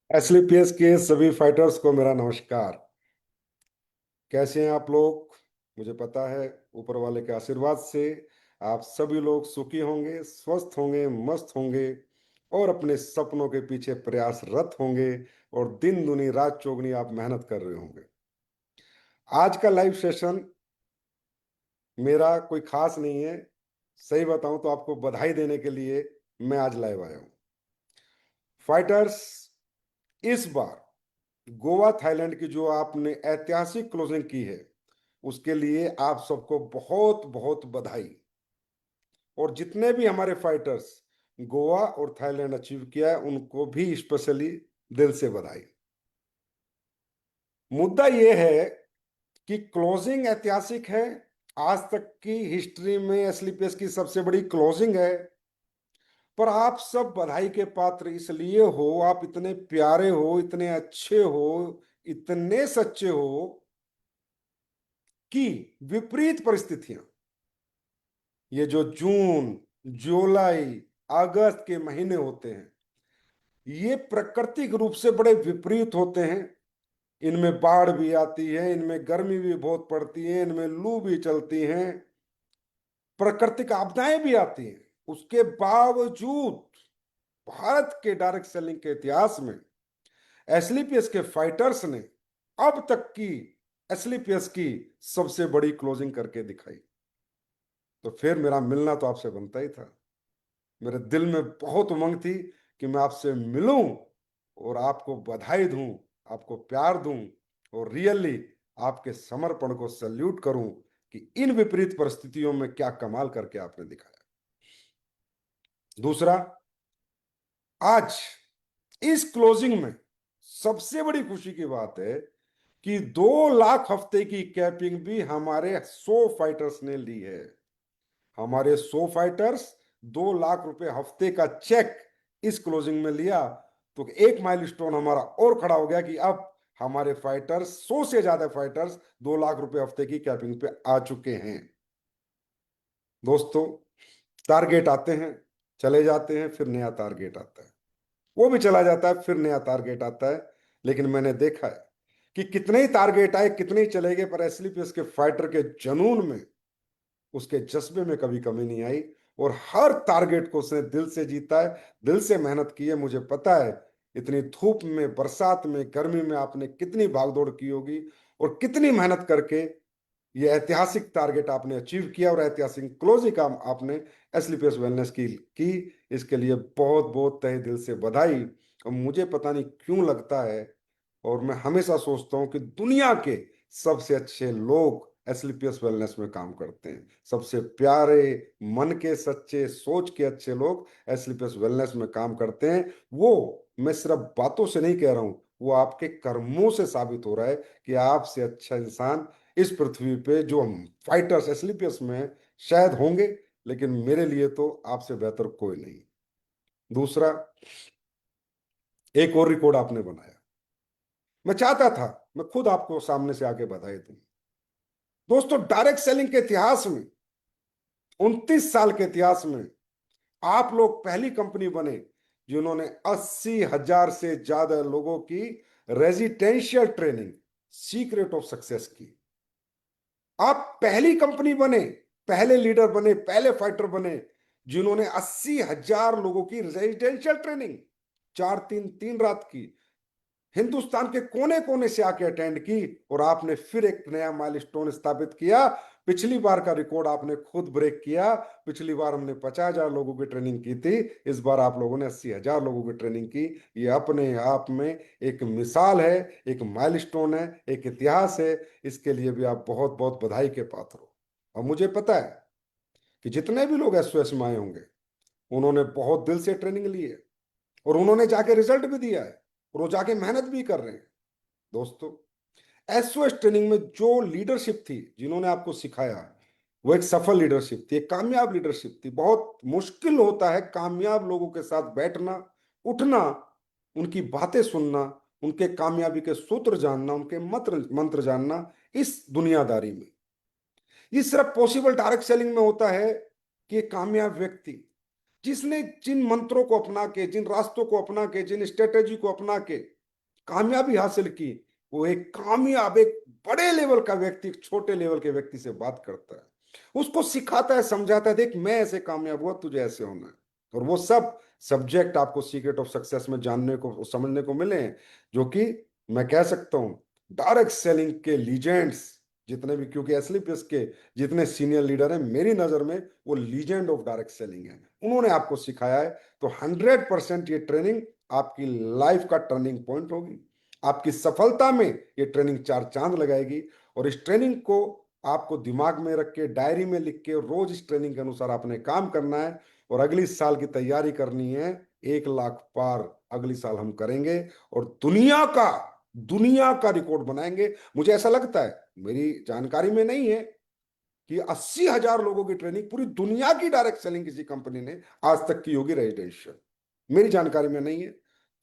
एसलीपीएस के सभी फाइटर्स को मेरा नमस्कार। कैसे हैं आप लोग? मुझे पता है ऊपर वाले के आशीर्वाद से आप सभी लोग सुखी होंगे, स्वस्थ होंगे, मस्त होंगे और अपने सपनों के पीछे प्रयासरत होंगे और दिन दुनी रात चौगनी आप मेहनत कर रहे होंगे। आज का लाइव सेशन मेरा कोई खास नहीं है। सही बताऊं तो आपको बधाई देने के लिए मैं आज लाइव आया हूं। फाइटर्स, इस बार गोवा थाईलैंड की जो आपने ऐतिहासिक क्लोजिंग की है उसके लिए आप सबको बहुत बहुत बधाई। और जितने भी हमारे फाइटर्स गोवा और थाईलैंड अचीव किया है उनको भी स्पेशली दिल से बधाई। मुद्दा यह है कि क्लोजिंग ऐतिहासिक है। आज तक की हिस्ट्री में एसलीपीएस की सबसे बड़ी क्लोजिंग है। पर आप सब बधाई के पात्र इसलिए हो, आप इतने प्यारे हो, इतने अच्छे हो, इतने सच्चे हो कि विपरीत परिस्थितियां, ये जो जून, जुलाई, अगस्त के महीने होते हैं ये प्राकृतिक रूप से बड़े विपरीत होते हैं। इनमें बाढ़ भी आती है, इनमें गर्मी भी बहुत पड़ती है, इनमें लू भी चलती हैं, प्राकृतिक आपदाएं भी आती हैं। उसके बावजूद भारत के डायरेक्ट सेलिंग के इतिहास में एसलीपीएस के फाइटर्स ने अब तक की एसलीपीएस की सबसे बड़ी क्लोजिंग करके दिखाई। तो फिर मेरा मिलना तो आपसे बनता ही था। मेरे दिल में बहुत उमंग थी कि मैं आपसे मिलूं और आपको बधाई दूं, आपको प्यार दूं और रियली आपके समर्पण को सल्यूट करूं कि इन विपरीत परिस्थितियों में क्या कमाल करके आपने दिखाया। दूसरा, आज इस क्लोजिंग में सबसे बड़ी खुशी की बात है कि 2 लाख हफ्ते की कैपिंग भी हमारे 100 फाइटर्स ने ली है। हमारे 100 फाइटर्स 2 लाख रुपए हफ्ते का चेक इस क्लोजिंग में लिया। तो एक माइलस्टोन हमारा और खड़ा हो गया कि अब हमारे फाइटर्स, 100 से ज्यादा फाइटर्स 2 लाख रुपए हफ्ते की कैपिंग पे आ चुके हैं। दोस्तों, टारगेट आते हैं, चले जाते हैं, फिर नया टारगेट आता है, वो भी चला जाता है, फिर नया टारगेट आता है। लेकिन मैंने देखा है कि कितने ही टारगेट आए, कितने ही चले गए, पर एसलीपीएस के फाइटर के जुनून में, उसके जज्बे में कभी कमी नहीं आई और हर टारगेट को उसने दिल से जीता है, दिल से मेहनत की है। मुझे पता है इतनी धूप में, बरसात में, गर्मी में आपने कितनी भागदौड़ की होगी और कितनी मेहनत करके ये ऐतिहासिक टारगेट आपने अचीव किया और ऐतिहासिक क्लोजिंग काम आपने एसलीपीएस वेलनेस की। इसके लिए बहुत बहुत तहे दिल से बधाई। और मुझे पता नहीं क्यों लगता है और मैं हमेशा सोचता हूं कि दुनिया के सबसे अच्छे लोग एसलीपीएस वेलनेस में काम करते हैं। सबसे प्यारे, मन के सच्चे, सोच के अच्छे लोग एसलीपीएस वेलनेस में काम करते हैं। वो मैं सिर्फ बातों से नहीं कह रहा हूं, वो आपके कर्मों से साबित हो रहा है कि आपसे अच्छा इंसान इस पृथ्वी पे, जो हम फाइटर्स एसलीपीएस में हैं, शायद होंगे, लेकिन मेरे लिए तो आपसे बेहतर कोई नहीं। दूसरा, एक और रिकॉर्ड आपने बनाया। मैं चाहता था मैं खुद आपको सामने से आके बधाई दूं। दोस्तों, डायरेक्ट सेलिंग के इतिहास में, 29 साल के इतिहास में आप लोग पहली कंपनी बने जिन्होंने 80,000 से ज्यादा लोगों की residential training, secret of success की। आप पहली कंपनी बने, पहले लीडर बने, पहले फाइटर बने जिन्होंने 80,000 लोगों की रेजिडेंशियल ट्रेनिंग 4 दिन 3 रात की हिंदुस्तान के कोने कोने से आके अटेंड की। और आपने फिर एक नया माइलस्टोन स्थापित किया। पिछली बार का रिकॉर्ड आपने खुद ब्रेक किया। पिछली बार हमने 50,000 लोगों की ट्रेनिंग की थी, इस बार आप लोगों ने 80,000 लोगों की ट्रेनिंग की। ये अपने आप में एक मिसाल है, एक माइलस्टोन है, एक इतिहास है। इसके लिए भी आप बहुत बहुत बधाई के पात्र हो। और मुझे पता है कि जितने भी लोग एसओएस में आए होंगे उन्होंने बहुत दिल से ट्रेनिंग ली है और उन्होंने जाके रिजल्ट भी दिया है और वो जाके मेहनत भी कर रहे हैं। दोस्तों, एसओएस ट्रेनिंग में जो लीडरशिप थी, जिन्होंने आपको सिखाया, वो एक सफल लीडरशिप थी, एक कामयाब लीडरशिप थी। बहुत मुश्किल होता है कामयाब लोगों के साथ बैठना, उठना, उनकी बातें सुनना, उनके कामयाबी के सूत्र जानना, उनके मंत्र मंत्र जानना इस दुनियादारी में। ये सिर्फ पॉसिबल डायरेक्ट सेलिंग में होता है कि एक कामयाब व्यक्ति जिसने जिन मंत्रों को अपना के, जिन रास्तों को अपना के, जिन स्ट्रेटेजी को अपना के कामयाबी हासिल की, वो एक कामयाब, एक बड़े लेवल का व्यक्ति एक छोटे लेवल के व्यक्ति से बात करता है, उसको सिखाता है, समझाता है, देख मैं ऐसे कामयाब हुआ, तुझे ऐसे होना है। और वो सब सब्जेक्ट आपको सीक्रेट ऑफ सक्सेस में जानने को, समझने को मिले हैं, जो कि मैं कह सकता हूं डायरेक्ट सेलिंग के लीजेंड्स जितने भी, क्योंकि एसलीपीएस के जितने सीनियर लीडर हैं मेरी नजर में वो लीजेंड ऑफ डायरेक्ट सेलिंग है, उन्होंने आपको सिखाया है। तो 100% ये ट्रेनिंग आपकी लाइफ का टर्निंग पॉइंट होगी, आपकी सफलता में ये ट्रेनिंग चार चांद लगाएगी। और इस ट्रेनिंग को आपको दिमाग में रख के, डायरी में लिख के, रोज इस ट्रेनिंग के अनुसार आपने काम करना है। और अगली साल की तैयारी करनी है, 1 लाख पार अगली साल हम करेंगे और दुनिया का रिकॉर्ड बनाएंगे। मुझे ऐसा लगता है, मेरी जानकारी में नहीं है, कि 80,000 लोगों की ट्रेनिंग पूरी दुनिया की डायरेक्ट सेलिंग किसी कंपनी ने आज तक की होगी रेजिडेंशियल। मेरी जानकारी में नहीं है,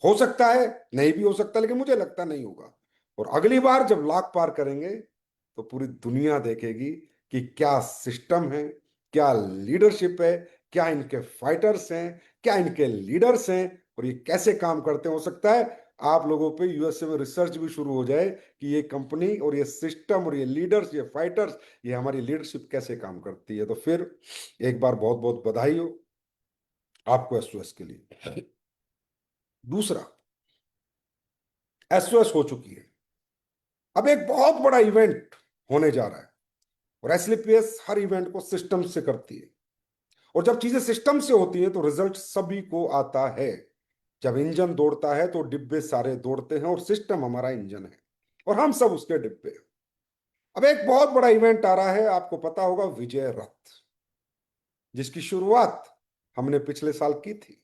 हो सकता है, नहीं भी हो सकता, लेकिन मुझे लगता नहीं होगा। और अगली बार जब लाख पार करेंगे तो पूरी दुनिया देखेगी कि क्या सिस्टम है, क्या लीडरशिप है, क्या इनके फाइटर्स हैं, क्या इनके लीडर्स हैं, और ये कैसे काम करते हैं। हो सकता है आप लोगों पे यूएसए में रिसर्च भी शुरू हो जाए कि ये कंपनी और ये सिस्टम और ये लीडर्स, ये फाइटर्स, ये हमारी लीडरशिप कैसे काम करती है। तो फिर एक बार बहुत बहुत बधाई हो आपको एसओएस के लिए। दूसरा, एसओएस हो चुकी है, अब एक बहुत बड़ा इवेंट होने जा रहा है, और एसलीपीएस हर इवेंट को सिस्टम से करती है। और जब चीजें सिस्टम से होती हैं तो रिजल्ट सभी को आता है। जब इंजन दौड़ता है तो डिब्बे सारे दौड़ते हैं, और सिस्टम हमारा इंजन है और हम सब उसके डिब्बे हैं। अब एक बहुत बड़ा इवेंट आ रहा है, आपको पता होगा, विजय रथ, जिसकी शुरुआत हमने पिछले साल की थी।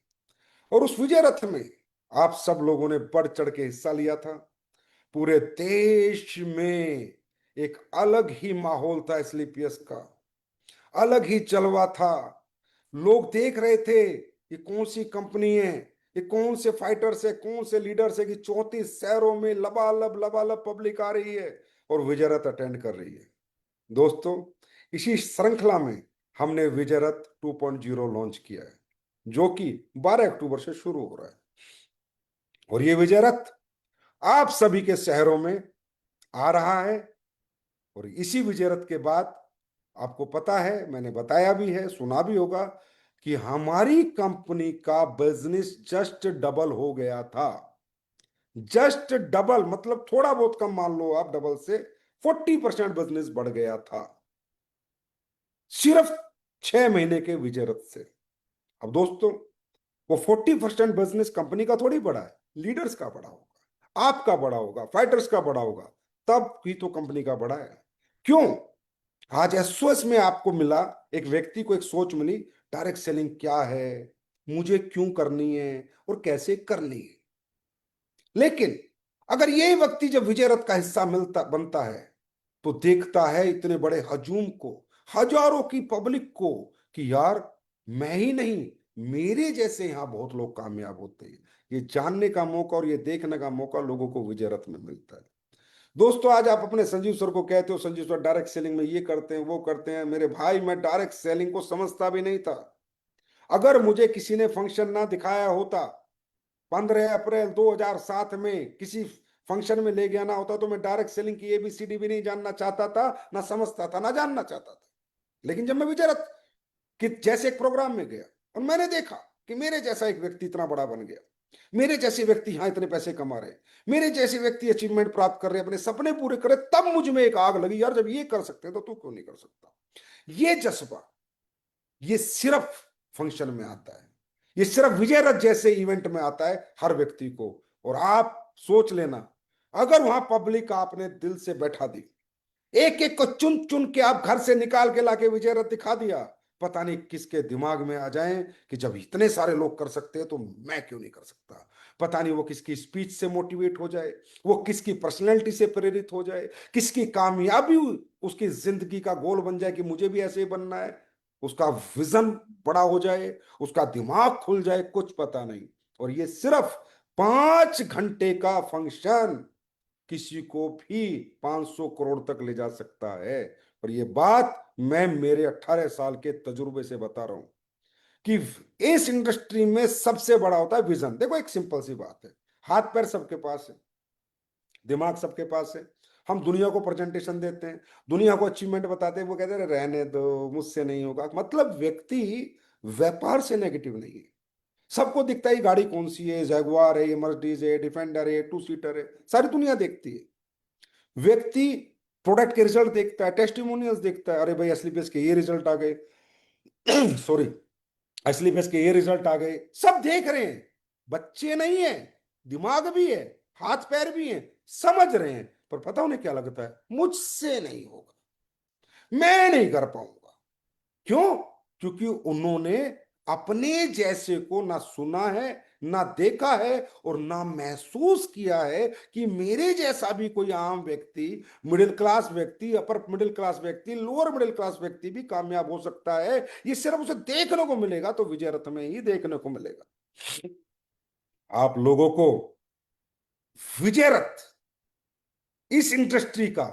और उस विजय रथ में आप सब लोगों ने बढ़ चढ़ के हिस्सा लिया था। पूरे देश में एक अलग ही माहौल था एसलीपीएस का, अलग ही जलवा था। लोग देख रहे थे ये कौन सी कंपनी है, ये कौन से फाइटर्स है, कौन से लीडर्स है, कि 34 शहरों में लबालब लबालब पब्लिक आ रही है और विजय रथ अटेंड कर रही है। दोस्तों, इसी श्रृंखला में हमने विजय रथ 2.0 लॉन्च किया है, जो कि 12 अक्टूबर से शुरू हो रहा है। और ये विजय रथ आप सभी के शहरों में आ रहा है। और इसी विजय रथ के बाद आपको पता है, मैंने बताया भी है, सुना भी होगा, कि हमारी कंपनी का बिजनेस जस्ट डबल हो गया था। जस्ट डबल मतलब थोड़ा बहुत कम मान लो आप, डबल से 40% बिजनेस बढ़ गया था, सिर्फ 6 महीने के विजय रथ से। अब दोस्तों, वो 40% बिजनेस कंपनी का थोड़ी बड़ा है, लीडर्स का बड़ा होगा, आपका बड़ा होगा, फाइटर्स का बड़ा होगा, तब ही तो कंपनी का बड़ा है। क्यों? आज एसओएस में आपको मिला, एक व्यक्ति को एक सोच मिली, डायरेक्ट सेलिंग क्या है, मुझे क्यों करनी है और कैसे करनी है। लेकिन अगर यही व्यक्ति जब विजय रथ का हिस्सा मिलता बनता है, तो देखता है इतने बड़े हजूम को, हजारों की पब्लिक को, कि यार मैं ही नहीं, मेरे जैसे यहां बहुत लोग कामयाब होते हैं। ये जानने का मौका और ये देखने का मौका लोगों को विजय रथ में मिलता है। दोस्तों, आज आप अपने संजीव सर को कहते हो, संजीव सर डायरेक्ट सेलिंग में ये करते हैं, वो करते हैं। मेरे भाई, मैं डायरेक्ट सेलिंग को समझता भी नहीं था। अगर मुझे किसी ने फंक्शन ना दिखाया होता, 15 अप्रैल 2007 में किसी फंक्शन में ले गया ना होता, तो मैं डायरेक्ट सेलिंग की एबीसीडी भी नहीं जानना चाहता था, ना समझता था, ना जानना चाहता था। लेकिन जब मैं विजय रथ कि जैसे एक प्रोग्राम में गया और मैंने देखा कि मेरे जैसा एक व्यक्ति इतना बड़ा बन गया, मेरे जैसे व्यक्ति यहां इतने पैसे कमा रहे, मेरे जैसे व्यक्ति अचीवमेंट प्राप्त कर रहे, अपने सपने पूरे करे, तब मुझ में एक आग लगी, यार जब ये कर सकते हैं तो तू क्यों नहीं कर सकता। ये जज्बा, ये सिर्फ फंक्शन में आता है, ये सिर्फ विजय रथ जैसे इवेंट में आता है हर व्यक्ति को। और आप सोच लेना, अगर वहां पब्लिक आपने दिल से बैठा दी, एक एक को चुन चुन के आप घर से निकाल के लाके विजय रथ दिखा दिया, पता नहीं किसके दिमाग में आ जाए कि जब इतने सारे लोग कर सकते हैं तो मैं क्यों नहीं कर सकता। पता नहीं वो किसकी स्पीच से मोटिवेट हो जाए, वो किसकी पर्सनैलिटी से प्रेरित हो जाए, किसकी कामयाबी उसकी जिंदगी का गोल बन जाए कि मुझे भी ऐसे ही बनना है, उसका विजन बड़ा हो जाए, उसका दिमाग खुल जाए, कुछ पता नहीं। और ये सिर्फ 5 घंटे का फंक्शन किसी को भी 500 करोड़ तक ले जा सकता है। और ये बात मैं मेरे 18 साल के तजुर्बे से बता रहा हूं कि इस इंडस्ट्री में सबसे बड़ा होता है विजन। देखो एक सिंपल सी बात है, हाथ पैर सबके पास है, दिमाग सबके पास है, हम दुनिया को प्रेजेंटेशन देते हैं, दुनिया को अचीवमेंट बताते हैं, वो कहते हैं रहने दो मुझसे नहीं होगा। मतलब व्यक्ति व्यापार से नेगेटिव नहीं है, सबको दिखता है ये गाड़ी कौन सी है, जैगुआर है, ये मर्सिडीज है, डिफेंडर है, टू सीटर है, सारी दुनिया देखती है। व्यक्ति प्रोडक्ट के रिजल्ट देखता है, टेस्टिमोनियल्स देखता है, अरे भाई असली बेस के ये रिजल्ट आ गए सॉरी, असली बेस के ये रिजल्ट आ गए, सब देख रहे हैं। बच्चे नहीं है, दिमाग भी है, हाथ पैर भी है, समझ रहे हैं, पर पता उन्हें क्या लगता है, मुझसे नहीं होगा, मैं नहीं कर पाऊंगा। क्यों? क्योंकि उन्होंने अपने जैसे को ना सुना है, ना देखा है, और ना महसूस किया है कि मेरे जैसा भी कोई आम व्यक्ति, मिडिल क्लास व्यक्ति, अपर मिडिल क्लास व्यक्ति, लोअर मिडिल क्लास व्यक्ति भी कामयाब हो सकता है। ये सिर्फ उसे देखने को मिलेगा, तो विजय रथ में ही देखने को मिलेगा। आप लोगों को विजय रथ इस इंडस्ट्री का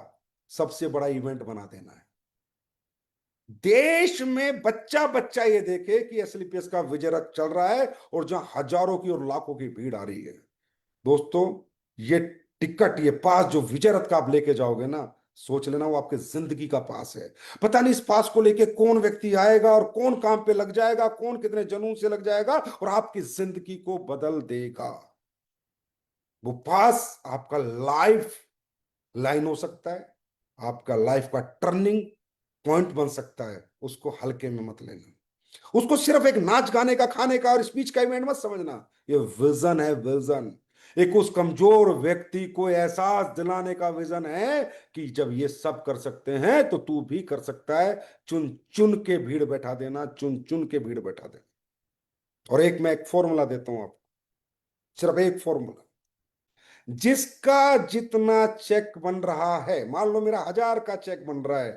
सबसे बड़ा इवेंट बना देना है। देश में बच्चा बच्चा ये देखे कि एसलीपीएस का विजय रथ चल रहा है, और जहां हजारों की और लाखों की भीड़ आ रही है। दोस्तों, ये टिकट, ये पास जो विजय रथ का आप लेके जाओगे ना, सोच लेना वो आपके जिंदगी का पास है। पता नहीं इस पास को लेके कौन व्यक्ति आएगा और कौन काम पे लग जाएगा, कौन कितने जुनून से लग जाएगा और आपकी जिंदगी को बदल देगा। वो पास आपका लाइफ लाइन हो सकता है, आपका लाइफ का टर्निंग पॉइंट बन सकता है। उसको हल्के में मत लेना, उसको सिर्फ एक नाच गाने का, खाने का और स्पीच का इवेंट मत समझना। ये विजन है, विजन। एक उस कमजोर व्यक्ति को एहसास दिलाने का विजन है कि जब ये सब कर सकते हैं तो तू भी कर सकता है। चुन चुन के भीड़ बैठा देना, चुन चुन के भीड़ बैठा देना। और एक मैं एक फॉर्मूला देता हूं आपको, सिर्फ एक फॉर्मूला। जिसका जितना चेक बन रहा है, मान लो मेरा 1000 का चेक बन रहा है,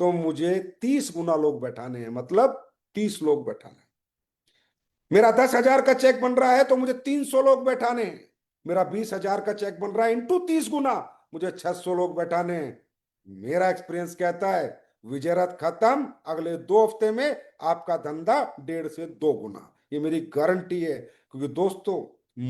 तो मुझे 30 गुना लोग बैठाने हैं, मतलब 30 लोग बैठाने हैं। मेरा 10,000 का चेक बन रहा है तो मुझे 300 लोग बैठाने हैं। मेरा 20,000 का चेक बन रहा है, इंटू 30 गुना, मुझे 600 लोग बैठाने हैं। मेरा एक्सपीरियंस कहता है विजय रथ खत्म, अगले 2 हफ्ते में आपका धंधा 1.5 से 2 गुना। ये मेरी गारंटी है। क्योंकि दोस्तों,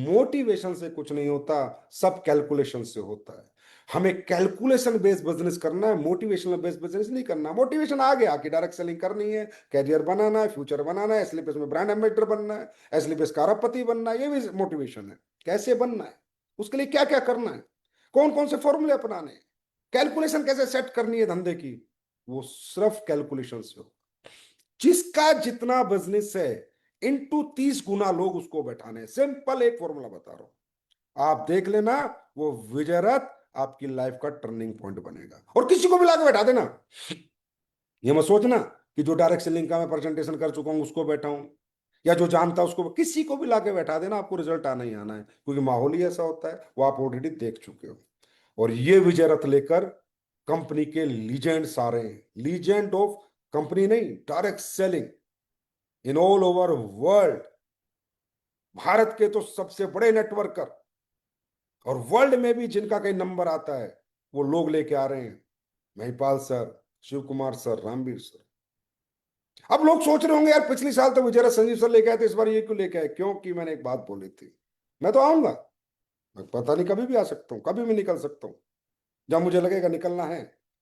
मोटिवेशन से कुछ नहीं होता, सब कैलकुलेशन से होता है। हमें कैलकुलेशन बेस्ड बिजनेस करना है, मोटिवेशनल बेस्ड बिजनेस नहीं करना। मोटिवेशन आ गया कि डायरेक्ट सेलिंग करनी है, कैरियर बनाना है, फ्यूचर बनाना है, एसलीपीएस में ब्रांड एम्बेसडर बनना है, एसलीपीएस का अरबपति बनना है, ये भी मोटिवेशन है। कैसे बनना है, उसके लिए क्या क्या करना है, कौन कौन से फॉर्मूले अपनाने हैं, कैलकुलेशन कैसे सेट करनी है धंधे की, वो सिर्फ कैलकुलेशन से हो। जिसका जितना बिजनेस है, इंटू 30 गुना लोग उसको बैठाने हैं। सिंपल एक फॉर्मूला बता रहा हूं, आप देख लेना। वो विजय रथ आपकी लाइफ का टर्निंग पॉइंट बनेगा। और किसी को भी लाके बैठा देना, ये मत सोचना कि जो डायरेक्ट सेलिंग का मैं प्रेजेंटेशन कर चुका हूं उसको बैठाऊं, या जो जानता है उसको, किसी को भी लाके बैठा देना, आपको रिजल्ट आना ही आना है। क्योंकि माहौल ही ऐसा होता है, वो आप ऑलरेडी देख चुके हो। और ये विजय रथ लेकर कंपनी के लीजेंड्स आ रहे हैं, लीजेंड ऑफ कंपनी नहीं, direct selling in all over world. Bharat के तो सबसे बड़े नेटवर्कर और वर्ल्ड में भी जिनका कहीं नंबर आता है, वो लोग लेके आ रहे हैं। Mahipal sir, Shiv Kumar sir, Ramveer sir. अब लोग सोच रहे होंगे यार पिछले साल तो विजय संजीव सर लेके आए थे, इस बार ये क्यों लेके आए? क्योंकि मैंने एक बात बोली थी, मैं तो आऊंगा, मैं पता नहीं कभी भी आ सकता हूँ, कभी भी निकल सकता हूँ। जब मुझे लगेगा निकलना है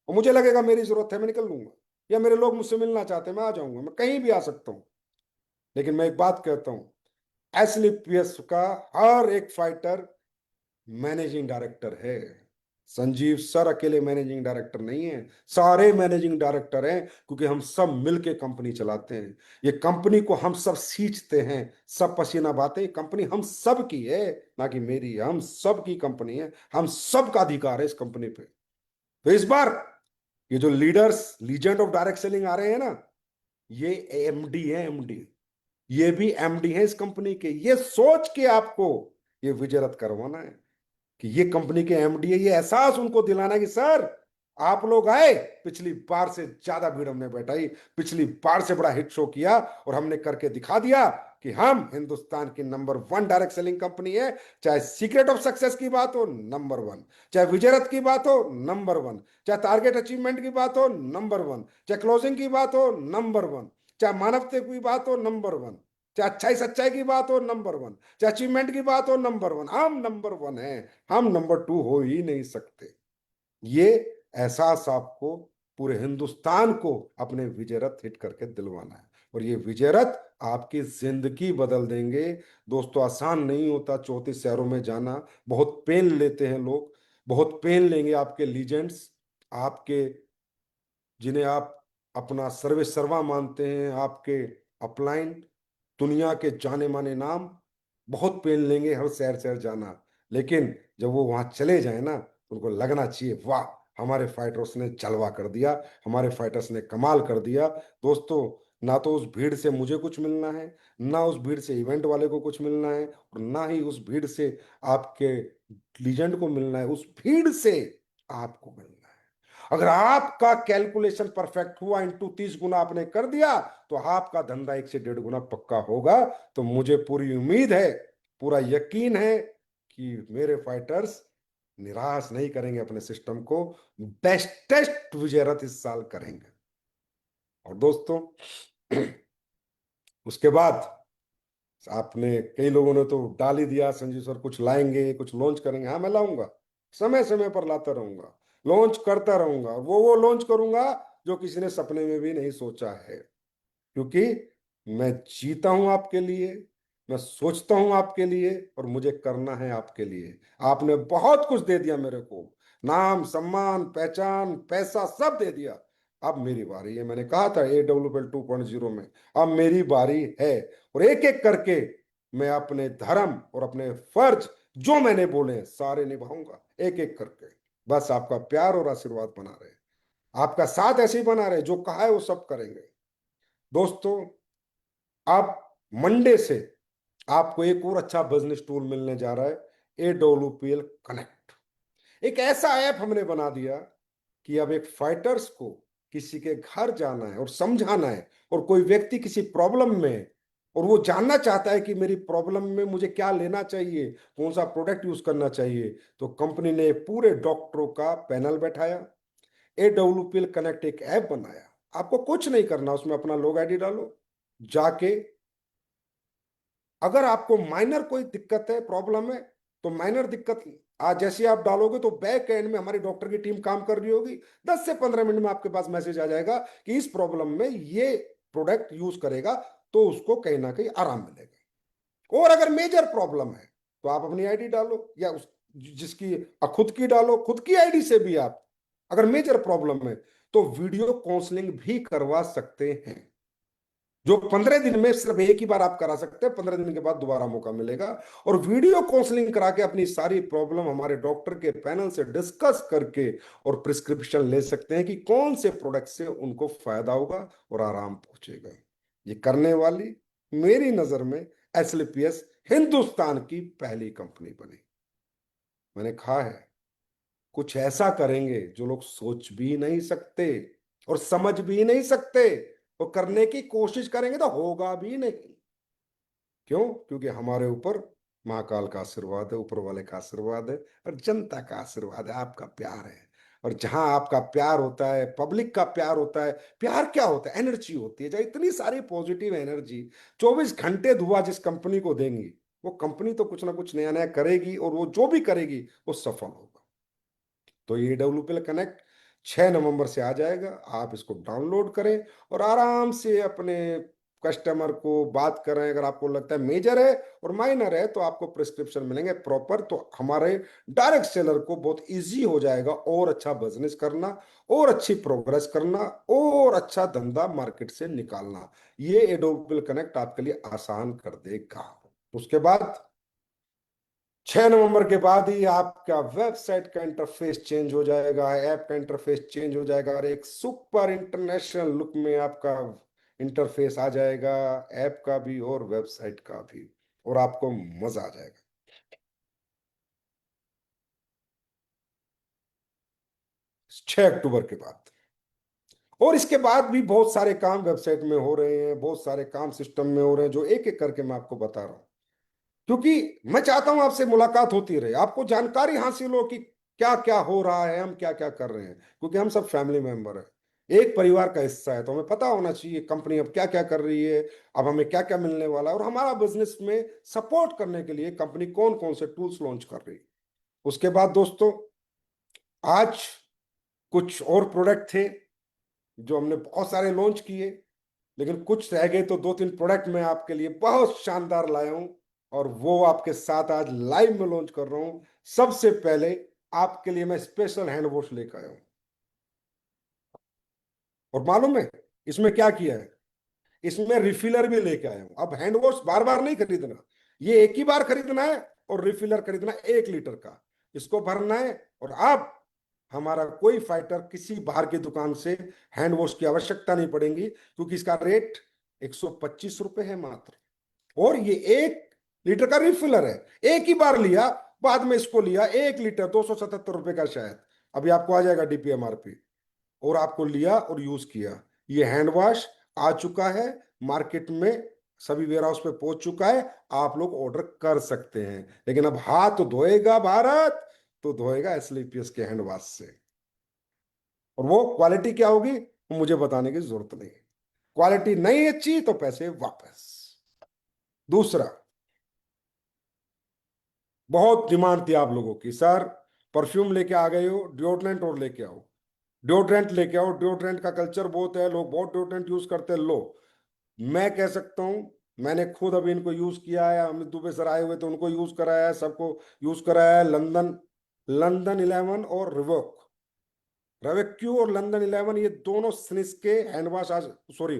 और मुझे लगेगा मेरी जरूरत है, मैं निकल लूंगा। या मेरे लोग मुझसे मिलना चाहते हैं, मैं आ जाऊंगा, मैं कहीं भी आ सकता हूँ। लेकिन मैं एक बात कहता हूँ, एसलीपीएस का हर एक फाइटर मैनेजिंग डायरेक्टर है। संजीव सर अकेले मैनेजिंग डायरेक्टर नहीं है, सारे मैनेजिंग डायरेक्टर हैं। क्योंकि हम सब मिलके कंपनी चलाते हैं। ये कंपनी को हम सब सींचते हैं, सब पसीना बहाते। कंपनी हम सब की है, ना कि मेरी, हम सब की कंपनी है, हम सब का अधिकार है इस कंपनी पे। तो इस बार ये जो leaders, legend of direct selling आ रहे हैं ना, ये एमडी है, एमडी। ये भी एमडी है इस कंपनी के। ये सोच के आपको ये विजय रथ करवाना है कि ये कंपनी के एमडी है, ये एहसास उनको दिलाना है कि सर आप लोग आए, पिछली बार से ज्यादा भीड़ हमने बैठाई, पिछली बार से बड़ा हिट शो किया और हमने करके दिखा दिया कि हम हिंदुस्तान की number one direct selling company है। चाहे सीक्रेट ऑफ सक्सेस की बात हो, नंबर वन। चाहे विजय रथ की बात हो, नंबर वन। चाहे टारगेट अचीवमेंट की बात हो, नंबर वन। चाहे क्लोजिंग की बात हो, नंबर वन। चाहे मानवता की बात हो, नंबर वन। चाहे अच्छाई सच्चाई की बात हो, नंबर वन। चाहे अचीवमेंट की बात हो, नंबर वन। हम नंबर वन है, हम नंबर टू हो ही नहीं सकते। ये एहसास आपको पूरे हिंदुस्तान को अपने विजय रथ हिट करके दिलवाना है, और ये विजय रथ आपकी जिंदगी बदल देंगे। दोस्तों, आसान नहीं होता 34 शहरों में जाना, बहुत पेन लेते हैं लोग, बहुत पेन लेंगे आपके लीजेंड्स, आपके जिन्हें आप अपना सर्वे सर्वा मानते हैं, आपके अपलाइन, दुनिया के जाने माने नाम, बहुत पेन लेंगे हर शहर शहर जाना। लेकिन जब वो वहां चले जाए ना, तो उनको लगना चाहिए वाह, हमारे फाइटर्स ने जलवा कर दिया, हमारे फाइटर्स ने कमाल कर दिया। दोस्तों, ना तो उस भीड़ से मुझे कुछ मिलना है, ना उस भीड़ से इवेंट वाले को कुछ मिलना है, और ना ही उस भीड़ से आपके लीजेंड को मिलना है, उस भीड़ से आपको मिलना है। अगर आपका कैलकुलेशन परफेक्ट हुआ, इंटू 30 गुना आपने कर दिया, तो आपका धंधा 1 से 1.5 गुना पक्का होगा। तो मुझे पूरी उम्मीद है, पूरा यकीन है कि मेरे फाइटर्स निराश नहीं करेंगे अपने सिस्टम को, बेस्टेस्ट विजय रथ इस साल करेंगे। और दोस्तों, उसके बाद आपने कई लोगों ने तो डाल ही दिया, संजीव सर कुछ लाएंगे, कुछ लॉन्च करेंगे। हाँ, मैं लाऊंगा, समय समय पर लाता रहूंगा, लॉन्च करता रहूंगा, वो लॉन्च करूंगा जो किसी ने सपने में भी नहीं सोचा है। क्योंकि मैं जीता हूं आपके लिए, मैं सोचता हूं आपके लिए, और मुझे करना है आपके लिए। आपने बहुत कुछ दे दिया मेरे को, नाम सम्मान पहचान पैसा सब दे दिया। अब मेरी बारी है, मैंने कहा था AWL 2.0 में, अब मेरी बारी है। और एक एक करके मैं अपने धर्म और अपने फर्ज जो मैंने बोले सारे निभाऊंगा, एक एक करके। बस आपका प्यार और आशीर्वाद बना रहे, आपका साथ ऐसे ही बना रहे, जो कहा है वो सब करेंगे। दोस्तों, अब मंडे से आपको एक और अच्छा बिजनेस टूल मिलने जा रहा है, AWPL कनेक्ट। एक ऐसा ऐप हमने बना दिया कि अब एक फाइटर्स को किसी के घर जाना है और समझाना है, और कोई व्यक्ति किसी प्रॉब्लम में है, और वो जानना चाहता है कि मेरी प्रॉब्लम में मुझे क्या लेना चाहिए, कौन सा प्रोडक्ट यूज करना चाहिए, तो कंपनी ने पूरे डॉक्टरों का पैनल बैठाया, AWPL कनेक्ट एक ऐप बनाया। आपको कुछ नहीं करना, उसमें अपना लोग आईडी डालो, जाके अगर आपको माइनर कोई दिक्कत है, प्रॉब्लम है, तो माइनर दिक्कत आज जैसे आप डालोगे तो बैक एंड में हमारी डॉक्टर की टीम काम कर रही होगी, 10 से 15 मिनट में आपके पास मैसेज आ जाएगा कि इस प्रॉब्लम में ये प्रोडक्ट यूज करेगा तो उसको कहीं ना कहीं आराम मिलेगा। और अगर मेजर प्रॉब्लम है तो आप अपनी आईडी डालो, या उस जिसकी खुद की डालो, खुद की आईडी से भी आप, अगर मेजर प्रॉब्लम है तो वीडियो काउंसलिंग भी करवा सकते हैं, जो 15 दिन में सिर्फ एक ही बार आप करा सकते हैं, 15 दिन के बाद दोबारा मौका मिलेगा। और वीडियो काउंसलिंग करा के अपनी सारी प्रॉब्लम हमारे डॉक्टर के पैनल से डिस्कस करके और प्रिस्क्रिप्शन ले सकते हैं कि कौन से प्रोडक्ट से उनको फायदा होगा और आराम पहुंचेगा। ये करने वाली मेरी नजर में SLPS हिंदुस्तान की पहली कंपनी बनी। मैंने कहा है, कुछ ऐसा करेंगे जो लोग सोच भी नहीं सकते और समझ भी नहीं सकते, और करने की कोशिश करेंगे तो होगा भी नहीं। क्यों? क्योंकि हमारे ऊपर महाकाल का आशीर्वाद है, ऊपर वाले का आशीर्वाद है, और जनता का आशीर्वाद है, आपका प्यार है। और जहां आपका प्यार होता है, पब्लिक का प्यार होता है, प्यार क्या होता है? एनर्जी होती है। जहाँ इतनी सारी पॉजिटिव एनर्जी 24 घंटे धुआं जिस कंपनी को देंगी, वो कंपनी तो कुछ ना कुछ नया नया करेगी, और वो जो भी करेगी वो सफल होगा। तो ये AWPL कनेक्ट 6 नवंबर से आ जाएगा, आप इसको डाउनलोड करें और आराम से अपने कस्टमर को बात करें। अगर आपको लगता है मेजर है और माइनर है तो आपको प्रिस्क्रिप्शन मिलेंगे प्रॉपर, तो हमारे डायरेक्ट सेलर को बहुत इजी हो जाएगा और अच्छा बिजनेस करना, और अच्छी प्रोग्रेस करना, और अच्छा धंधा मार्केट से निकालना। ये AWPL कनेक्ट आपके लिए आसान कर देगा। उसके बाद 6 नवंबर के बाद ही आपका वेबसाइट का इंटरफेस चेंज हो जाएगा, ऐप का इंटरफेस चेंज हो जाएगा, और एक सुपर इंटरनेशनल लुक में आपका इंटरफेस आ जाएगा, ऐप का भी और वेबसाइट का भी, और आपको मजा आ जाएगा। 6 अक्टूबर के बाद। और इसके बाद भी बहुत सारे काम वेबसाइट में हो रहे हैं, बहुत सारे काम सिस्टम में हो रहे हैं, जो एक एक करके मैं आपको बता रहा हूं। क्योंकि मैं चाहता हूं आपसे मुलाकात होती रहे, आपको जानकारी हासिल हो कि क्या क्या हो रहा है, हम क्या क्या कर रहे हैं, क्योंकि हम सब फैमिली मेंबर हैं, एक परिवार का हिस्सा है, तो हमें पता होना चाहिए कंपनी अब क्या क्या कर रही है, अब हमें क्या क्या मिलने वाला है, और हमारा बिजनेस में सपोर्ट करने के लिए कंपनी कौन कौन से टूल्स लॉन्च कर रही है। उसके बाद दोस्तों, आज कुछ और प्रोडक्ट थे जो हमने बहुत सारे लॉन्च किए, लेकिन कुछ रह गए, तो 2-3 प्रोडक्ट मैं आपके लिए बहुत शानदार लाया हूं, और वो आपके साथ आज लाइव में लॉन्च कर रहा हूं। सबसे पहले आपके लिए मैं स्पेशल हैंड वॉश लेकर आया हूं। और मालूम है इसमें क्या किया है? इसमें रिफिलर भी लेके आया हूं। अब हैंड वॉश बार बार नहीं खरीदना, ये एक ही बार खरीदना है, और रिफिलर खरीदना 1 लीटर का, इसको भरना है। और अब हमारा कोई फाइटर किसी बाहर की दुकान से हैंड वॉश की आवश्यकता नहीं पड़ेगी, क्योंकि इसका रेट 125 रुपए है मात्र। और ये 1 लीटर का रिफिलर है, एक ही बार लिया, बाद में इसको लिया 1 लीटर 277 रुपए का शायद, अभी आपको आ जाएगा DPMRP, और आपको लिया और यूज किया। ये हैंड वॉश आ चुका है मार्केट में, सभी वेयर हाउस पे पहुंच चुका है, आप लोग ऑर्डर कर सकते हैं। लेकिन अब हाथ तो धोएगा भारत, तो धोएगा SLPS के हैंड वॉश से। और वो क्वालिटी क्या होगी वो मुझे बताने की जरूरत नहीं है, क्वालिटी नहीं अच्छी तो पैसे वापस। दूसरा, बहुत डिमांड थी आप लोगों की, सर परफ्यूम लेके आ गए हो, डिओड्रेंट और लेके आओ, डिओड्रेंट लेके आओ, डिओड्रेंट का कल्चर बहुत है, लोग बहुत डिओड्रेंट यूज करते हैं। लो, मैं कह सकता हूं, मैंने खुद अभी इनको यूज किया है, अमित दुबे सर आए हुए तो उनको यूज कराया है, सबको यूज कराया है। लंदन लंदन 11 और रिवॉक, रेवेक्यू और लंदन 11, ये दोनों स्निस के हैंड वॉश आज, सॉरी,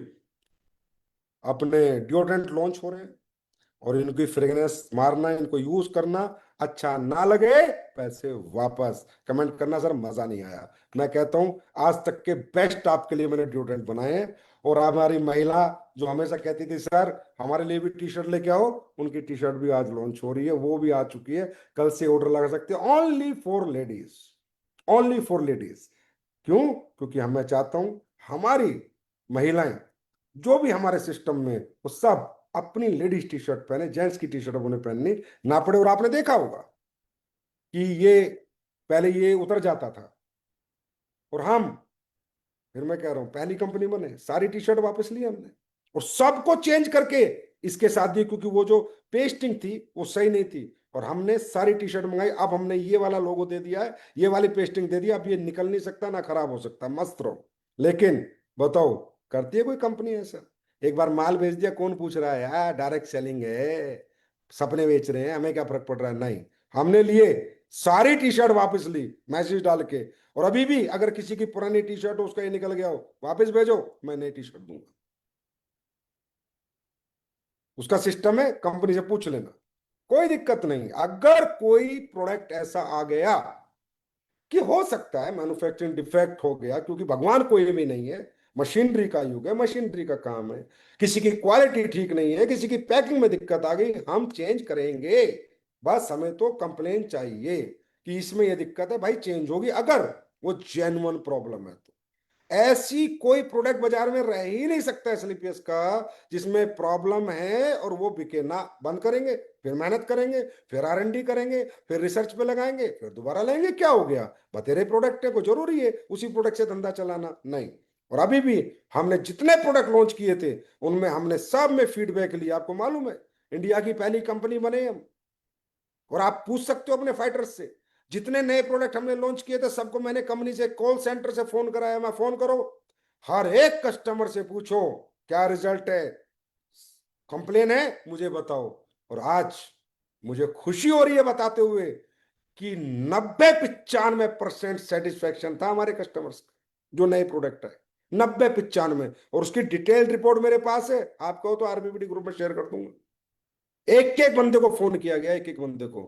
अपने डिओड्रेंट लॉन्च हो रहे हैं। और इनकी फ्रेग्रेंस मारना, इनको यूज करना, अच्छा ना लगे पैसे वापस। कमेंट करना सर मजा नहीं आया। मैं कहता हूं आज तक के बेस्ट आपके लिए मैंने डिओड्रेंट बनाए हैं। और हमारी महिला जो हमेशा कहती थी सर हमारे लिए भी टी शर्ट लेके आओ, उनकी टी शर्ट भी आज लॉन्च हो रही है, वो भी आ चुकी है, कल से ऑर्डर लगा सकते हैं। Only for ladies, only for ladies. क्यों? क्योंकि हम, मैं चाहता हूं हमारी महिलाएं जो भी हमारे सिस्टम में, वो सब अपनी लेडीज टी शर्ट पहने, जेंट्स की टी शर्ट उन्हें पहननी ना पड़े। और आपने देखा होगा कि ये पहले ये उतर जाता था, और हम, फिर मैं कह रहा हूं पहली कंपनी बने, सारी टी शर्ट वापस ली हमने, और सबको चेंज करके इसके साथ दी, क्योंकि वो जो पेस्टिंग थी वो सही नहीं थी, और हमने सारी टी शर्ट मंगाई। अब हमने ये वाला लोगो दे दिया है, ये वाली पेस्टिंग दे दिया, अब ये निकल नहीं सकता ना खराब हो सकता, मस्त रहो। लेकिन बताओ, करती है कोई कंपनी ऐसा? एक बार माल भेज दिया, कौन पूछ रहा है यार, डायरेक्ट सेलिंग है, सपने बेच रहे हैं, हमें क्या फर्क पड़ रहा है? नहीं, हमने लिए, सारी टी शर्ट वापस ली मैसेज डाल के। और अभी भी अगर किसी की पुरानी टी शर्ट हो, उसका ये निकल गया हो, वापस भेजो, मैं नई टी शर्ट दूंगा। उसका सिस्टम है, कंपनी से पूछ लेना, कोई दिक्कत नहीं। अगर कोई प्रोडक्ट ऐसा आ गया कि हो सकता है मैन्युफैक्चरिंग डिफेक्ट हो गया, क्योंकि भगवान कोई भी नहीं है, मशीनरी का युग है, मशीनरी का काम है, किसी की क्वालिटी ठीक नहीं है, किसी की पैकिंग में दिक्कत आ गई, हम चेंज करेंगे। बस हमें तो कंप्लेन चाहिए कि इसमें यह दिक्कत है, भाई चेंज होगी, अगर वो जेन्युइन प्रॉब्लम है तो। ऐसी कोई प्रोडक्ट बाजार में रह ही नहीं सकता एसलीपीएस का जिसमें प्रॉब्लम है और वो बिके ना। बंद करेंगे, फिर मेहनत करेंगे, फिर R&D करेंगे, फिर रिसर्च पे लगाएंगे, फिर दोबारा लेंगे, क्या हो गया, बतेरे प्रोडक्ट है, को जरूरी है उसी प्रोडक्ट से धंधा चलाना? नहीं। और अभी भी हमने जितने प्रोडक्ट लॉन्च किए थे, उनमें हमने सब में फीडबैक लिया। आपको मालूम है इंडिया की पहली कंपनी बने हम। और आप पूछ सकते हो अपने फाइटर्स से, जितने नए प्रोडक्ट हमने लॉन्च किए थे, सबको मैंने कंपनी से कॉल सेंटर से फोन कराया। मैं फोन करो, हर एक कस्टमर से पूछो क्या रिजल्ट है, कंप्लेन है मुझे बताओ। और आज मुझे खुशी हो रही है बताते हुए कि 90-95% सेटिस्फेक्शन था हमारे कस्टमर्स का, जो नए प्रोडक्ट है, 90-95। और उसकी डिटेल्ड रिपोर्ट मेरे पास है, आप कहो तो RBPT ग्रुप में शेयर कर दूंगा। एक एक बंदे को फोन किया गया, एक एक बंदे को।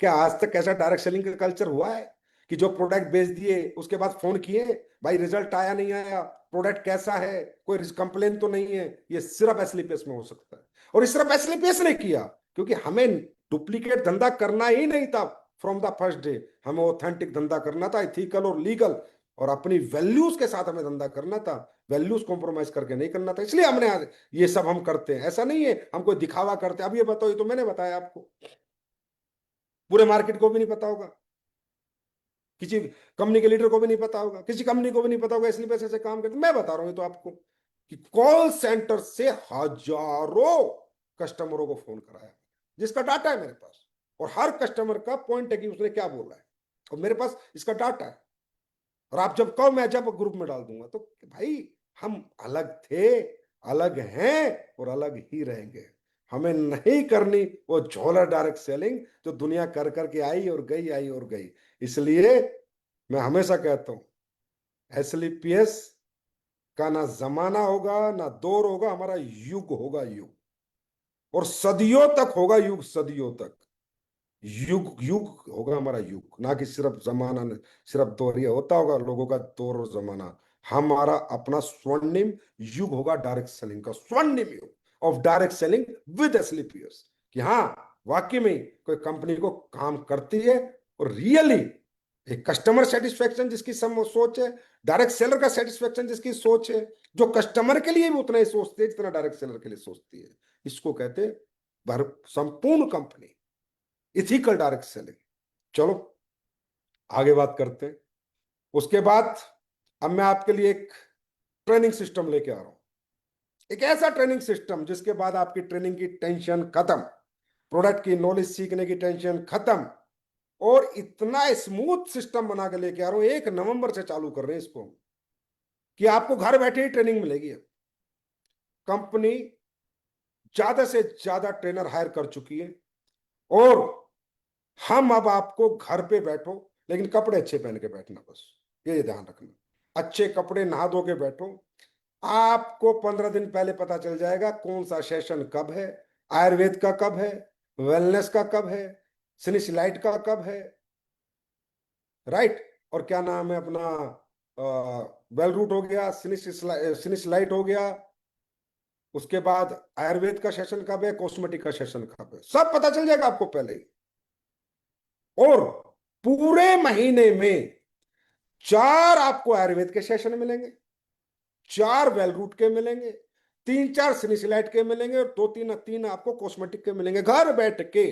क्या आज तक ऐसा डायरेक्ट सेलिंग का कल्चर हुआ है कि जो प्रोडक्ट बेच दिए उसके बाद फोन किए, भाई रिजल्ट आया नहीं आया, प्रोडक्ट कैसा है, कोई कंप्लेन तो नहीं है? ये सिर्फ एसलीपीएस में हो सकता है। और इस सिर्फ एसलीपीएस ने किया, क्योंकि हमें डुप्लीकेट धंधा करना ही नहीं था। फ्रॉम द फर्स्ट डे हमें ऑथेंटिक धंधा करना था, इथिकल और लीगल। और अपनी वैल्यूज के साथ हमें धंधा करना था, वैल्यूज कॉम्प्रोमाइज करके नहीं करना था, इसलिए हमने आज ये सब हम करते हैं। ऐसा नहीं है हम कोई दिखावा करते। अब ये बताओ, ये तो मैंने बताया आपको, पूरे मार्केट को भी नहीं पता होगा, किसी कंपनी के लीडर को भी नहीं पता होगा, किसी कंपनी को भी नहीं पता होगा, इसलिए पैसे से काम करते। मैं बता रहा हूं ये तो आपको कि कॉल सेंटर से हजारों कस्टमरों को फोन कराया, जिसका डाटा है मेरे पास, और हर कस्टमर का पॉइंट है कि उसने क्या बोला है, और मेरे पास इसका डाटा है। और आप जब कहो मैं जब ग्रुप में डाल दूंगा, तो भाई हम अलग थे, अलग हैं और अलग ही रहेंगे। हमें नहीं करनी वो झोला डायरेक्ट सेलिंग जो दुनिया कर करके आई और गई, आई और गई। इसलिए मैं हमेशा कहता हूं, एसलीपीएस का ना जमाना होगा ना दौर होगा, हमारा युग होगा, युग। और सदियों तक होगा युग, सदियों तक युग, युग होगा हमारा युग, ना कि सिर्फ जमाना, सिर्फ दौर। ये होता होगा लोगों का दौर और जमाना, हमारा अपना स्वर्णिम युग होगा डायरेक्ट सेलिंग का, स्वर्णिम युग ऑफ डायरेक्ट सेलिंग विद एसलीपीएस। कि हाँ, वाकई में कोई कंपनी को काम करती है, और रियली एक कस्टमर सेटिस्फेक्शन जिसकी सब सोच है, डायरेक्ट सेलर का सेटिस्फेक्शन जिसकी सोच है, जो कस्टमर के लिए भी उतना ही सोचती है जितना डायरेक्ट सेलर के लिए सोचती है, इसको कहते हैं संपूर्ण कंपनी इथिकल डायरेक्ट सेलिंग। चलो आगे बात करते हैं। उसके बाद अब मैं आपके लिए एक ट्रेनिंग सिस्टम लेके आ रहा हूं, एक ऐसा ट्रेनिंग सिस्टम जिसके बाद आपकी ट्रेनिंग की टेंशन खत्म, प्रोडक्ट की नॉलेज सीखने की टेंशन खत्म, और इतना स्मूथ सिस्टम बना के लेके आ रहा हूं, 1 नवंबर से चालू कर रहे हैं इसको, कि आपको घर बैठे ही ट्रेनिंग मिलेगी। कंपनी ज्यादा से ज्यादा ट्रेनर हायर कर चुकी है, और हम अब आपको घर पे बैठो, लेकिन कपड़े अच्छे पहन के बैठना, बस ये ध्यान रखना, अच्छे कपड़े नहा धो के बैठो। आपको 15 दिन पहले पता चल जाएगा कौन सा सेशन कब है, आयुर्वेद का कब है, वेलनेस का कब है, सिनिसलाइट का कब है, राइट। और क्या नाम है अपना, वेल रूट हो गया, सिनिसलाइट हो गया, उसके बाद आयुर्वेद का सेशन कब है, कॉस्मेटिक का सेशन कब है, सब पता चल जाएगा आपको पहले ही। और पूरे महीने में 4 आपको आयुर्वेद के सेशन मिलेंगे, 4 वेल रूट के मिलेंगे, 3-4 सिनिसिलाइट के मिलेंगे, और 2-3 आपको कॉस्मेटिक के मिलेंगे घर बैठ के।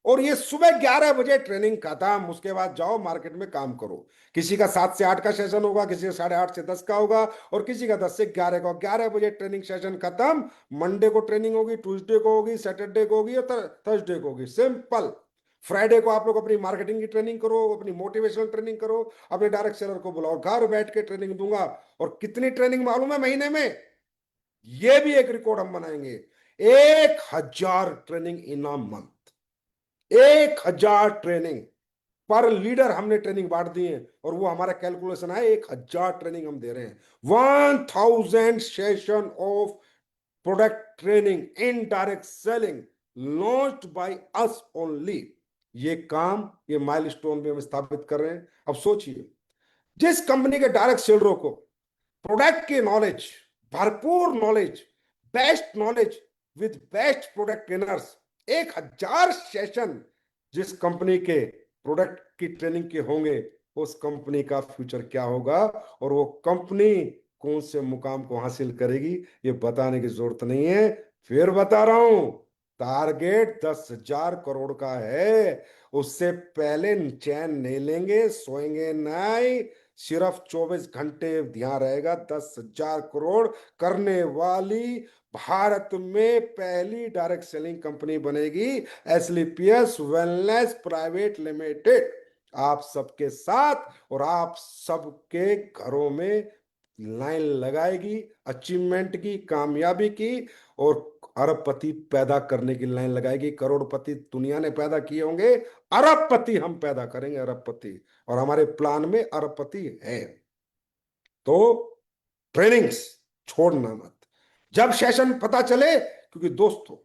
और ये सुबह 11 बजे ट्रेनिंग खत्म, उसके बाद जाओ मार्केट में काम करो। किसी का 7 से 8 का सेशन होगा, किसी का 8:30 से 10 का होगा, और किसी का 10 से 11 का। 11 बजे ट्रेनिंग सेशन खत्म। मंडे को ट्रेनिंग होगी, ट्यूसडे को होगी, सैटरडे को होगी, और थर्सडे को होगी, सिंपल। फ्राइडे को आप लोग अपनी मार्केटिंग की ट्रेनिंग करो, अपनी मोटिवेशनल ट्रेनिंग करो, अपने डायरेक्ट सेलर को बुलाओ, घर बैठ के ट्रेनिंग दूंगा। और कितनी ट्रेनिंग मालूम है महीने में? ये भी एक रिकॉर्ड हम बनाएंगे, 1000 training in a month, 1000 training पर लीडर हमने ट्रेनिंग बांट दी है, और वो हमारा कैलकुलेशन है, 1000 ट्रेनिंग हम दे रहे हैं। 1000 session of product training in direct selling launched by us only. ये काम, ये माइलस्टोन भी हम स्थापित कर रहे हैं। अब सोचिए, जिस कंपनी के डायरेक्ट सेलरों को प्रोडक्ट की नॉलेज, भरपूर knowledge, best knowledge with best product trainers, 1000 session जिस कंपनी के प्रोडक्ट की ट्रेनिंग के होंगे, उस कंपनी का फ्यूचर क्या होगा, और वो कंपनी कौन से मुकाम को हासिल करेगी, ये बताने की जरूरत नहीं है। फिर बता रहा हूं, टारगेट 10,000 करोड़ का है। उससे पहले चैन नहीं लेंगे, सोएंगे नहीं, सिर्फ 24 घंटे ध्यान रहेगा। 10,000 करोड़ करने वाली भारत में पहली डायरेक्ट सेलिंग कंपनी बनेगी, एसलीपीएस वेलनेस प्राइवेट लिमिटेड। आप सबके साथ और आप सबके घरों में लाइन लगाएगी अचीवमेंट की, कामयाबी की, और अरबपति पैदा करने की लाइन लगाएगी। करोड़पति दुनिया ने पैदा किए होंगे, अरबपति हम पैदा करेंगे, अरबपति। और हमारे प्लान में अरबपति है। तो ट्रेनिंग्स छोड़ना मत, जब सेशन पता चले। क्योंकि दोस्तों,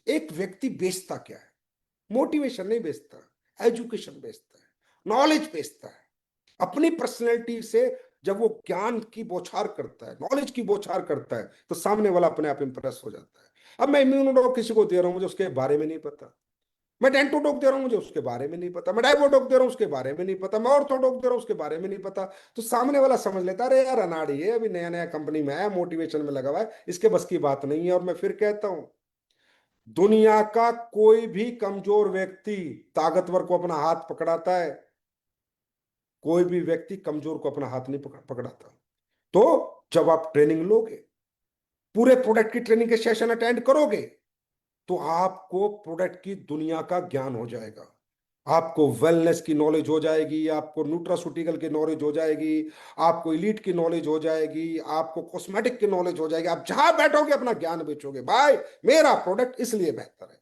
एक व्यक्ति बेचता क्या है? मोटिवेशन नहीं बेचता, एजुकेशन बेचता है, नॉलेज बेचता है। अपनी पर्सनैलिटी से जब वो ज्ञान की बौछार करता है, नॉलेज की बौछार करता है, तो सामने वाला अपने आप इंप्रेस हो जाता है। अब मैं इम्यूनो किसी को दे रहा हूं, मुझे उसके बारे में नहीं पता, मैं डेंटोडोक दे रहा हूं, मुझे उसके बारे में नहीं पता, मैं डाइबोडोक दे रहा हूं उसके बारे में नहीं पता, मैं ऑर्थोडोक दे रहा हूं उसके बारे में नहीं पता। तो सामने वाला समझ लेता, अरे यार अनाड़ी है, अभी नया नया कंपनी में आया, मोटिवेशन में लगा हुआ है, इसके बस की बात नहीं है। और मैं फिर कहता हूं, दुनिया का कोई भी कमजोर व्यक्ति ताकतवर को अपना हाथ पकड़ाता है, कोई भी व्यक्ति कमजोर को अपना हाथ नहीं पकड़ाता। तो जब आप ट्रेनिंग लोगे, पूरे प्रोडक्ट की ट्रेनिंग के सेशन अटेंड करोगे, तो आपको प्रोडक्ट की दुनिया का ज्ञान हो जाएगा, आपको वेलनेस की नॉलेज हो जाएगी, आपको न्यूट्रास्यूटिकल की नॉलेज हो जाएगी, आपको इलीट की नॉलेज हो जाएगी, आपको कॉस्मेटिक की नॉलेज हो जाएगी। आप जहां बैठोगे अपना ज्ञान बेचोगे, भाई मेरा प्रोडक्ट इसलिए बेहतर है,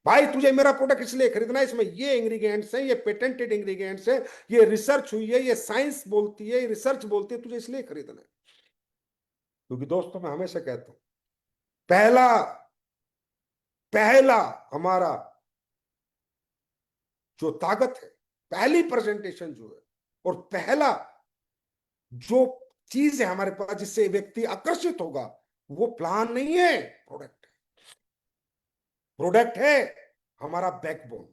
भाई तुझे मेरा प्रोडक्ट इसलिए खरीदना है, इसमें ये इंग्रेडिएंट्स हैं, ये पेटेंटेड इंग्रेडिएंट्स हैं, ये रिसर्च हुई है, ये साइंस बोलती है, ये रिसर्च बोलती है, तुझे इसलिए खरीदना है। क्योंकि दोस्तों मैं हमेशा कहता हूं, पहला पहला हमारा जो ताकत है, पहली प्रेजेंटेशन जो है, और पहला जो चीज है हमारे पास जिससे व्यक्ति आकर्षित होगा, वो प्लान नहीं है, प्रोडक्ट है। प्रोडक्ट है हमारा बैकबोन।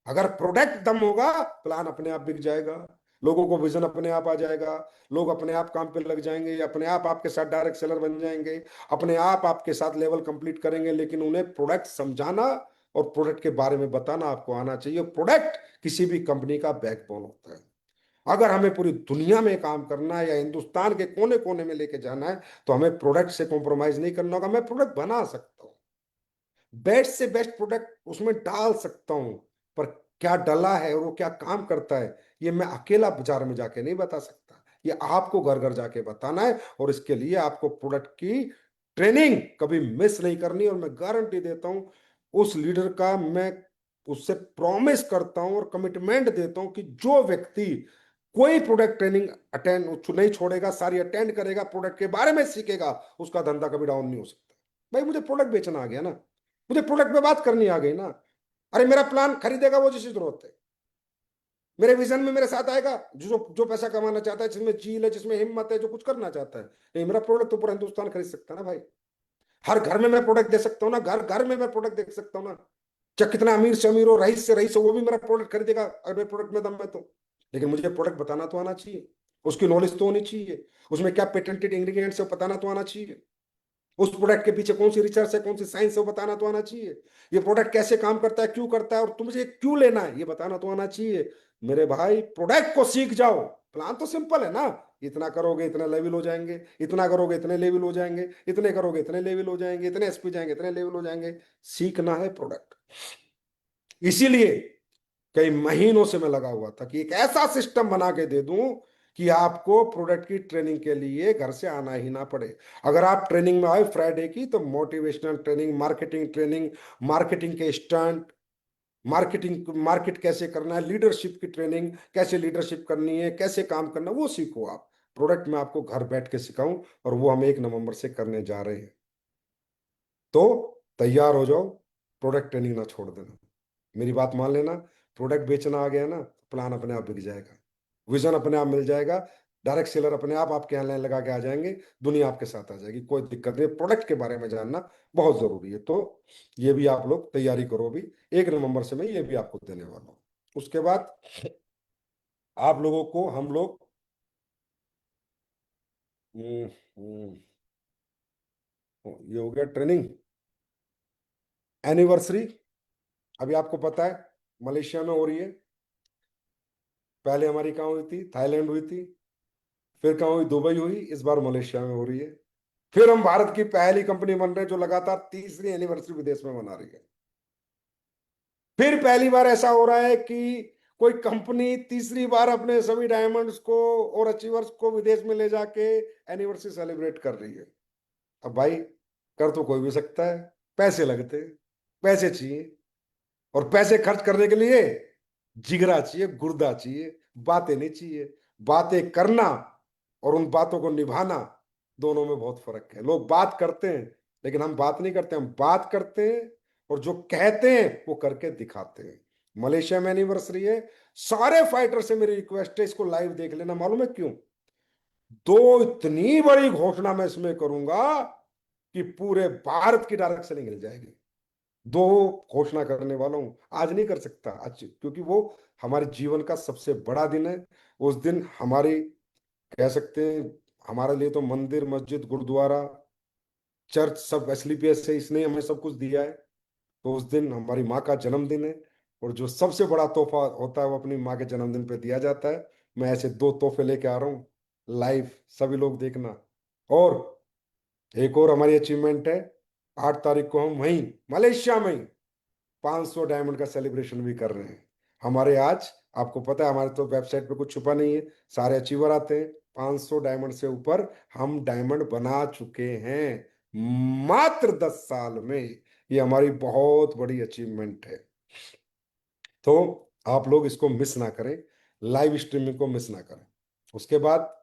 अगर प्रोडक्ट दम होगा, प्लान अपने आप बिक जाएगा, लोगों को विजन अपने आप आ जाएगा, लोग अपने आप काम पे लग जाएंगे, अपने आप आपके साथ डायरेक्ट सेलर बन जाएंगे, अपने आप आपके साथ लेवल कंप्लीट करेंगे। लेकिन उन्हें प्रोडक्ट समझाना और प्रोडक्ट के बारे में बताना आपको आना चाहिए। प्रोडक्ट किसी भी कंपनी का बैकबोन होता है। अगर हमें पूरी दुनिया में काम करना है या हिंदुस्तान के कोने कोने में लेके जाना है, तो हमें प्रोडक्ट से कॉम्प्रोमाइज नहीं करना होगा। मैं प्रोडक्ट बना सकता हूँ, बेस्ट से बेस्ट प्रोडक्ट उसमें डाल सकता हूं, पर क्या डला है और वो क्या काम करता है, ये मैं अकेला बाजार में जाके नहीं बता सकता, ये आपको घर घर जाके बताना है। और इसके लिए आपको प्रोडक्ट की ट्रेनिंग कभी मिस नहीं करनी। और मैं गारंटी देता हूं, उस लीडर का मैं उससे प्रॉमिस करता हूं और कमिटमेंट देता हूं कि जो व्यक्ति कोई प्रोडक्ट ट्रेनिंग अटेंड नहीं छोड़ेगा, सारी अटेंड करेगा, प्रोडक्ट के बारे में सीखेगा, उसका धंधा कभी डाउन नहीं हो सकता। भाई मुझे प्रोडक्ट बेचना आ गया ना, मुझे प्रोडक्ट पे बात करनी आ गई ना। अरे मेरा प्लान खरीदेगा वो जिसकी जरूरत है, मेरे विजन में मेरे साथ आएगा जो जो पैसा कमाना चाहता है, जिसमें चील है, जिसमें हिम्मत है, जो कुछ करना चाहता है। नहीं, मेरा प्रोडक्ट तो पूरा हिंदुस्तान खरीद सकता है ना भाई। हर घर में मैं प्रोडक्ट दे सकता हूँ ना, घर घर में मैं प्रोडक्ट दे सकता हूँ ना। चाहे कितना अमीर से अमीर हो, रईस से रईस हो, वो भी मेरा प्रोडक्ट खरीदेगा अगर मेरे प्रोडक्ट में दम है तो। लेकिन मुझे प्रोडक्ट बताना तो आना चाहिए, उसकी नॉलेज तो होनी चाहिए, उसमें क्या पेटेंटेड इंग्रेडिएंट्स है वो बताना तो आना चाहिए, उस प्रोडक्ट के पीछे कौन सी रिसर्च है, कौन सी साइंस है वो बताना तो आना चाहिए, ये प्रोडक्ट कैसे काम करता है, क्यों करता है, और तुझे क्यों लेना है ये बताना तो आना चाहिए। मेरे भाई प्रोडक्ट को सीख जाओ। प्लान तो सिंपल है ना, इतना करोगे इतने लेवल हो जाएंगे, इतना करोगे इतने लेवल हो जाएंगे, इतने करोगे इतने लेवल हो जाएंगे, इतने एसपी जाएंगे इतने लेवल हो जाएंगे। सीखना है प्रोडक्ट। इसीलिए कई महीनों से मैं लगा हुआ था कि एक ऐसा सिस्टम बना के दे दूं कि आपको प्रोडक्ट की ट्रेनिंग के लिए घर से आना ही ना पड़े। अगर आप ट्रेनिंग में आए फ्राइडे की, तो मोटिवेशनल ट्रेनिंग, मार्केटिंग के स्टंट, मार्केट कैसे करना है, लीडरशिप की ट्रेनिंग, कैसे लीडरशिप करनी है, कैसे काम करना है, वो सीखो आप। प्रोडक्ट में आपको घर बैठ के सिखाऊं, और वो हम 1 नवंबर से करने जा रहे हैं। तो तैयार हो जाओ, प्रोडक्ट ट्रेनिंग ना छोड़ देना, मेरी बात मान लेना। प्रोडक्ट बेचना आ गया ना, प्लान अपने आप बिक जाएगा, विजन अपने आप मिल जाएगा, डायरेक्ट सेलर अपने आप आपके यहाँ लाइन लगा के आ जाएंगे, दुनिया आपके साथ आ जाएगी, कोई दिक्कत नहीं। प्रोडक्ट के बारे में जानना बहुत जरूरी है। तो ये भी आप लोग तैयारी करो अभी, 1 नवंबर से मैं ये भी आपको देने वाला हूँ। उसके बाद आप लोगों को हम लोग हम्म, हम्म, ये हो गया ट्रेनिंग। एनिवर्सरी अभी आपको पता है मलेशिया में हो रही है। पहले हमारी कहाँ हुई थी, थाईलैंड हुई थी, फिर कहाँ हुई, दुबई हुई, इस बार मलेशिया में हो रही है। फिर हम भारत की पहली कंपनी बन रहे हैं जो लगातार तीसरी एनिवर्सरी विदेश में मना रही है। फिर पहली बार ऐसा हो रहा है कि कोई कंपनी तीसरी बार अपने सभी डायमंड्स को और अचीवर्स को विदेश में ले जाके एनिवर्सरी सेलिब्रेट कर रही है। अब भाई कर तो कोई भी सकता है, पैसे लगते हैं, पैसे चाहिए, और पैसे खर्च करने के लिए जिगरा चाहिए, गुर्दा चाहिए, बातें नहीं चाहिए। बातें करना और उन बातों को निभाना, दोनों में बहुत फर्क है। लोग बात करते हैं लेकिन हम बात नहीं करते, हम बात करते हैं और जो कहते हैं वो करके दिखाते हैं। मलेशिया में एनिवर्सरी है, सारे फाइटर से मेरी रिक्वेस्ट है इसको लाइव देख लेना। मालूम है क्यों? दो इतनी बड़ी घोषणा मैं इसमें करूंगा कि पूरे भारत की डायरेक्ट सेलिंग हिल जाएगी। दो घोषणा करने वाला हूं, आज नहीं कर सकता आज, क्योंकि वो हमारे जीवन का सबसे बड़ा दिन है। उस दिन हमारी, कह सकते हैं, हमारे लिए तो मंदिर मस्जिद गुरुद्वारा चर्च सब एसलीपीएस से इसने हमें सब कुछ दिया है। तो उस दिन हमारी माँ का जन्मदिन है, और जो सबसे बड़ा तोहफा होता है वो अपनी माँ के जन्मदिन पे दिया जाता है। मैं ऐसे दो तोहफे लेके आ रहा हूँ, लाइव, सभी लोग देखना। और एक और हमारी अचीवमेंट है, 8 तारीख को हम वहीं मलेशिया में 500 डायमंड का सेलिब्रेशन भी कर रहे हैं। हमारे आज, आपको पता है हमारे तो वेबसाइट पे कुछ छुपा नहीं है, सारे अचीवर आते हैं। 500 डायमंड से ऊपर हम डायमंड बना चुके हैं मात्र 10 साल में। ये हमारी बहुत बड़ी अचीवमेंट है। तो आप लोग इसको मिस ना करें, लाइव स्ट्रीमिंग को मिस ना करें। उसके बाद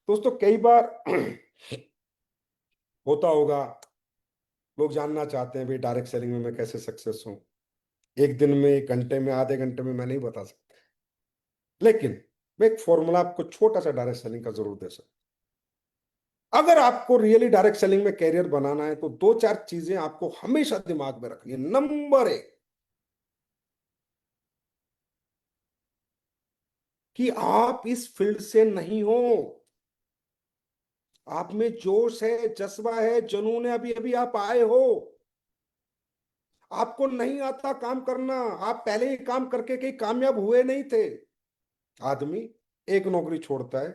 दोस्तों, कई बार होता होगा, लोग जानना चाहते हैं भाई डायरेक्ट सेलिंग में मैं कैसे सक्सेस हूं। एक दिन में, एक घंटे में, आधे घंटे में मैं नहीं बता सकता, लेकिन मैं एक फॉर्मूला आपको छोटा सा डायरेक्ट सेलिंग का जरूर दे सकता। अगर आपको रियली डायरेक्ट सेलिंग में कैरियर बनाना है तो दो चार चीजें आपको हमेशा दिमाग में रखनी है। नंबर एक, कि आप इस फील्ड से नहीं हो। आप में जोश है, जज्बा है, जुनून है, अभी अभी आप आए हो, आपको नहीं आता काम करना, आप पहले ही काम करके कहीं कामयाब हुए नहीं थे। आदमी एक नौकरी छोड़ता है,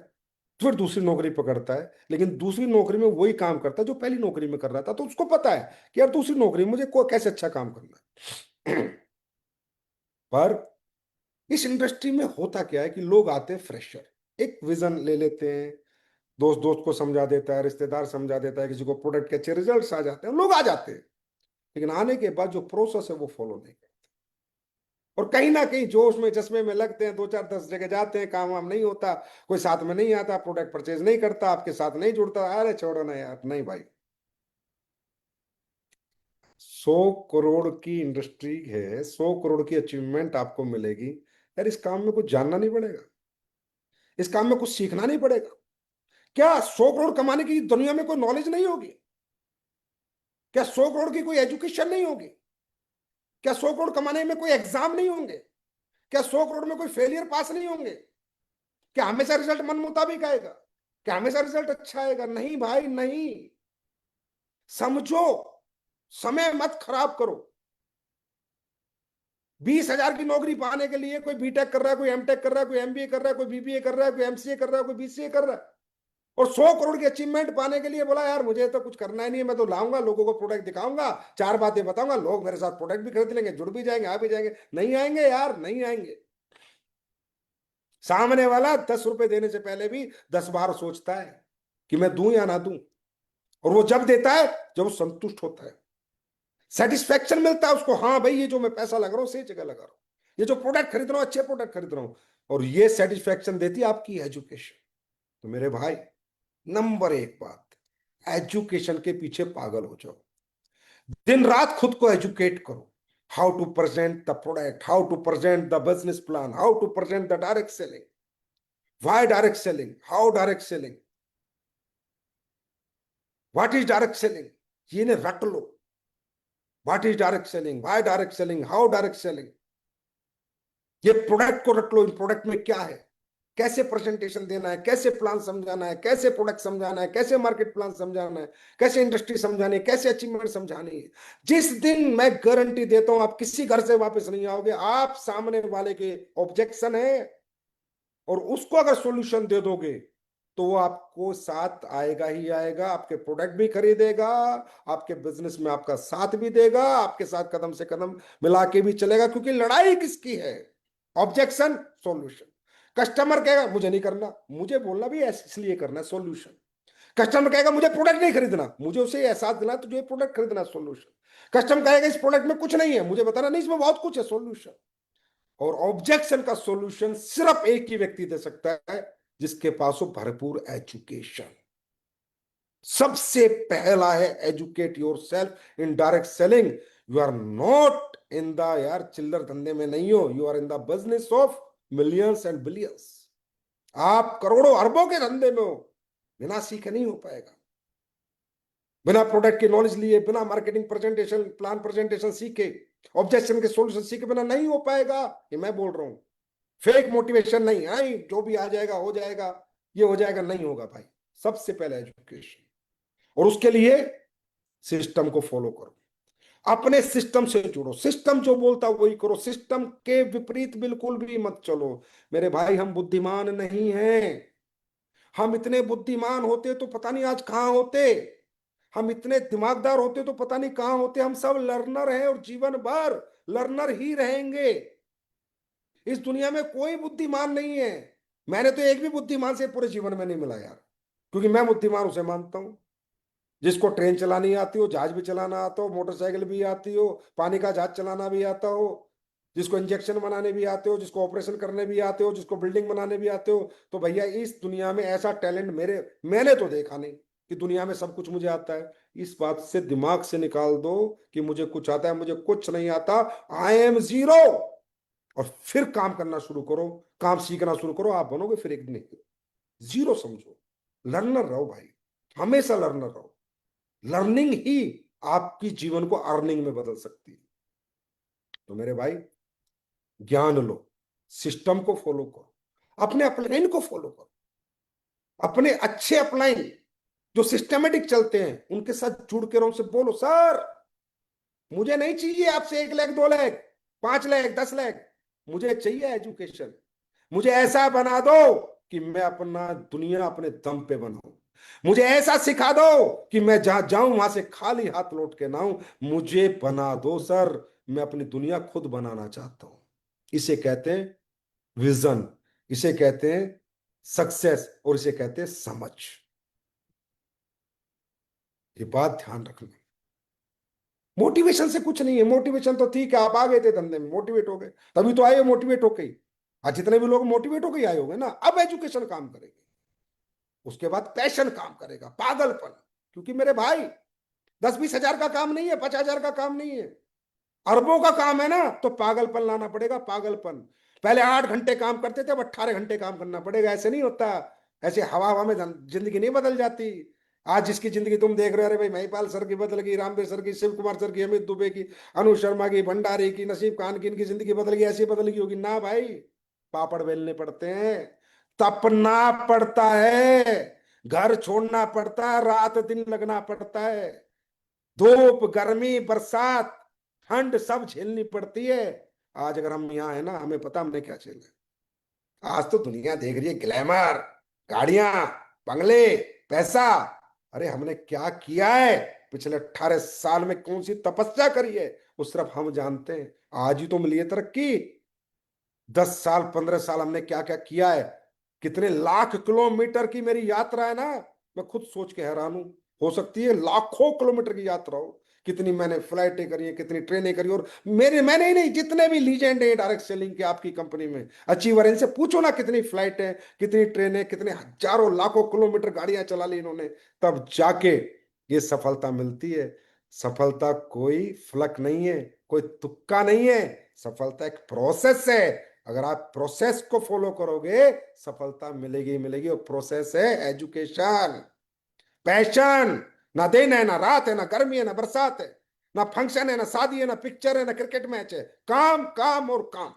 फिर दूसरी नौकरी पकड़ता है, लेकिन दूसरी नौकरी में वही काम करता है जो पहली नौकरी में कर रहा था। तो उसको पता है कि यार दूसरी नौकरी में मुझे को कैसे अच्छा काम करना है। पर इस इंडस्ट्री में होता क्या है कि लोग आते हैं फ्रेशर, एक विजन ले लेते हैं, दोस्त दोस्त को समझा देता है, रिश्तेदार समझा देता है, किसी को प्रोडक्ट के अच्छे रिजल्ट्स आ जाते हैं, लोग आ जाते हैं। लेकिन आने के बाद जो प्रोसेस है वो फॉलो नहीं करते, और कहीं ना कहीं जोश में चश्मे में लगते हैं, दो चार 10 जगह जाते हैं, काम वाम नहीं होता, कोई साथ में नहीं आता, प्रोडक्ट परचेज नहीं करता, आपके साथ नहीं जुड़ता। अरे छोड़ो ना यार, नहीं भाई। 100 करोड़ की इंडस्ट्री है, 100 करोड़ की अचीवमेंट आपको मिलेगी, यार इस काम में कुछ जानना नहीं पड़ेगा, इस काम में कुछ सीखना नहीं पड़ेगा। क्या 100 करोड़ कमाने की दुनिया में कोई नॉलेज नहीं होगी? क्या 100 करोड़ की कोई एजुकेशन नहीं होगी? क्या 100 करोड़ कमाने में कोई एग्जाम नहीं होंगे? क्या 100 करोड़ में कोई फेलियर पास नहीं होंगे? क्या हमेशा रिजल्ट मन मुताबिक आएगा? क्या हमेशा रिजल्ट अच्छा आएगा? नहीं भाई, नहीं। समझो, समय मत खराब करो। 20,000 की नौकरी पाने के लिए कोई बीटेक कर रहा है, कोई एमटेक कर रहा है, कोई एमबीए कर रहा है, कोई बीबीए कर रहा है, कोई एमसीए कर रहा है, कोई बीसीए कर रहा है, और 100 करोड़ की अचीवमेंट पाने के लिए बोला यार मुझे तो कुछ करना ही नहीं है, मैं तो लाऊंगा, लोगों को प्रोडक्ट दिखाऊंगा, चार बातें बताऊंगा, लोग मेरे साथ प्रोडक्ट भी खरीद लेंगे, जुड़ भी जाएंगे, आ भी जाएंगे। नहीं आएंगे यार, नहीं आएंगे। सामने वाला 10 रुपए देने से पहले भी 10 बार सोचता है कि मैं दूं या ना दूं, और वो जब देता है जब वो संतुष्ट होता है, सेटिस्फेक्शन मिलता है उसको, हाँ भाई ये जो मैं पैसा लगा रहा हूं सही जगह लगा रहा हूं, ये जो प्रोडक्ट खरीद रहा हूं अच्छे प्रोडक्ट खरीद रहा हूं। और ये सेटिस्फेक्शन देती है आपकी एजुकेशन। तो मेरे भाई, नंबर एक बात, एजुकेशन के पीछे पागल हो जाओ, दिन रात खुद को एजुकेट करो। How to present the product, how to present the business plan, how to present the direct selling, why direct selling, how direct selling, what is direct selling, ये ने रट लो। What is direct selling, why direct selling, how direct selling, ये product को रट लो। इन product में क्या है, कैसे प्रेजेंटेशन देना है, कैसे प्लान समझाना है, कैसे प्रोडक्ट समझाना है, कैसे मार्केट प्लान समझाना है, कैसे इंडस्ट्री समझानी है, कैसे अचीवमेंट समझानी है। जिस दिन, मैं गारंटी देता हूं, आप किसी घर से वापस नहीं आओगे, आप सामने वाले के ऑब्जेक्शन है और उसको अगर सॉल्यूशन दे दोगे तो वो आपको साथ आएगा ही आएगा, आपके प्रोडक्ट भी खरीदेगा, आपके बिजनेस में आपका साथ भी देगा, आपके साथ कदम से कदम मिला के भी चलेगा। क्योंकि लड़ाई किसकी है? Objection, solution. कस्टमर कहेगा मुझे नहीं करना, मुझे बोलना भी इसलिए करना है, सॉल्यूशन। कस्टमर कहेगा मुझे प्रोडक्ट नहीं खरीदना, मुझे उसे एहसास दिला तुझे प्रोडक्ट खरीदना, सॉल्यूशन। कस्टमर कहेगा इस प्रोडक्ट में कुछ नहीं है, मुझे बताना नहीं इसमें बहुत कुछ है, सॉल्यूशन। और ऑब्जेक्शन का सॉल्यूशन सिर्फ एक ही व्यक्ति दे सकता है, जिसके पास हो भरपूर एजुकेशन। सबसे पहला है educate yourself in direct selling. You are not in the, यार चिल्लर धंधे में नहीं हो, you are in the business of millions and billions. आप करोड़ों अरबों के धंधे में हो, बिना सीखे नहीं हो पाएगा। बिना प्रोडक्ट की नॉलेज लिए, बिना मार्केटिंग प्रेजेंटेशन प्लान प्रेजेंटेशन सीखे, ऑब्जेक्शन के सॉल्यूशन सीखे बिना नहीं हो पाएगा। ये मैं बोल रहा हूं, फेक मोटिवेशन नहीं। आई जो भी आ जाएगा हो जाएगा, ये हो जाएगा, नहीं होगा भाई। सबसे पहले एजुकेशन, और उसके लिए सिस्टम को फॉलो करो, अपने सिस्टम से जुड़ो, सिस्टम जो बोलता वही करो, सिस्टम के विपरीत बिल्कुल भी मत चलो। मेरे भाई हम बुद्धिमान नहीं हैं, हम इतने बुद्धिमान होते तो पता नहीं आज कहां होते, हम इतने दिमागदार होते तो पता नहीं कहां होते। हम सब लर्नर हैं और जीवन भर लर्नर ही रहेंगे। इस दुनिया में कोई बुद्धिमान नहीं है। मैंने तो एक भी बुद्धिमान से पूरे जीवन में नहीं मिला यार, क्योंकि मैं बुद्धिमान उसे मानता हूं जिसको ट्रेन चलानी आती हो, जहाज भी चलाना आता हो, मोटरसाइकिल भी आती हो, पानी का जहाज चलाना भी आता हो, जिसको इंजेक्शन बनाने भी आते हो, जिसको ऑपरेशन करने भी आते हो, जिसको बिल्डिंग बनाने भी आते हो। तो भैया इस दुनिया में ऐसा टैलेंट मैंने तो देखा नहीं कि दुनिया में सब कुछ मुझे आता है। इस बात से दिमाग से निकाल दो कि मुझे कुछ आता है, मुझे कुछ नहीं आता। I am zero. और फिर काम करना शुरू करो, काम सीखना शुरू करो, आप बनोगे फिर एक दिन जीरो। समझो, लर्नर रहो भाई, हमेशा लर्नर रहो। लर्निंग ही आपकी जीवन को अर्निंग में बदल सकती है। तो मेरे भाई ज्ञान लो, सिस्टम को फॉलो करो, अपने अपलाइन को फॉलो करो, अपने अच्छे अपलाइन जो सिस्टमेटिक चलते हैं उनके साथ जुड़ के रहो, उनसे बोलो सर मुझे नहीं चाहिए आपसे 1 लाख 2 लाख 5 लाख 10 लाख, मुझे चाहिए एजुकेशन। मुझे ऐसा बना दो कि मैं अपना दुनिया अपने दम पे बनाऊं। मुझे ऐसा सिखा दो कि मैं जहां जाऊं वहां से खाली हाथ लौट के ना आऊं। मुझे बना दो सर, मैं अपनी दुनिया खुद बनाना चाहता हूं। इसे कहते हैं विजन, इसे कहते हैं सक्सेस, और इसे कहते हैं समझ। ये बात ध्यान रखना। मोटिवेशन से कुछ नहीं है। मोटिवेशन तो ठीक है, आप आ गए थे धंधे में, मोटिवेट हो गए, तभी तो आए हो मोटिवेट होके ही। आज जितने भी लोग मोटिवेट होके ही आए होंगे ना, अब एजुकेशन काम करेगी, उसके बाद पैशन काम करेगा, पागलपन। क्योंकि मेरे भाई 10-20 हजार का काम नहीं है, 50 हजार का काम नहीं है, अरबों का काम है ना। तो पागलपन लाना पड़ेगा, पागलपन। पहले 8 घंटे काम करते थे, अब 18 घंटे काम करना पड़ेगा। ऐसे नहीं होता, ऐसे हवा हवा में जिंदगी नहीं बदल जाती। आज जिसकी जिंदगी तुम देख रहे हो, अरे भाई महिपाल सर की बदल गई, रामदेव सर की, शिव कुमार सर की, अमित दुबे की, अनु शर्मा की, भंडारी की, नसीब खान की, इनकी जिंदगी बदल गई, ऐसी बदल गई होगी ना भाई। पापड़ बेलने पड़ते हैं, तपना पड़ता है, घर छोड़ना पड़ता है, रात दिन लगना पड़ता है, धूप गर्मी बरसात ठंड सब झेलनी पड़ती है। आज अगर हम यहाँ है ना, हमें पता हमने क्या झेला है। आज तो दुनिया देख रही है ग्लैमर, गाड़ियां, बंगले, पैसा। अरे हमने क्या किया है, पिछले 18 साल में कौन सी तपस्या करी है, उस तरफ हम जानते हैं। आज ही तो मिली है तरक्की। 10 साल 15 साल हमने क्या क्या किया है। कितने लाख किलोमीटर की मेरी यात्रा है ना, मैं खुद सोच के हैरान हूं। हो सकती है लाखों किलोमीटर की यात्रा हो। कितनी मैंने फ्लाइटें करी है, कितनी ट्रेनें करी, और मैंने ही नहीं, जितने भी लीजेंड है डायरेक्ट सेलिंग के आपकी कंपनी में, अचीवर, इनसे पूछो ना कितनी फ्लाइटें, कितनी ट्रेनें, कितने हजारों लाखों किलोमीटर गाड़ियां चला ली इन्होंने, तब जाके ये सफलता मिलती है। सफलता कोई फ्लक नहीं है, कोई तुक्का नहीं है। सफलता एक प्रोसेस है। अगर आप प्रोसेस को फॉलो करोगे, सफलता मिलेगी ही मिलेगी। और प्रोसेस है एजुकेशन, पैशन। ना दिन है, ना रात है, ना गर्मी है, ना बरसात है, ना फंक्शन है, ना शादी है, ना पिक्चर है, ना क्रिकेट मैच है। काम काम और काम।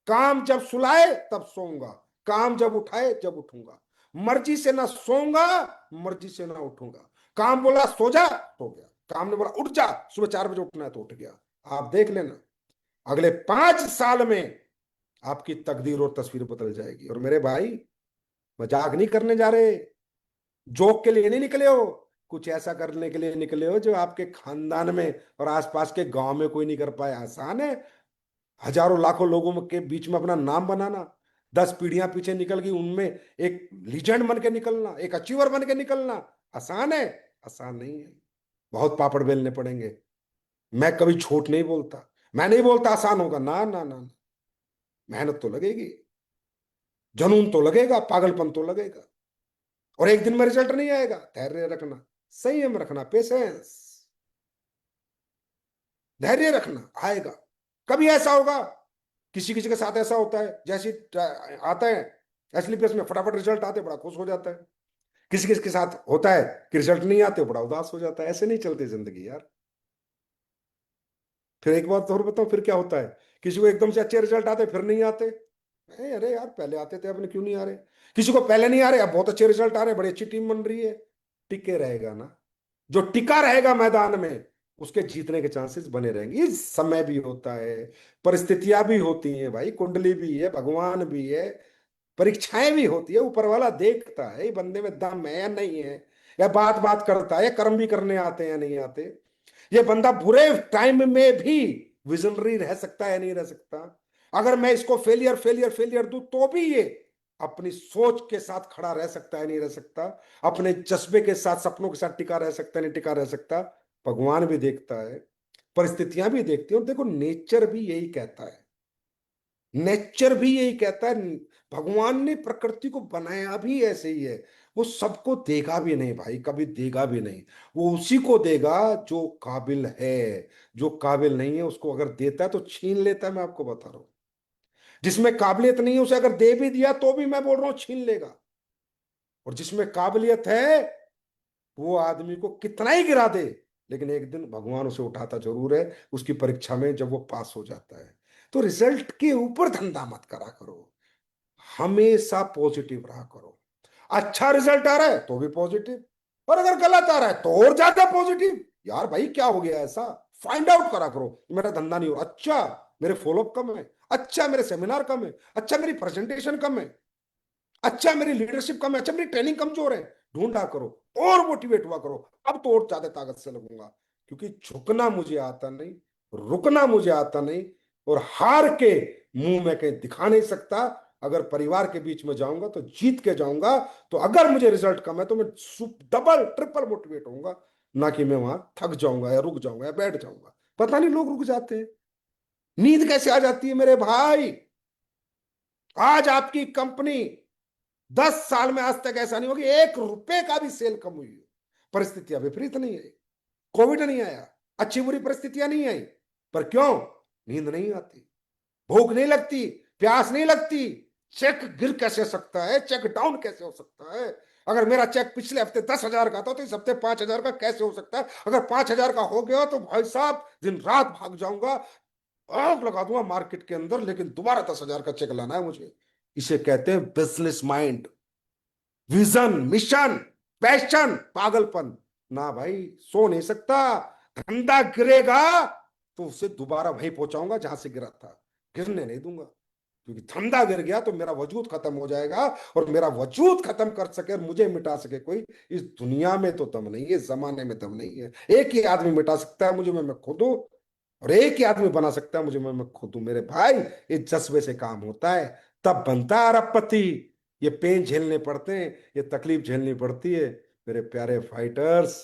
काम जब सुलाए तब सोऊंगा, काम जब उठाए जब उठूंगा। मर्जी से ना सोऊंगा, मर्जी से ना उठूंगा। काम बोला सो जा, सो गया। काम ने बोला उठ जा, सुबह 4 बजे उठना है तो उठ गया। आप देख लेना, अगले 5 साल में आपकी तकदीर और तस्वीर बदल जाएगी। और मेरे भाई मजाक नहीं करने जा रहे, जोक के लिए नहीं निकले हो, कुछ ऐसा करने के लिए निकले हो जो आपके खानदान में और आसपास के गांव में कोई नहीं कर पाया। आसान है हजारों लाखों लोगों के बीच में अपना नाम बनाना। 10 पीढ़ियां पीछे निकल गई, उनमें एक लीजेंड बन के निकलना, एक अचीवर बन के निकलना आसान है? आसान नहीं है, बहुत पापड़ बेलने पड़ेंगे। मैं कभी झूठ नहीं बोलता, मैं नहीं बोलता आसान होगा, ना ना ना, मेहनत तो लगेगी, जुनून तो लगेगा, पागलपन तो लगेगा, और एक दिन में रिजल्ट नहीं आएगा। धैर्य रखना, संयम रखना, पेशेंस, धैर्य रखना, आएगा। कभी ऐसा होगा, किसी किसी के साथ ऐसा होता है, जैसे आता है एसलीपीएस में फटाफट रिजल्ट आते बड़ा खुश हो जाता है। किसी किसी के साथ होता है कि रिजल्ट नहीं आते, वो बड़ा उदास हो जाता है। ऐसे नहीं चलती जिंदगी यार। फिर एक बात और बताओ, फिर क्या होता है, किसी को एकदम से अच्छे रिजल्ट आते फिर नहीं आते। अरे यार पहले आते थे, अपने क्यों नहीं आ रहे। किसी को पहले नहीं आ रहे, अब बहुत अच्छे रिजल्ट आ रहे, बड़ी अच्छी टीम बन रही है। टिके रहेगा ना, जो टिका रहेगा मैदान में, उसके जीतने के चांसेस बने रहेंगे। ये समय भी होता है, परिस्थितियां भी होती हैं भाई, कुंडली भी है, भगवान भी है, परीक्षाएं भी होती है। ऊपर वाला देखता है ये बंदे में दम है या नहीं है, या बात बात करता है, या कर्म भी करने आते हैं या नहीं आते। ये बंदा बुरे टाइम में भी विजनरी रह सकता है या नहीं रह सकता। अगर मैं इसको फेलियर फेलियर फेलियर दूं तो भी ये अपनी सोच के साथ खड़ा रह सकता है नहीं रह सकता, अपने जज्बे के साथ, सपनों के साथ टिका रह सकता है नहीं टिका रह सकता। भगवान भी देखता है, परिस्थितियां भी देखती हैं। और देखो नेचर भी यही कहता है, नेचर भी यही कहता है। भगवान ने प्रकृति को बनाया भी ऐसे ही है। वो सबको देगा भी नहीं भाई, कभी देगा भी नहीं। वो उसी को देगा जो काबिल है। जो काबिल नहीं है उसको अगर देता है तो छीन लेता है, मैं आपको बता रहा हूं। जिसमें काबिलियत नहीं है उसे अगर दे भी दिया तो भी मैं बोल रहा हूं छीन लेगा। और जिसमें काबिलियत है वो आदमी को कितना ही गिरा दे, लेकिन एक दिन भगवान उसे उठाता जरूर है, उसकी परीक्षा में जब वो पास हो जाता है। तो रिजल्ट के ऊपर धंधा मत करा करो, हमेशा पॉजिटिव रहा करो। अच्छा रिजल्ट आ रहा है तो भी पॉजिटिव, और अगर गलत आ रहा है तो और ज्यादा पॉजिटिव। यार भाई क्या हो गया ऐसा, फाइंड आउट करा करो। मेरा धंधा नहीं हो रहा, अच्छा मेरे फॉलोअप कम है, अच्छा मेरे सेमिनार कम है, अच्छा मेरी प्रेजेंटेशन कम है, अच्छा मेरी लीडरशिप कम है, अच्छा मेरी ट्रेनिंग कमजोर है। ढूंढा करो और मोटिवेट हुआ करो, अब तो और ज्यादा ताकत से लगूंगा। क्योंकि झुकना मुझे आता नहीं, रुकना मुझे आता नहीं, और हार के मुंह में कहीं दिखा नहीं सकता। अगर परिवार के बीच में जाऊंगा तो जीत के जाऊंगा। तो अगर मुझे रिजल्ट कम है तो मैं डबल ट्रिपल मोटिवेट होऊंगा, ना कि मैं वहां थक जाऊंगा या रुक जाऊंगा या बैठ जाऊंगा। पता नहीं लोग रुक जाते हैं, नींद कैसे आ जाती है मेरे भाई। आज आपकी कंपनी 10 साल में आज तक ऐसा नहीं होगी 1 रुपए का भी सेल कम हुई हो। परिस्थितियां विपरीत नहीं आई, कोविड नहीं आया, अच्छी बुरी परिस्थितियां नहीं आई, पर क्यों, नींद नहीं आती, भूख नहीं लगती, प्यास नहीं लगती। चेक गिर कैसे सकता है, चेक डाउन कैसे हो सकता है। अगर मेरा चेक पिछले हफ्ते 10,000 का था तो इस हफ्ते 5,000 का कैसे हो सकता है। अगर 5,000 का हो गया तो भाई साहब दिन रात भाग जाऊंगा, आग लगा दूंगा मार्केट के अंदर, लेकिन दोबारा 10,000 का चेक लाना है मुझे। इसे कहते हैं business mind, vision, mission, passion, पागलपन। ना भाई, सो नहीं सकता। धंधा गिरेगा तो उसे दोबारा वहीं पहुंचाऊंगा जहां से गिरा था, गिरने नहीं दूंगा। क्योंकि धंधा गिर गया तो मेरा वजूद खत्म हो जाएगा, और मेरा वजूद खत्म कर सके और मुझे मिटा सके कोई, इस दुनिया में तो दम नहीं है, इस जमाने में दम नहीं है। एक ही आदमी मिटा सकता है मुझे, मैं खुद हूं। और एक ही आदमी बना सकता है मुझे, मैं खुद हूं मेरे भाई। इस जज्बे से काम होता है, तब बनता है अरबपति। ये पेन झेलने पड़ते हैं, ये तकलीफ झेलनी पड़ती है। मेरे प्यारे फाइटर्स,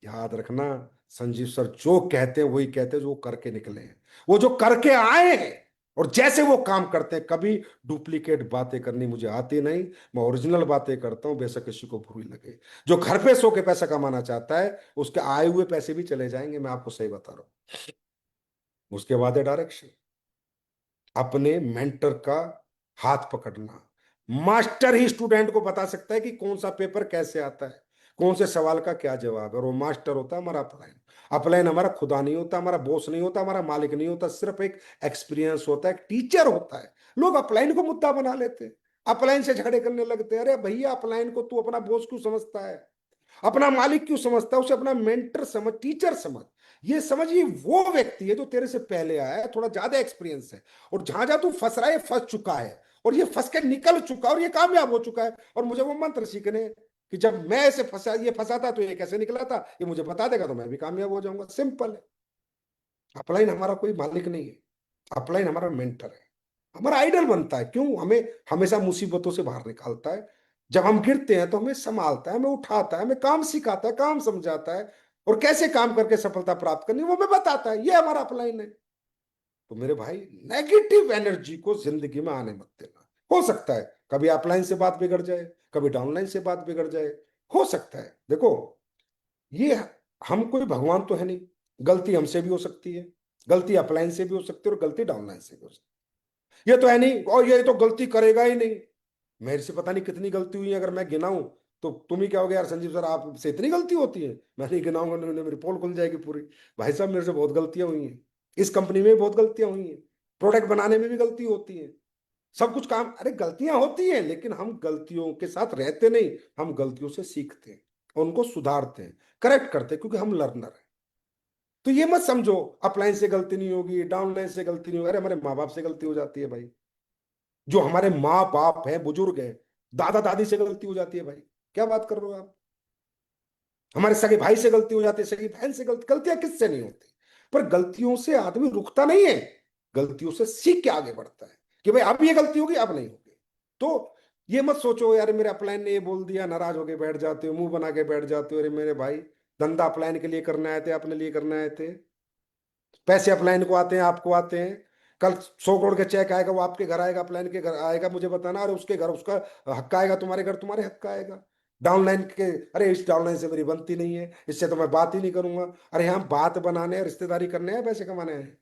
याद रखना, संजीव सर जो कहते हैं वही कहते हैं जो वो करके निकले हैं, वो जो करके आए हैं। और जैसे वो काम करते हैं, कभी डुप्लीकेट बातें करनी मुझे आती नहीं। मैं ओरिजिनल बातें करता हूं, बेशक किसी को बुरी लगे। जो घर पे सो के पैसा कमाना चाहता है, उसके आए हुए पैसे भी चले जाएंगे, मैं आपको सही बता रहा हूं। उसके बाद है डायरेक्शन, अपने मेंटर का हाथ पकड़ना। मास्टर ही स्टूडेंट को बता सकता है कि कौन सा पेपर कैसे आता है, कौन से सवाल का क्या जवाब है। और वो मास्टर होता है हमारा अपलाइन। अपलाइन हमारा खुदा नहीं होता, हमारा बॉस नहीं होता, हमारा मालिक नहीं होता, सिर्फ एक एक्सपीरियंस होता है, एक टीचर होता है। लोग अपलाइन को मुद्दा बना लेते हैं, अपलाइन से झगड़े करने लगते हैं। अरे भैया, अपलाइन को तू अपना बॉस क्यों समझता है, अपना मालिक क्यों समझता है, उसे अपना मेंटर समझ, टीचर समझ। ये समझिए वो व्यक्ति है जो तेरे से पहले आया है, थोड़ा ज्यादा एक्सपीरियंस है, और जहां जहां तू फंस रहा है फंस चुका है, और ये फंस के निकल चुका है, और ये कामयाब हो चुका है। और मुझे वो मंत्र सीखने हैं कि जब मैं ऐसे फंसा, ये फंसा था तो ये कैसे निकला था, ये मुझे बता देगा तो मैं भी कामयाब हो जाऊंगा। सिंपल है। अपलाइन हमारा कोई मालिक नहीं है, अपलाइन हमारा मेंटर है, हमारा आइडल बनता है। क्यों, हमें हमेशा मुसीबतों से बाहर निकालता है। जब हम गिरते हैं तो हमें संभालता है, हमें उठाता है, हमें काम सिखाता है, काम समझाता है, और कैसे काम करके सफलता प्राप्त करनी वो हमें बताता है। ये हमारा अपलाइन है। तो मेरे भाई, नेगेटिव एनर्जी को जिंदगी में आने मत देना। हो सकता है कभी अपलाइन से बात बिगड़ जाए, कभी डाउनलाइन से बात बिगड़ जाए, हो सकता है। देखो, ये, हम कोई भगवान तो है नहीं, गलती हमसे भी हो सकती है, गलती अपलाइन से भी हो सकती है, और गलती डाउनलाइन से भी हो सकती है। ये तो है नहीं और ये तो गलती करेगा ही नहीं। मेरे से पता नहीं कितनी गलती हुई है, अगर मैं गिनाऊं तो तुम ही क्या हो गया यार संजीव सर, आपसे इतनी गलती होती है? मैं नहीं गिनाऊंगा, मेरी पोल खुल जाएगी पूरी। भाई साहब मेरे से बहुत गलतियां हुई हैं, इस कंपनी में भी बहुत गलतियां हुई हैं, प्रोडक्ट बनाने में भी गलती होती है, सब कुछ काम, अरे गलतियां होती हैं, लेकिन हम गलतियों के साथ रहते नहीं, हम गलतियों से सीखते हैं और उनको सुधारते हैं, करेक्ट करते हैं, क्योंकि हम लर्नर हैं। तो ये मत समझो अपलाइन से गलती नहीं होगी, डाउनलाइन से गलती नहीं होगी, अरे हमारे माँ बाप से गलती हो जाती है भाई, जो हमारे माँ बाप हैं, बुजुर्ग हैं, दादा दादी से गलती हो जाती है भाई, क्या बात कर रहे हो आप? हमारे सगे भाई से गलती हो जाती है, सगी बहन से गलती, गलतियां किससे नहीं होती? पर गलतियों से आदमी रुकता नहीं है, गलतियों से सीख के आगे बढ़ता है कि भाई अब ये गलती होगी, अब नहीं होगी। तो ये मत सोचो यार मेरे अपलाइन ने ये बोल दिया, नाराज होके बैठ जाते हो, मुंह बना के बैठ जाते हो, अरे मेरे भाई धंधा अपलाइन के लिए करने आए थे, अपने लिए करने आए थे, पैसे अपलाइन को आते हैं, आपको आते हैं। कल 100 करोड़ का चेक आएगा, वो आपके घर आएगा, अपलाइन के घर आएगा, मुझे बताना, अरे उसके घर उसका हक आएगा, तुम्हारे घर तुम्हारे हक का आएगा। डाउनलाइन के, अरे इस डाउनलाइन से मेरी बनती नहीं है, इससे तो मैं बात ही नहीं करूंगा। अरे हम बात बनाने हैं, रिश्तेदारी करने हैं, पैसे कमाने हैं।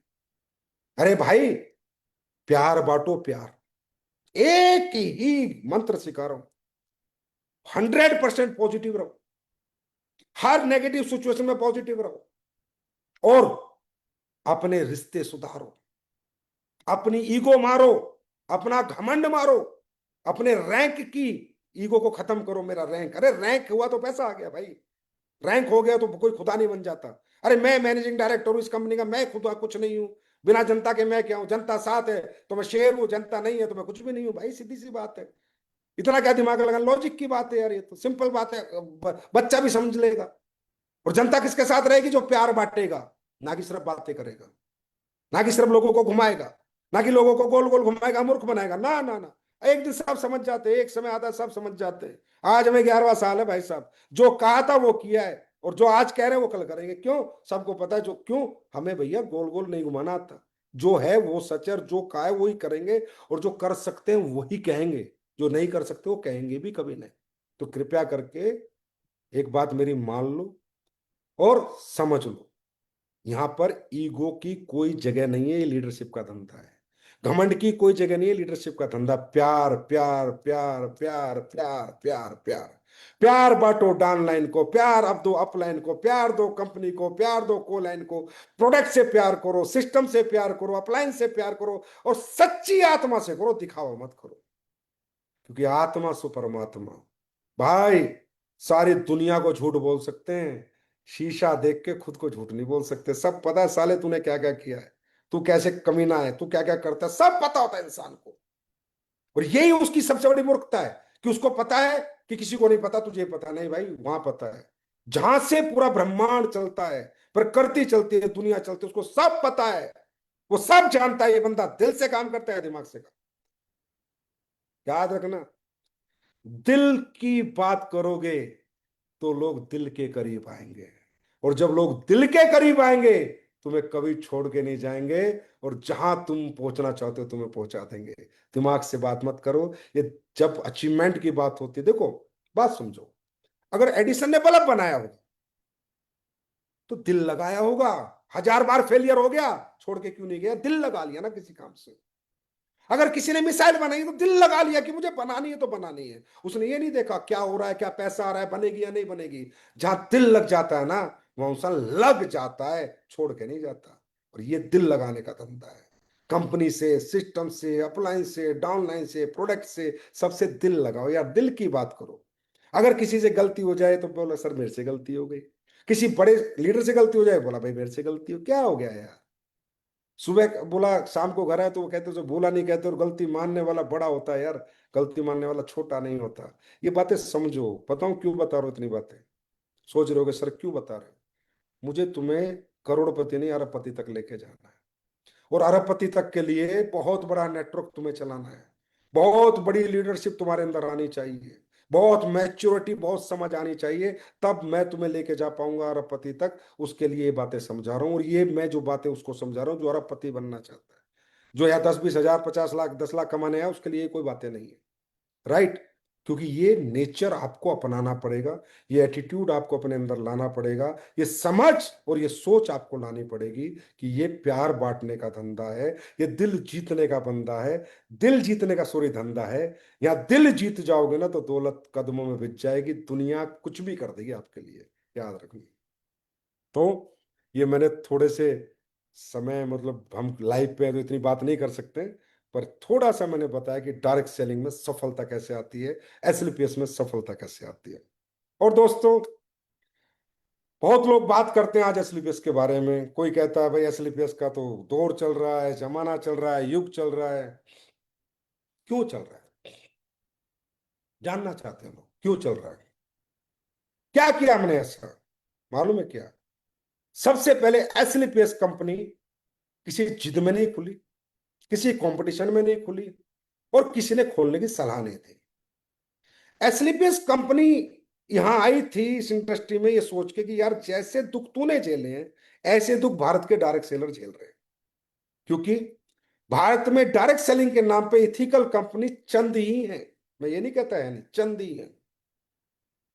अरे भाई प्यार बांटो, प्यार, एक ही मंत्र सिखा रहा हूं, 100% पॉजिटिव रहो, हर नेगेटिव सिचुएशन में पॉजिटिव रहो, और अपने रिश्ते सुधारो, अपनी ईगो मारो, अपना घमंड मारो, अपने रैंक की ईगो को खत्म करो। मेरा रैंक, अरे रैंक हुआ तो पैसा आ गया भाई, रैंक हो गया तो कोई खुदा नहीं बन जाता। अरे मैं मैनेजिंग डायरेक्टर हूं इस कंपनी का, मैं खुदा कुछ नहीं हूं, बिना जनता के मैं क्या हूं? जनता साथ है तो मैं शेर हूं, जनता नहीं है तो मैं कुछ भी नहीं हूं भाई, सीधी सी बात है। इतना क्या दिमाग लगा, लॉजिक की बात है यार, ये तो सिंपल बात है, बच्चा भी समझ लेगा। और जनता किसके साथ रहेगी? जो प्यार बांटेगा, ना कि सिर्फ बातें करेगा, ना कि सिर्फ लोगों को घुमाएगा, ना कि लोगों को गोल गोल घुमाएगा, मूर्ख बनाएगा, ना ना ना। एक दिन सब समझ जाते हैं, एक समय आता है सब समझ जाते हैं। आज हमें 11वां साल है भाई साहब, जो कहा था वो किया है, और जो आज कह रहे हैं वो कल करेंगे। क्यों? सबको पता है जो क्यों, हमें भैया गोल गोल नहीं घुमाना आता, जो है वो सच है, और जो कहा है वही करेंगे, और जो कर सकते हैं वही कहेंगे, जो नहीं कर सकते वो कहेंगे भी कभी नहीं। तो कृपया करके एक बात मेरी मान लो और समझ लो, यहां पर ईगो की कोई जगह नहीं है, ये लीडरशिप का धंधा है। घमंड की कोई जगह नहीं है, लीडरशिप का धंधा प्यार प्यार प्यार प्यार प्यार प्यार प्यार। प्यार बांटो डाउनलाइन को, प्यार अब दो अपलाइन को, प्यार दो कंपनी को, प्यार दो को लाइन को, प्रोडक्ट से प्यार करो, सिस्टम से प्यार करो, अपलाइन से प्यार करो, और सच्ची आत्मा से करो, दिखावा मत करो, क्योंकि आत्मा सु परमात्मा। भाई सारी दुनिया को झूठ बोल सकते हैं, शीशा देख के खुद को झूठ नहीं बोल सकते। सब पता है साले तूने क्या क्या किया है, तू कैसे कमीना है, तू क्या क्या करता है, सब पता होता है इंसान को। और यही उसकी सबसे बड़ी मूर्खता है, कि उसको पता है कि किसी को नहीं पता, तुझे पता नहीं भाई, वहां पता है जहां से पूरा ब्रह्मांड चलता है, प्रकृति चलती है, दुनिया चलती है, उसको सब पता है, वो सब जानता है। ये बंदा दिल से काम करता है, दिमाग से काम। याद रखना, दिल की बात करोगे तो लोग दिल के करीब आएंगे, और जब लोग दिल के करीब आएंगे तुम्हें कभी छोड़ के नहीं जाएंगे, और जहां तुम पहुंचना चाहते हो तुम्हें पहुंचा देंगे। दिमाग से बात मत करो। ये जब अचीवमेंट की बात होती है, देखो बात समझो, अगर एडिसन ने बल्ब बनाया होगा तो दिल लगाया होगा, 1000 बार फेलियर हो गया, छोड़ के क्यों नहीं गया? दिल लगा लिया ना किसी काम से। अगर किसी ने मिसाइल बनाई तो दिल लगा लिया कि मुझे बनानी है तो बनानी है, उसने ये नहीं देखा क्या हो रहा है, क्या पैसा आ रहा है, बनेगी या नहीं बनेगी। जहां दिल लग जाता है ना, वहां इंसान लग जाता है, छोड़ के नहीं जाता। और ये दिल लगाने का धंधा है, कंपनी से, सिस्टम से, अपलाइन से, डाउनलाइन से, प्रोडक्ट से, सबसे दिल लगाओ यार, दिल की बात करो। अगर किसी से गलती हो जाए तो बोला सर मेरे से गलती हो गई, किसी बड़े लीडर से गलती हो जाए, बोला भाई मेरे से गलती हो, क्या हो गया यार? सुबह बोला शाम को घर आए तो वो कहते जो बोला नहीं कहते, और गलती मानने वाला बड़ा होता है यार, गलती मानने वाला छोटा नहीं होता। ये बातें समझो। बताऊं क्यों बता रहा हूं इतनी बातें? सोच रहे होगे सर क्यों बता रहे हो? मुझे तुम्हें करोड़पति नहीं अरबपति तक लेके जाना है, और अरबपति तक के लिए बहुत बड़ा नेटवर्क तुम्हें चलाना है, बहुत बड़ी लीडरशिप तुम्हारे अंदर आनी चाहिए, बहुत मैच्योरिटी, बहुत समझ आनी चाहिए, तब मैं तुम्हें लेके जा पाऊंगा अरबपति तक। उसके लिए ये बातें समझा रहा हूँ, और ये मैं जो बातें उसको समझा रहा हूँ जो अरबपति बनना चाहता है, जो या 10-20 हजार 50 लाख 10 लाख कमाने आया, उसके लिए कोई बातें नहीं है। राइट? क्योंकि ये नेचर आपको अपनाना पड़ेगा, ये एटीट्यूड आपको अपने अंदर लाना पड़ेगा, ये समझ और ये सोच आपको लानी पड़ेगी कि ये प्यार बांटने का धंधा है, ये दिल जीतने का बंदा है, दिल जीतने का सूर्य धंधा है। या दिल जीत जाओगे ना तो दौलत कदमों में बिछ जाएगी, दुनिया कुछ भी कर देगी आपके लिए, याद रखना। तो ये मैंने थोड़े से समय, मतलब हम लाइव पे हैं तो इतनी बात नहीं कर सकते, पर थोड़ा सा मैंने बताया कि डायरेक्ट सेलिंग में सफलता कैसे आती है, एसएलपीएस में सफलता कैसे आती है। और दोस्तों, बहुत लोग बात करते हैं आज एसएलपीएस के बारे में, कोई कहता है भाई एसएलपीएस का तो दौर चल रहा है, जमाना चल रहा है, युग चल रहा है। क्यों चल रहा है? जानना चाहते हैं लोग क्यों चल रहा है, क्या किया हमने ऐसा, मालूम है क्या? सबसे पहले एसएलपीएस कंपनी किसी जिद में नहीं खुली, किसी कंपटीशन में नहीं खुली, और किसी ने खोलने की सलाह नहीं दी। एसलीपीएस कंपनी यहां आई थी इस इंडस्ट्री में ये सोच के कि यार जैसे दुख तूने झेले हैं, ऐसे दुख भारत के डायरेक्ट सेलर झेल रहे हैं। क्योंकि भारत में डायरेक्ट सेलिंग के नाम पे इथिकल कंपनी चंद ही है, मैं ये नहीं कहता है नहीं, चंद ही है।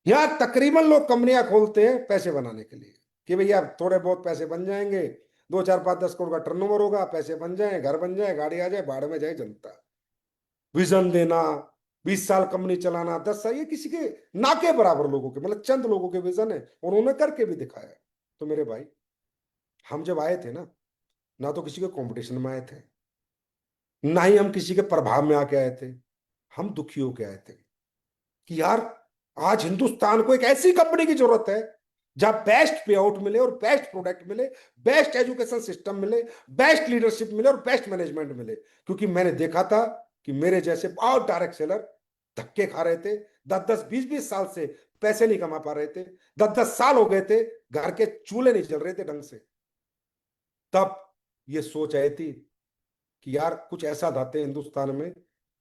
यहां तकरीबन लोग कंपनियां खोलते हैं पैसे बनाने के लिए, कि भैया थोड़े बहुत पैसे बन जाएंगे, 2 4 5 10 करोड़ का टर्नओवर होगा, पैसे बन जाए, घर बन जाए, गाड़ी आ जाए, बाढ़ में जाए जनता। विजन देना, 20 साल कंपनी चलाना, 10 साल, ये किसी के ना के बराबर लोगों के, मतलब चंद लोगों के विजन है, और उन्होंने करके भी दिखाया। तो मेरे भाई, हम जब आए थे ना, ना तो किसी के कंपटीशन में आए थे, ना ही हम किसी के प्रभाव में आके आए थे। हम दुखी होके आए थे कि यार आज हिंदुस्तान को एक ऐसी कंपनी की जरूरत है जहां बेस्ट पे आउट मिले और बेस्ट प्रोडक्ट मिले, बेस्ट एजुकेशन सिस्टम मिले, बेस्ट लीडरशिप मिले और बेस्ट मैनेजमेंट मिले। क्योंकि मैंने देखा था कि मेरे जैसे बहुत डायरेक्ट सेलर धक्के खा रहे थे, 10 10 20 20 साल से पैसे नहीं कमा पा रहे थे, 10 10 साल हो गए थे, घर के चूल्हे नहीं चल रहे थे ढंग से। तब ये सोच आई थी कि यार कुछ ऐसा लाते हैं हिंदुस्तान में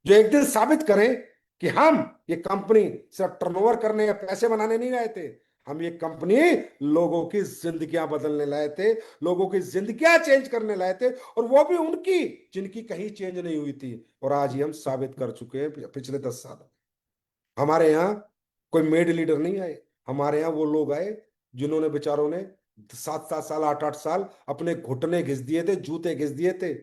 जो एक दिन साबित करें कि हम ये कंपनी सिर्फ टर्नओवर करने या पैसे बनाने नहीं लाए थे, हम ये कंपनी लोगों की जिंदगियां बदलने लाए थे, लोगों की जिंदगियां चेंज करने लाए थे, और वो भी उनकी जिनकी कहीं चेंज नहीं हुई थी। और आज ये हम साबित कर चुके हैं पिछले 10 साल में। हमारे यहाँ कोई मेड लीडर नहीं आए, हमारे यहाँ वो लोग आए जिन्होंने बेचारों ने 7 7 साल 8 8 साल अपने घुटने घिस दिए थे, जूते घिस दिए थे,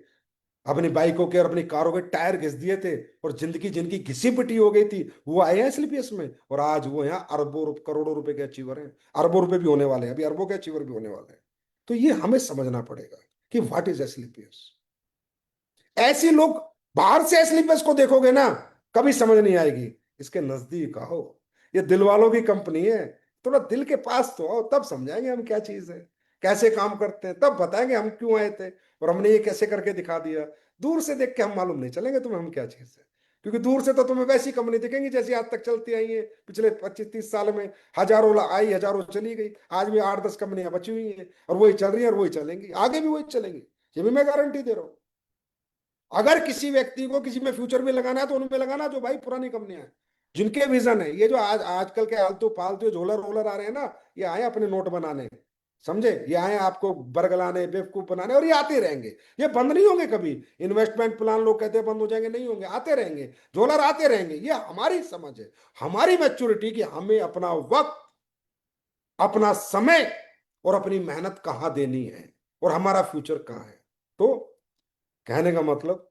अपनी बाइकों के और अपनी कारों के टायर घिस दिए थे, और जिंदगी जिनकी घिसी पिटी हो गई थी वो आए हैं एसलीपीएस में, और आज वो यहाँ अरबों करोड़ों रुपए के अचीवर हैं, अरबों रुपए भी होने वाले हैं, अभी अरबों के अचीवर भी होने वाले हैं। तो ये हमें समझना पड़ेगा कि व्हाट इज एसलीपीएस। ऐसे लोग, बाहर से एसलीपीएस को देखोगे ना, कभी समझ नहीं आएगी, इसके नजदीक आओ, ये दिल वालों की कंपनी है, थोड़ा दिल के पास तो आओ, तब समझाएंगे हम क्या चीज है, कैसे काम करते हैं, तब बताएंगे हम क्यों आए थे और हमने ये कैसे करके दिखा दिया। दूर से देख के हम मालूम नहीं चलेंगे तुम्हें हम क्या चीज है, क्योंकि दूर से तो तुम्हें वैसी कंपनी दिखेंगी जैसी आज तक चलती आई है, पिछले 25 30 साल में हजारों आई, हजारों चली गई, आज भी 8 10 कंपनियां बची हुई हैं, और वही चल रही हैं और वही चलेंगी, आगे भी वही चलेंगी, ये भी मैं गारंटी दे रहा हूँ। अगर किसी व्यक्ति को किसी में फ्यूचर में लगाना है तो उनमें लगाना जो भाई पुरानी कंपनियां हैं, जिनके विजन है। ये जो आजकल के आलतू फालतू झोलर रोलर आ रहे हैं ना, ये आए अपने नोट बनाने, समझे, ये आए आपको बरगलाने, बेवकूफ बनाने, और ये आते रहेंगे, ये बंद नहीं होंगे कभी। इन्वेस्टमेंट प्लान लोग कहते हैं बंद हो जाएंगे, नहीं होंगे, आते रहेंगे, झोलर आते रहेंगे। ये हमारी समझ है, हमारी मैच्योरिटी कि हमें अपना वक्त, अपना समय और अपनी मेहनत कहाँ देनी है, और हमारा फ्यूचर कहाँ है। तो कहने का मतलब,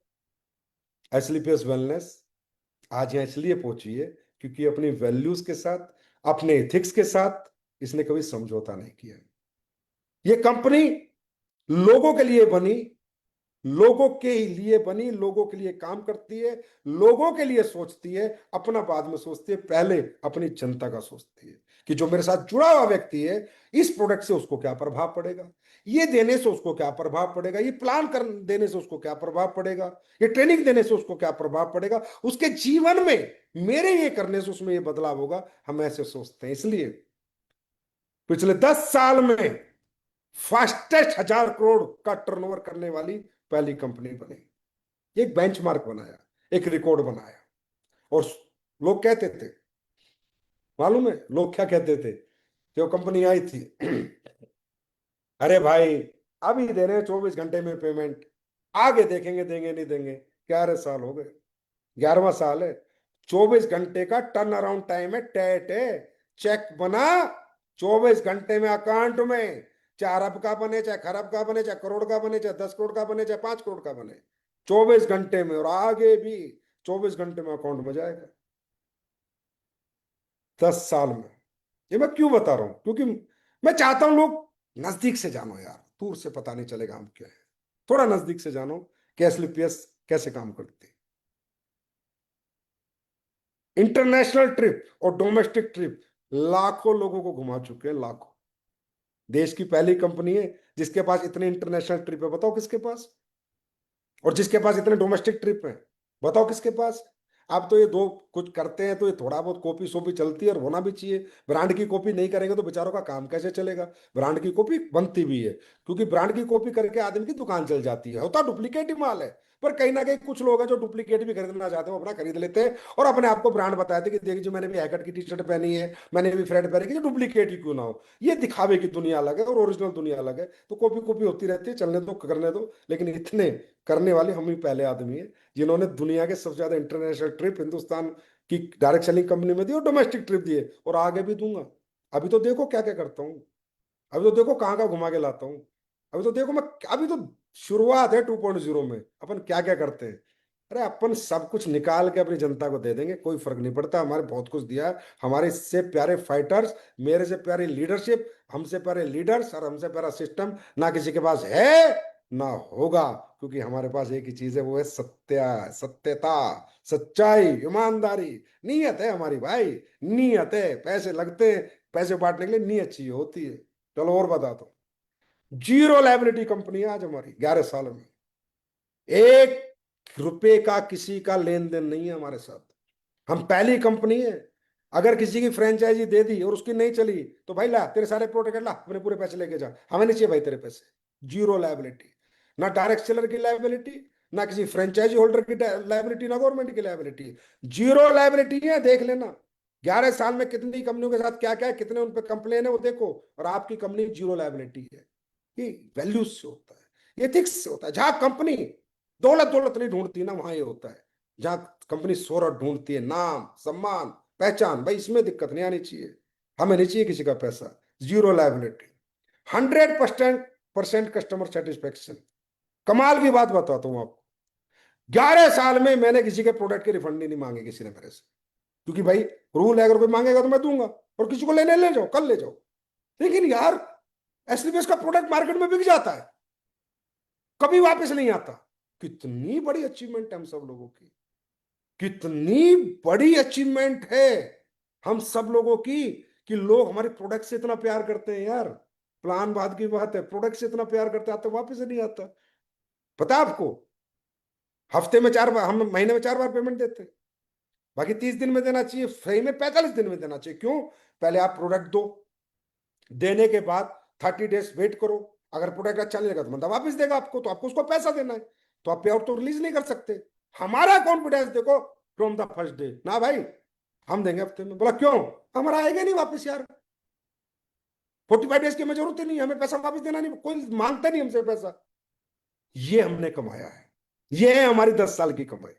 एसलीपीएस वेलनेस आज यहाँ इसलिए पहुंची है क्योंकि अपनी वैल्यूज के साथ, अपने एथिक्स के साथ इसने कभी समझौता नहीं किया। ये कंपनी लोगों के लिए बनी, लोगों के लिए बनी, लोगों के लिए काम करती है, लोगों के लिए सोचती है, अपना बाद में सोचती है, पहले अपनी जनता का सोचती है कि जो मेरे साथ जुड़ा हुआ व्यक्ति है, इस प्रोडक्ट से उसको क्या प्रभाव पड़ेगा, ये देने से उसको क्या प्रभाव पड़ेगा, ये प्लान कर देने से उसको क्या प्रभाव पड़ेगा, ये ट्रेनिंग देने से उसको क्या प्रभाव पड़ेगा, उसके जीवन में मेरे ये करने से उसमें ये बदलाव होगा। हम ऐसे सोचते हैं, इसलिए पिछले 10 साल में फास्टेस्ट 1000 करोड़ का टर्नओवर करने वाली पहली कंपनी बनी, एक बेंचमार्क बनाया, एक रिकॉर्ड बनाया। और लोग कहते थे, मालूम है लोग क्या कहते थे जो कंपनी आई थी? अरे भाई, अभी दे रहे हैं 24 घंटे में पेमेंट, आगे देखेंगे देंगे नहीं देंगे। 11 साल हो गए, 11वां साल है, 24 घंटे का टर्न अराउंड टाइम है, टेट है। चेक बना 24 घंटे में अकाउंट में, चाहे अरब का बने, चाहे खरब का बने, चाहे करोड़ का बने, चाहे 10 करोड़ का बने, चाहे 5 करोड़ का बने, 24 घंटे में, और आगे भी 24 घंटे में अकाउंट में जाएगा। 10 साल में। ये मैं क्यों बता रहा हूं? क्योंकि मैं चाहता हूं लोग नजदीक से जानो यार, दूर से पता नहीं चलेगा हम क्या है। थोड़ा नजदीक से जानो कि एसलीपीएस कैसे काम करती है। इंटरनेशनल ट्रिप और डोमेस्टिक ट्रिप लाखों लोगों को घुमा चुके हैं, लाखों। देश की पहली कंपनी है जिसके पास इतने इंटरनेशनल ट्रिप है, बताओ किसके पास? और जिसके पास इतने डोमेस्टिक ट्रिप है, बताओ किसके पास? आप तो ये दो कुछ करते हैं तो ये थोड़ा बहुत कॉपी शोपी चलती है, और होना भी चाहिए। ब्रांड की कॉपी नहीं करेंगे तो बेचारों का काम कैसे चलेगा? ब्रांड की कॉपी बनती भी है, क्योंकि ब्रांड की कॉपी करके आदमी की दुकान चल जाती है, होता डुप्लीकेट ही माल है। पर कहीं ना कहीं कुछ लोग हैं जो डुप्लीकेट भी खरीदना चाहते हैं, वो अपना खरीद लेते हैं और अपने आप को ब्रांड बताते हैं कि देखिए जो मैंने भी हैकट की टी शर्ट पहनी है, मैंने भी फ्रेड पहनी है, जो डुप्लीकेट ही क्यों ना हो। ये दिखावे की दुनिया अलग है और ओरिजिनल दुनिया अलग है। तो कॉपी कॉपी होती रहती है, चलने दो, करने दो। लेकिन इतने करने वाले हम ही पहले आदमी है जिन्होंने दुनिया के सबसे ज्यादा इंटरनेशनल ट्रिप हिंदुस्तान की डायरेक्ट सेलिंग कंपनी में दी और डोमेस्टिक ट्रिप दिए, और आगे भी दूंगा। अभी तो देखो क्या क्या करता हूँ, अभी तो देखो कहाँ कहाँ घुमा के लाता हूँ। अभी तो देखो मैं, अभी तो शुरुआत है 2.0 में, अपन क्या क्या करते हैं। अरे अपन सब कुछ निकाल के अपनी जनता को दे देंगे, कोई फर्क नहीं पड़ता। हमारे बहुत कुछ दिया है, हमारे से प्यारे फाइटर्स, मेरे से प्यारी लीडरशिप, हमसे प्यारे लीडर्स और हमसे प्यारा सिस्टम ना किसी के पास है ना होगा। क्योंकि हमारे पास एक ही चीज है, वो है सत्यता, सच्चाई, ईमानदारी। नीयत है हमारी भाई, नीयत है। पैसे लगते हैं, पैसे बांटने के लिए नीयत चाहिए होती है। चलो और बता दो। जीरो लाइबिलिटी कंपनी है आज हमारी, 11 साल में 1 रुपए का किसी का लेन देन नहीं है हमारे साथ। हम पहली कंपनी है। अगर किसी की फ्रेंचाइजी दे दी और उसकी नहीं चली तो भाई ला तेरे सारे प्रोडक्ट, ला अपने पूरे पैसे लेके जा, हमें नहीं चाहिए भाई तेरे पैसे। जीरो लाइबिलिटी, ना डायरेक्ट सेलर की लाइबिलिटी, ना किसी फ्रेंचाइजी होल्डर की लाइबिलिटी, ना गवर्नमेंट की लाइबिलिटी। जीरो लाइबिलिटी है, देख लेना। 11 साल में कितनी कंपनियों के साथ क्या क्या है, कितने उन पर कंप्लेन है, वो देखो। और आपकी कंपनी जीरो लाइबिलिटी है। ये वैल्यूज से होता है, एथिक्स से होता है। जहां कंपनी दौलत दौलत नहीं ढूंढती ना, वहां ये होता है। जहां कंपनी शोहरत ढूंढती है, नाम सम्मान पहचान, भाई इसमें दिक्कत नहीं आनी चाहिए। हमें नहीं चाहिए किसी का पैसा। Zero liability, 100% customer satisfaction. कमाल की बात बताता हूँ आपको, 11 साल में मैंने किसी के प्रोडक्ट के रिफंड नहीं मांगे किसी ने मेरे से। क्योंकि भाई रूल है, अगर कोई मांगेगा तो मैं दूंगा, और किसी को लेने ले जाओ, कल ले जाओ। लेकिन यार एसलीपीएस का प्रोडक्ट मार्केट में बिक जाता है, कभी वापस नहीं आता। कितनी बड़ी अचीवमेंट है हम सब लोगों की, कितनी बड़ी अचीवमेंट है हम सब लोगों की, कि लोग हमारे प्रोडक्ट से इतना प्यार करते हैं यार। प्लान बाद की बात है, प्रोडक्ट से इतना प्यार करते आते वापस नहीं आता। पता है आपको, हफ्ते में 4 बार, हम महीने में 4 बार पेमेंट देते हैं। बाकी 30 दिन में देना चाहिए, फ्री में 45 दिन में देना चाहिए। क्यों? पहले आप प्रोडक्ट दो, देने के बाद 30 डेज वेट करो। अगर प्रोडक्ट अच्छा नहीं लगा तो बंदा वापस देगा आपको, तो आपको उसको पैसा देना है। तो आप पे आउट तो रिलीज नहीं कर सकते। हमारा कॉन्फिडेंस देखो, फ्रॉम द फर्स्ट डे, ना भाई हम देंगे हफ्ते में। बोला क्यों? हमारा आएगा नहीं वापस यार, 45 डेज की हमें जरूरत ही नहीं, हमें पैसा वापस देना नहीं, कोई मांगता नहीं हमसे पैसा। ये हमने कमाया है, ये है हमारी 10 साल की कमाई।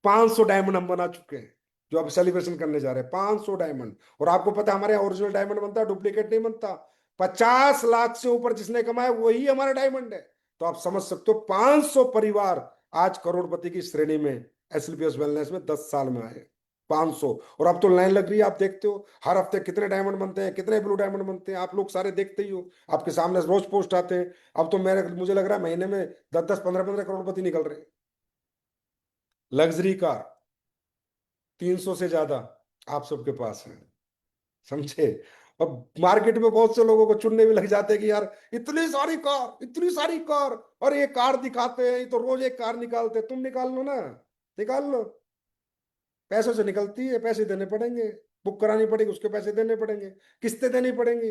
500 डायमंड हम बना चुके हैं, जो अब सेलिब्रेशन करने जा रहे हैं, 500 डायमंड। और आपको पता है हमारे यहाँ ओरिजिनल डायमंड बनता है, डुप्लीकेट नहीं बनता। 50 लाख से ऊपर जिसने कमाया वही हमारा डायमंड है। तो आप समझ सकते हो 500 परिवार आज करोड़पति की श्रेणी में एसएलपीएस वेलनेस में 10 साल में आए। 500। और अब तो लाइन लग रही है, आप देखते हो हर हफ्ते कितने डायमंड बनते हैं, कितने ब्लू डायमंड बनते हैं, आप लोग सारे देखते ही हो, आपके सामने रोज पोस्ट आते हैं। अब तो मेरे मुझे लग रहा है महीने में 10-10 15-15 करोड़पति निकल रहे हैं। लग्जरी कार 300 से ज्यादा आप सबके पास है, समझे? अब मार्केट में बहुत से लोगों को चुनने भी लग जाते हैं कि यार इतनी सारी कार, इतनी सारी कार, और ये कार दिखाते हैं, ये तो रोज एक कार निकालते हैं। तुम निकाल लो ना, निकाल लो। पैसों से निकलती है, पैसे देने पड़ेंगे, बुक करानी पड़ेगी, उसके पैसे देने पड़ेंगे, किस्तें देनी पड़ेंगी।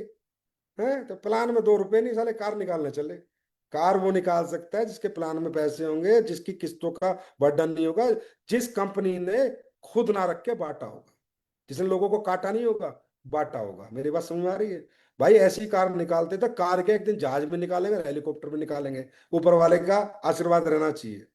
हैं तो प्लान में 2 रुपए नहीं, साले कार निकालने चले। कार वो निकाल सकता है जिसके प्लान में पैसे होंगे, जिसकी किस्तों का बर्डन नहीं होगा, जिस कंपनी ने खुद ना रख के बांटा होगा, जिसने लोगों को काटा नहीं होगा, बांटा होगा। मेरी बात समझ में आ रही है? भाई ऐसी कार निकालते तो कार के एक दिन जहाज में निकालेंगे, हेलीकॉप्टर में निकालेंगे, ऊपर वाले का आशीर्वाद रहना चाहिए।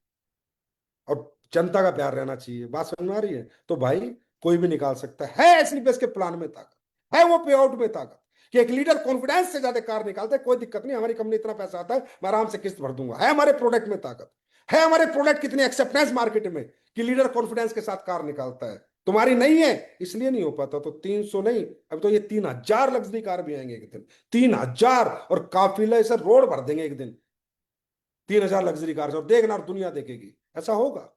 और जनता का प्यार रहना चाहिए। बात समझ में आ रही है? तो भाई कोई भी निकाल सकता है एसलीपीएस के प्लान में ताकत है, वो पे आउट में ताकत, कि एक लीडर कॉन्फिडेंस से ज्यादा कार निकालता है, कोई दिक्कत नहीं, हमारी कंपनी इतना पैसा आता है, मैं आराम से किस्त भर दूंगा, है हमारे प्रोडक्ट में ताकत, है हमारे प्रोडक्ट कितनी एक्सेप्टेंस मार्केट में कि लीडर कॉन्फिडेंस के साथ कार निकालता है। तुम्हारी नहीं है इसलिए नहीं हो पाता। तो 300 नहीं, अब तो ये 3000 लग्जरी कार भी आएंगे एक दिन, 3000, और काफिले से रोड भर देंगे एक दिन 3000 लग्जरी कार से, और देखना और दुनिया देखेगी। ऐसा होगा,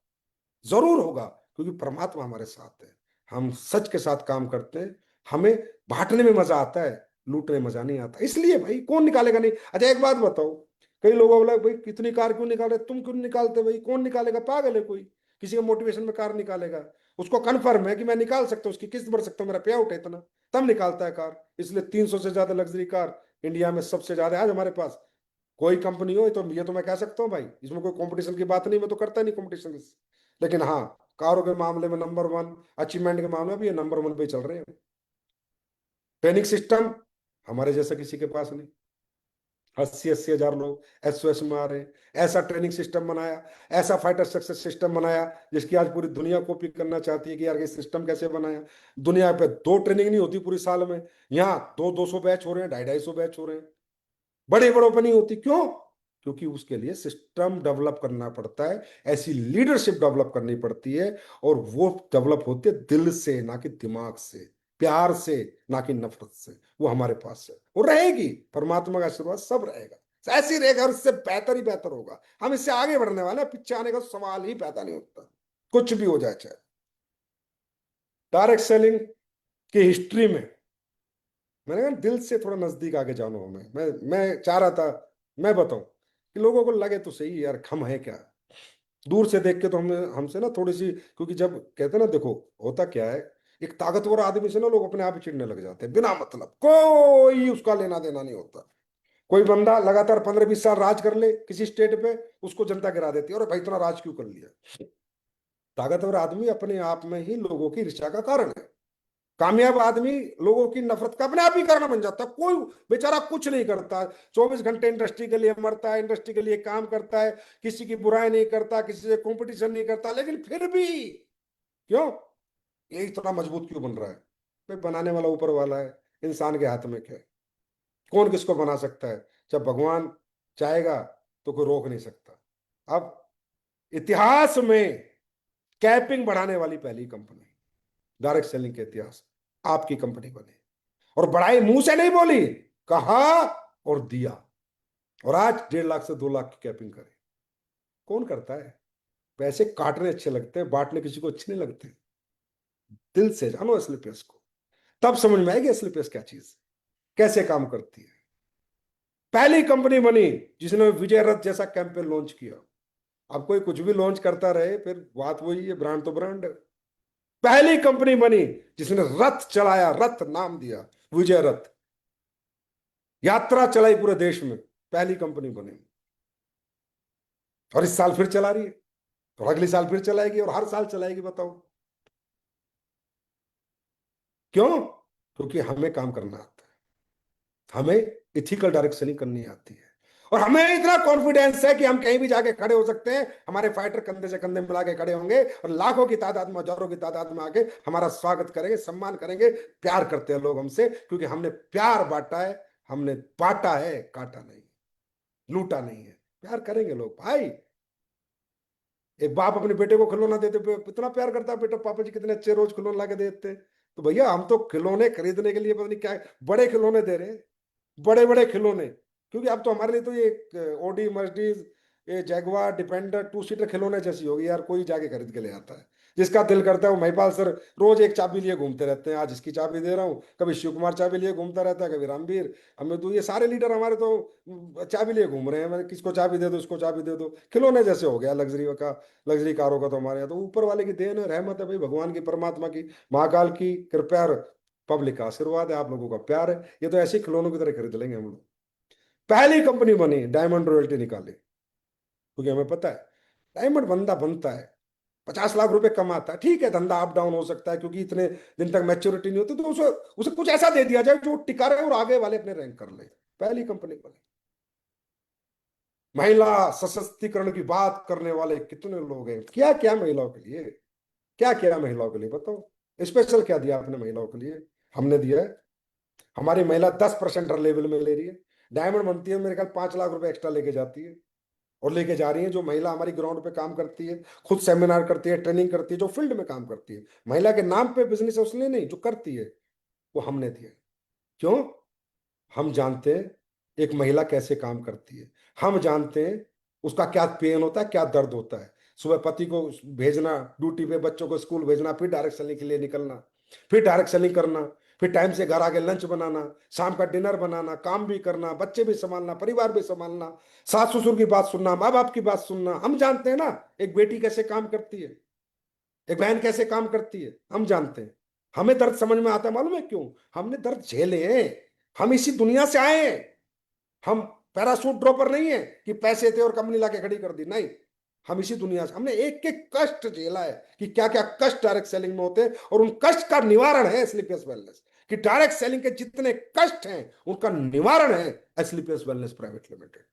जरूर होगा, क्योंकि परमात्मा हमारे साथ है, हम सच के साथ काम करते हैं, हमें बांटने में मजा आता है, लूटने में मजा नहीं आता। इसलिए भाई कौन निकालेगा नहीं। अच्छा एक बात बताओ, कई लोग बोला भाई कितनी कार क्यों निकाल रहे, तुम क्यों नहीं निकालते, भाई कौन निकालेगा, पागल है कोई, किसी का मोटिवेशन में कार निकालेगा, उसको कन्फर्म है कि मैं निकाल सकता हूँ, उसकी किस्त भर सकता हूँ, मेरा पे आउट है इतना, तब निकालता है कार। इसलिए 300 से ज्यादा लग्जरी कार इंडिया में सबसे ज्यादा है आज हमारे पास। कोई कंपनी हो, तो ये तो मैं कह सकता हूँ भाई, इसमें कोई कंपटीशन की बात नहीं, मैं तो करता नहीं कंपटीशन। लेकिन हाँ, कारों के मामले में नंबर वन, अचीवमेंट के मामले में भी ये नंबर वन पे चल रहे हैं। ट्रेनिंग सिस्टम हमारे जैसा किसी के पास नहीं, 80-80 हजार लोग एसओएस में आ रहे हैं। ऐसा ट्रेनिंग सिस्टम बनाया, ऐसा फाइटर सक्सेस सिस्टम बनाया, जिसकी आज पूरी दुनिया कॉपी करना चाहती है कि यार ये सिस्टम कैसे बनाया। दुनिया पे 2 ट्रेनिंग नहीं होती पूरी साल में, यहाँ 200-200 बैच हो रहे हैं, 250-250 बैच हो रहे हैं, बड़े बड़ों पर नहीं होती। क्यों? क्योंकि उसके लिए सिस्टम डेवलप करना पड़ता है, ऐसी लीडरशिप डेवलप करनी पड़ती है, और वो डेवलप होती है दिल से, ना कि दिमाग से, प्यार से, ना कि नफरत से। वो हमारे पास है, वो रहेगी, परमात्मा का आशीर्वाद सब रहेगा, ऐसे ही रहेगा, और इससे बेहतर ही बेहतर होगा। हम इससे आगे बढ़ने वाले हैं, पीछे आने का सवाल ही पैदा नहीं होता, कुछ भी हो जाए चाहे। डायरेक्ट सेलिंग की हिस्ट्री में मैंने कहा दिल से थोड़ा नजदीक आके जानो हमें, मैं चाह रहा था मैं बताऊं कि लोगों को लगे तो सही यार, हम है क्या। दूर से देख के तो हमें हमसे ना थोड़ी सी, क्योंकि जब कहते हैं ना, देखो होता क्या है, एक ताकतवर आदमी से ना लोग अपने आप ही चिढ़ने लग जाते हैं, बिना मतलब, कोई उसका लेना देना नहीं होता। कोई बंदा लगातार 15-20 साल राज कर ले किसी स्टेट पे, उसको जनता गिरा देती है, और भाई इतना राज क्यों कर लिया। ताकतवर आदमी अपने आप में ही लोगों की ईर्ष्या का कारण है। कामयाब आदमी लोगों की नफरत का अपने आप ही कारण बन जाता है। कोई बेचारा कुछ नहीं करता, 24 घंटे इंडस्ट्री के लिए मरता है, इंडस्ट्री के लिए काम करता है, किसी की बुराई नहीं करता, किसी से कंपटीशन नहीं करता, लेकिन फिर भी क्यों, ये इतना मजबूत क्यों बन रहा है? भाई बनाने वाला ऊपर वाला है, इंसान के हाथ में क्या है, कौन किसको बना सकता है? जब भगवान चाहेगा तो कोई रोक नहीं सकता। अब इतिहास में कैपिंग बढ़ाने वाली पहली कंपनी, डायरेक्ट सेलिंग के इतिहास, आपकी कंपनी बनी, और बढ़ाई मुंह से नहीं बोली, कहा और दिया, और आज 1.5 लाख से 2 लाख की कैपिंग करे। कौन करता है? पैसे काटने अच्छे लगते हैं, बांटने किसी को अच्छे नहीं लगते। दिल से जानो एसलीपीएस को, तब समझ में आएगी एसलीपीएस क्या चीज, कैसे काम करती है। पहली कंपनी बनी जिसने विजय रथ जैसा कैंपेन लॉन्च किया। अब कोई कुछ भी लॉन्च करता रहे, फिर बात वही है, ब्रांड तो ब्रांड है। पहली कंपनी बनी जिसने रथ चलाया, रथ नाम दिया विजय रथ, यात्रा चलाई पूरे देश में, पहली कंपनी बनी, और इस साल फिर चला रही है, और अगले साल फिर चलाएगी, और हर साल चलाएगी। बताओ क्यों? क्योंकि हमें काम करना आता है, हमें इथिकल डायरेक्ट सेलिंग करनी आती है, और हमें इतना कॉन्फिडेंस है कि हम कहीं भी जाके खड़े हो सकते हैं, हमारे फाइटर कंधे से कंधे मिला के खड़े होंगे, और लाखों की तादाद में, हजारों की तादाद में आके हमारा स्वागत करेंगे, सम्मान करेंगे। प्यार करते हैं लोग हमसे, क्योंकि हमने प्यार बांटा है, हमने बांटा है, काटा नहीं, लूटा नहीं है। प्यार करेंगे लोग भाई। एक बाप अपने बेटे को खिलौना देते इतना प्यार करता है, बेटा पापा जी कितने अच्छे रोज खिलौना ला के देते हैं। तो भैया हम तो खिलौने खरीदने के लिए पता नहीं क्या बड़े खिलौने दे रहे हैं, बड़े बड़े खिलौने। क्योंकि अब तो हमारे लिए तो ये ओडी मर्सिडीज, ये जैगवार डिफेंडर 2 सीटर खिलौने जैसी होगी यार, कोई जाके खरीद के ले आता है। जिसका दिल करता है वो महिपाल सर रोज एक चाबी लिए घूमते रहते हैं, आज इसकी चाबी दे रहा हूँ, कभी शिव कुमार चाबी लिए घूमता रहता है, कभी रामवीर, हमें तो ये सारे लीडर हमारे तो चाबी लिए घूम रहे हैं, मैंने किसको चाबी दे दो, इसको चाबी दे दो, खिलौने जैसे हो गया लग्जरी का। लग्जरी कारों का तो हमारे यहाँ तो ऊपर वाले की देन है, रहमत है भाई, भगवान की, परमात्मा की, महाकाल की कृपा, पब्लिक का आशीर्वाद है, आप लोगों का प्यार है। ये तो ऐसे ही खिलौनों की तरह खरीद लेंगे हम लोग। पहली कंपनी बनी डायमंड रॉयल्टी निकाली, क्योंकि हमें पता है डायमंड बंदा बनता है 50 लाख रुपए कमाता है, ठीक है धंधा अप डाउन हो सकता है, क्योंकि इतने दिन तक मैच्योरिटी नहीं होती, तो उसे उसे कुछ ऐसा दे दिया जाए जो टिका रहे और आगे वाले अपने रैंक कर ले। पहली कंपनी बनी, महिला सशक्तिकरण की बात करने वाले कितने लोग हैं, क्या क्या महिलाओं के लिए, क्या क्या महिलाओं के लिए बताओ, स्पेशल क्या दिया आपने महिलाओं के लिए? हमने दिया है। हमारी महिला 10% हर लेवल में ले रही है। डायमंड बनती है मेरे ख्याल 5 लाख रुपए एक्स्ट्रा लेके जाती है, और लेके जा रही है। जो महिला हमारी ग्राउंड पे काम करती है, खुद सेमिनार करती है, ट्रेनिंग करती है, जो फील्ड में काम करती है, महिला के नाम पे बिजनेस है उसने नहीं, जो करती है वो हमने दिया। क्यों? हम जानते हैं एक महिला कैसे काम करती है। हम जानते हैं उसका क्या पेन होता है, क्या दर्द होता है। सुबह पति को भेजना ड्यूटी पे, बच्चों को स्कूल भेजना, फिर डायरेक्ट सेलिंग के लिए निकलना, फिर डायरेक्ट सेलिंग करना, फिर टाइम से घर आके लंच बनाना, शाम का डिनर बनाना, काम भी करना, बच्चे भी संभालना, परिवार भी संभालना, सास ससुर की बात सुनना, माँ बाप की बात सुनना। हम जानते हैं ना एक बेटी कैसे काम करती है, एक बहन कैसे काम करती है, हम जानते हैं। हमें दर्द समझ में आता है, मालूम है क्यों? हमने दर्द झेले हैं। हम इसी दुनिया से आए हैं। हम पैराशूट ड्रॉपर नहीं है कि पैसे थे और कंपनी लाके खड़ी कर दी, नहीं। हम इसी दुनिया से, हमने एक एक कष्ट झेला है कि क्या क्या कष्ट डायरेक्ट सेलिंग में होते हैं, और उन कष्ट का निवारण है एसलीपीएस वेलनेस। कि डायरेक्ट सेलिंग के जितने कष्ट हैं उनका निवारण है एसलीपीएस वेलनेस प्राइवेट लिमिटेड।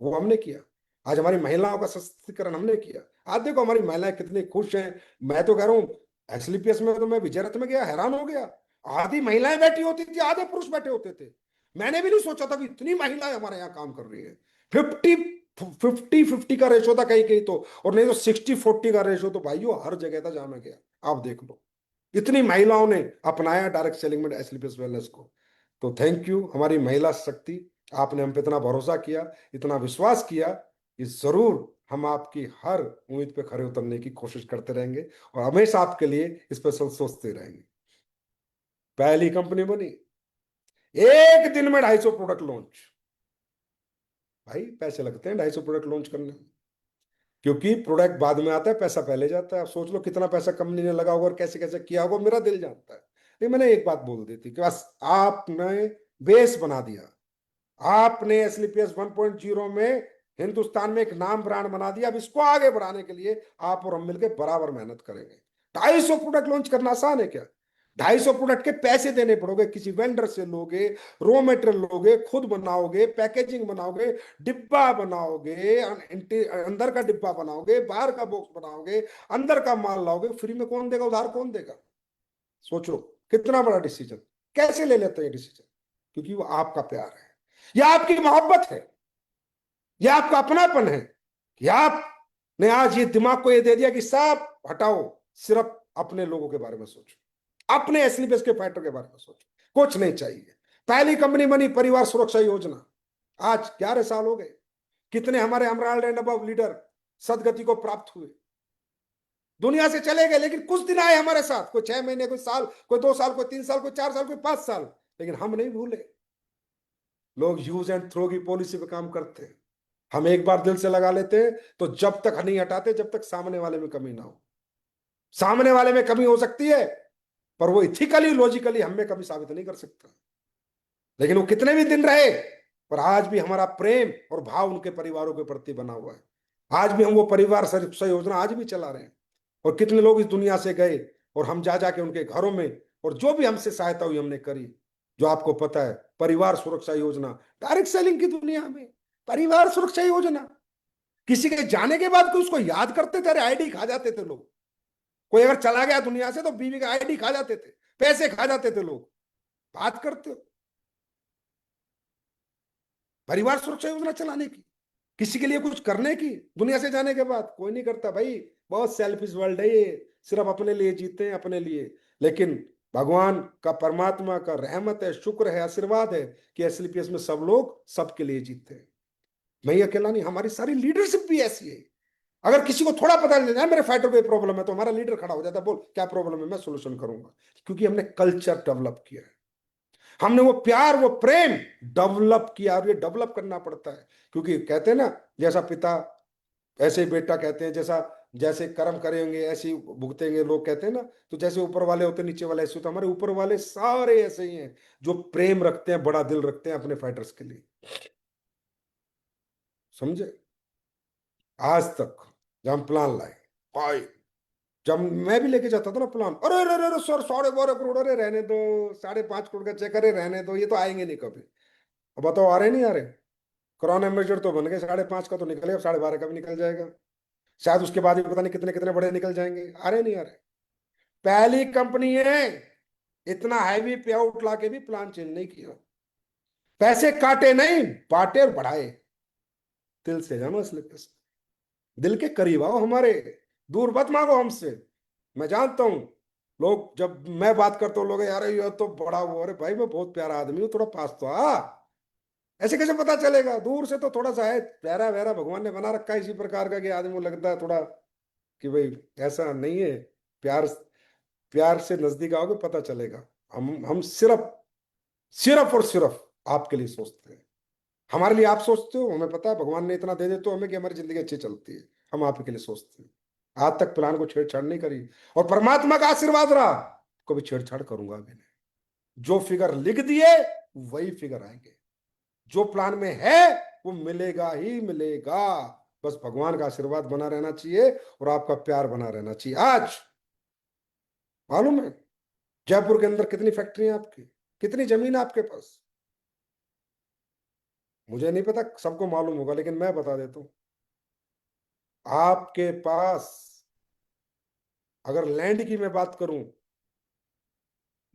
वो हमने किया। आज हमारी महिलाओं का सशक्तिकरण हमने किया। आज देखो हमारी महिलाएं कितनी खुश हैं। मैं तो कह रहा हूँ एसलीपीएस में तो मैं विजय रथ में गया, हैरान हो गया। आधी महिलाएं बैठी होती थी, आधे पुरुष बैठे होते थे। मैंने भी नहीं सोचा था कि इतनी महिलाएं हमारे यहाँ काम कर रही है। 50-50 का रेशो था कहीं कहीं तो, और नहीं तो 60-40 का रेशो तो भाइयों हर जगह था जहां मैं गया। आप देख लो इतनी महिलाओं ने अपनाया डायरेक्ट सेलिंग में एसलीपीएस वेलनेस को। तो थैंक यू हमारी महिला शक्ति। आपने हम पे इतना भरोसा किया, इतना विश्वास किया कि जरूर हम आपकी हर उम्मीद पे खरे उतरने की कोशिश करते रहेंगे, और हमेशा आपके लिए स्पेशल सोचते रहेंगे। पहली कंपनी बनी, एक दिन में 250 प्रोडक्ट लॉन्च। भाई पैसे लगते हैं 250 प्रोडक्ट लॉन्च करने में, क्योंकि प्रोडक्ट बाद में आता है, पैसा पहले जाता है। आप सोच लो कितना पैसा कंपनी ने लगा होगा और कैसे कैसे किया होगा, मेरा दिल जानता है। लेकिन मैंने एक बात बोल दी थी कि बस आपने बेस बना दिया। आपने एसलीपीएस 1.0 में हिंदुस्तान में एक नाम ब्रांड बना दिया। अब इसको आगे बढ़ाने के लिए आप और हम मिलकर बराबर मेहनत करेंगे। 250 प्रोडक्ट लॉन्च करना आसान है क्या? 250 प्रोडक्ट के पैसे देने पड़ोगे, किसी वेंडर से लोगे, रॉ मटेरियल लोगे, खुद बनाओगे, पैकेजिंग बनाओगे, डिब्बा बनाओगे, अंदर का डिब्बा बनाओगे, बाहर का बॉक्स बनाओगे, अंदर का माल लाओगे, फ्री में कौन देगा, उधार कौन देगा? सोचो कितना बड़ा डिसीजन। कैसे ले लेते हैं डिसीजन? क्योंकि वो आपका प्यार है, या आपकी मोहब्बत है, या आपका अपनापन है, कि आपने आज ये दिमाग को ये दे दिया कि सब हटाओ, सिर्फ अपने लोगों के बारे में सोचो, अपने एसलीपीएस के फाइटर के बारे में सोचो, कुछ नहीं चाहिए। पहली कंपनी बनी परिवार सुरक्षा योजना, आज 11 साल हो गए। कितने हमारे एमराल्ड एंड अबव लीडर सदगति को प्राप्त हुए, दुनिया से चले गए, लेकिन कुछ दिन आए हमारे साथ, कोई 6 महीने, कोई साल, कोई 2 साल, कोई 3 साल, कोई 4 साल, कोई 5 साल। लेकिन हम नहीं भूले। लोग यूज एंड थ्रो की पॉलिसी पे काम करते हैं। हम एक बार दिल से लगा लेते हैं तो जब तक नहीं हटाते जब तक सामने वाले में कमी ना हो। सामने वाले में कमी हो सकती है, पर वो इथिकली लॉजिकली हम में कमी साबित नहीं कर सकता। लेकिन वो कितने भी दिन रहे, पर आज भी हमारा प्रेम और भाव उनके परिवारों के प्रति बना हुआ है। आज भी हम वो परिवार सुरक्षा योजना आज भी चला रहे हैं। और कितने लोग इस दुनिया से गए, और हम जा जाके उनके घरों में, और जो भी हमसे सहायता हुई हमने करी। जो आपको पता है परिवार सुरक्षा योजना डायरेक्ट सेलिंग की दुनिया में, परिवार सुरक्षा योजना, किसी के जाने के बाद कोई उसको याद करते थे? अरे आईडी खा जाते थे लोग। कोई अगर चला गया दुनिया से तो बीवी का आईडी खा जाते थे, पैसे खा जाते थे लोग। बात करते हो परिवार सुरक्षा योजना चलाने की, किसी के लिए कुछ करने की, दुनिया से जाने के बाद कोई नहीं करता भाई। बहुत सेल्फिश वर्ल्ड है ये, सिर्फ अपने लिए जीते हैं, अपने लिए। लेकिन भगवान का, परमात्मा का रहमत है, शुक्र है, आशीर्वाद है कि एसलीपीएस में सब लोग सबके लिए जीते हैं। मैं ही अकेला नहीं, हमारी सारी लीडरशिप भी ऐसी है। अगर किसी को थोड़ा पता चल जाए मेरे फाइटर को प्रॉब्लम है, तो हमारा लीडर खड़ा हो जाता है, बोल क्या प्रॉब्लम है, मैं सोल्यूशन करूंगा। क्योंकि हमने कल्चर डेवलप किया है, हमने वो प्यार, वो प्रेम डेवलप किया, और ये डेवलप करना पड़ता है। क्योंकि कहते हैं ना, जैसा पिता ऐसे ही बेटा, कहते हैं जैसा, जैसे कर्म करेंगे ऐसे ही भुगतेंगे, लोग कहते हैं ना। तो जैसे ऊपर वाले होते नीचे वाले ऐसे होते, हमारे ऊपर वाले सारे ऐसे ही हैं, जो प्रेम रखते हैं, बड़ा दिल रखते हैं अपने फाइटर्स के लिए। समझे? आज तक जब हम प्लान लाए, भाई जब मैं भी लेके जाता था ना प्लान, अरे अरे अरे सर 12.5 करोड़, अरे रहने दो, 5.5 करोड़ का चेक, अरे रहने दो, ये तो आएंगे नहीं कभी। अब बताओ आ रहे नहीं आ रहे? कोरोना एम्बेसडर तो बन गए, 5.5 का तो निकले, अब 12.5 का भी निकल जाएगा शायद, उसके बाद भी पता नहीं कितने कितने बड़े निकल जाएंगे। आ रहे नहीं आ रहे। पहली कंपनी है इतना हैवी पे आउट ला के भी प्लान चेंज नहीं किया। पैसे काटे नहीं, बांटे और बढ़ाए। दिल से जानो इसलिए पैसे, दिल के करीब आओ हमारे, दूर मत मांगो हमसे। मैं जानता हूं, लोग जब मैं बात करता हूँ लोग यार ये तो बड़ा वो, अरे भाई मैं बहुत प्यारा आदमी हूँ, थोड़ा पास तो आ। ऐसे कैसे पता चलेगा? दूर से तो थोड़ा सा है, प्यारा वैरा भगवान ने बना रखा है इसी प्रकार का कि आदमी को लगता है थोड़ा कि भाई ऐसा नहीं है। प्यार, प्यार से नजदीक आओगे पता चलेगा। हम सिर्फ सिर्फ और सिर्फ आपके लिए सोचते हैं। हमारे लिए आप सोचते हो, हमें पता है भगवान ने इतना दे देते हो हमें कि हमारी जिंदगी अच्छी चलती है। हम आपके लिए सोचते हैं। आज तक प्लान को छेड़छाड़ नहीं करी, और परमात्मा का आशीर्वाद रहा, कभी छेड़छाड़ करूंगा भी नहीं। जो फिगर लिख दिए वही फिगर आएंगे। जो प्लान में है वो मिलेगा ही मिलेगा। बस भगवान का आशीर्वाद बना रहना चाहिए और आपका प्यार बना रहना चाहिए। आज मालूम है जयपुर के अंदर कितनी फैक्ट्री है आपकी, कितनी जमीन है आपके पास? मुझे नहीं पता, सबको मालूम होगा, लेकिन मैं बता देता हूं। आपके पास अगर लैंड की मैं बात करूं,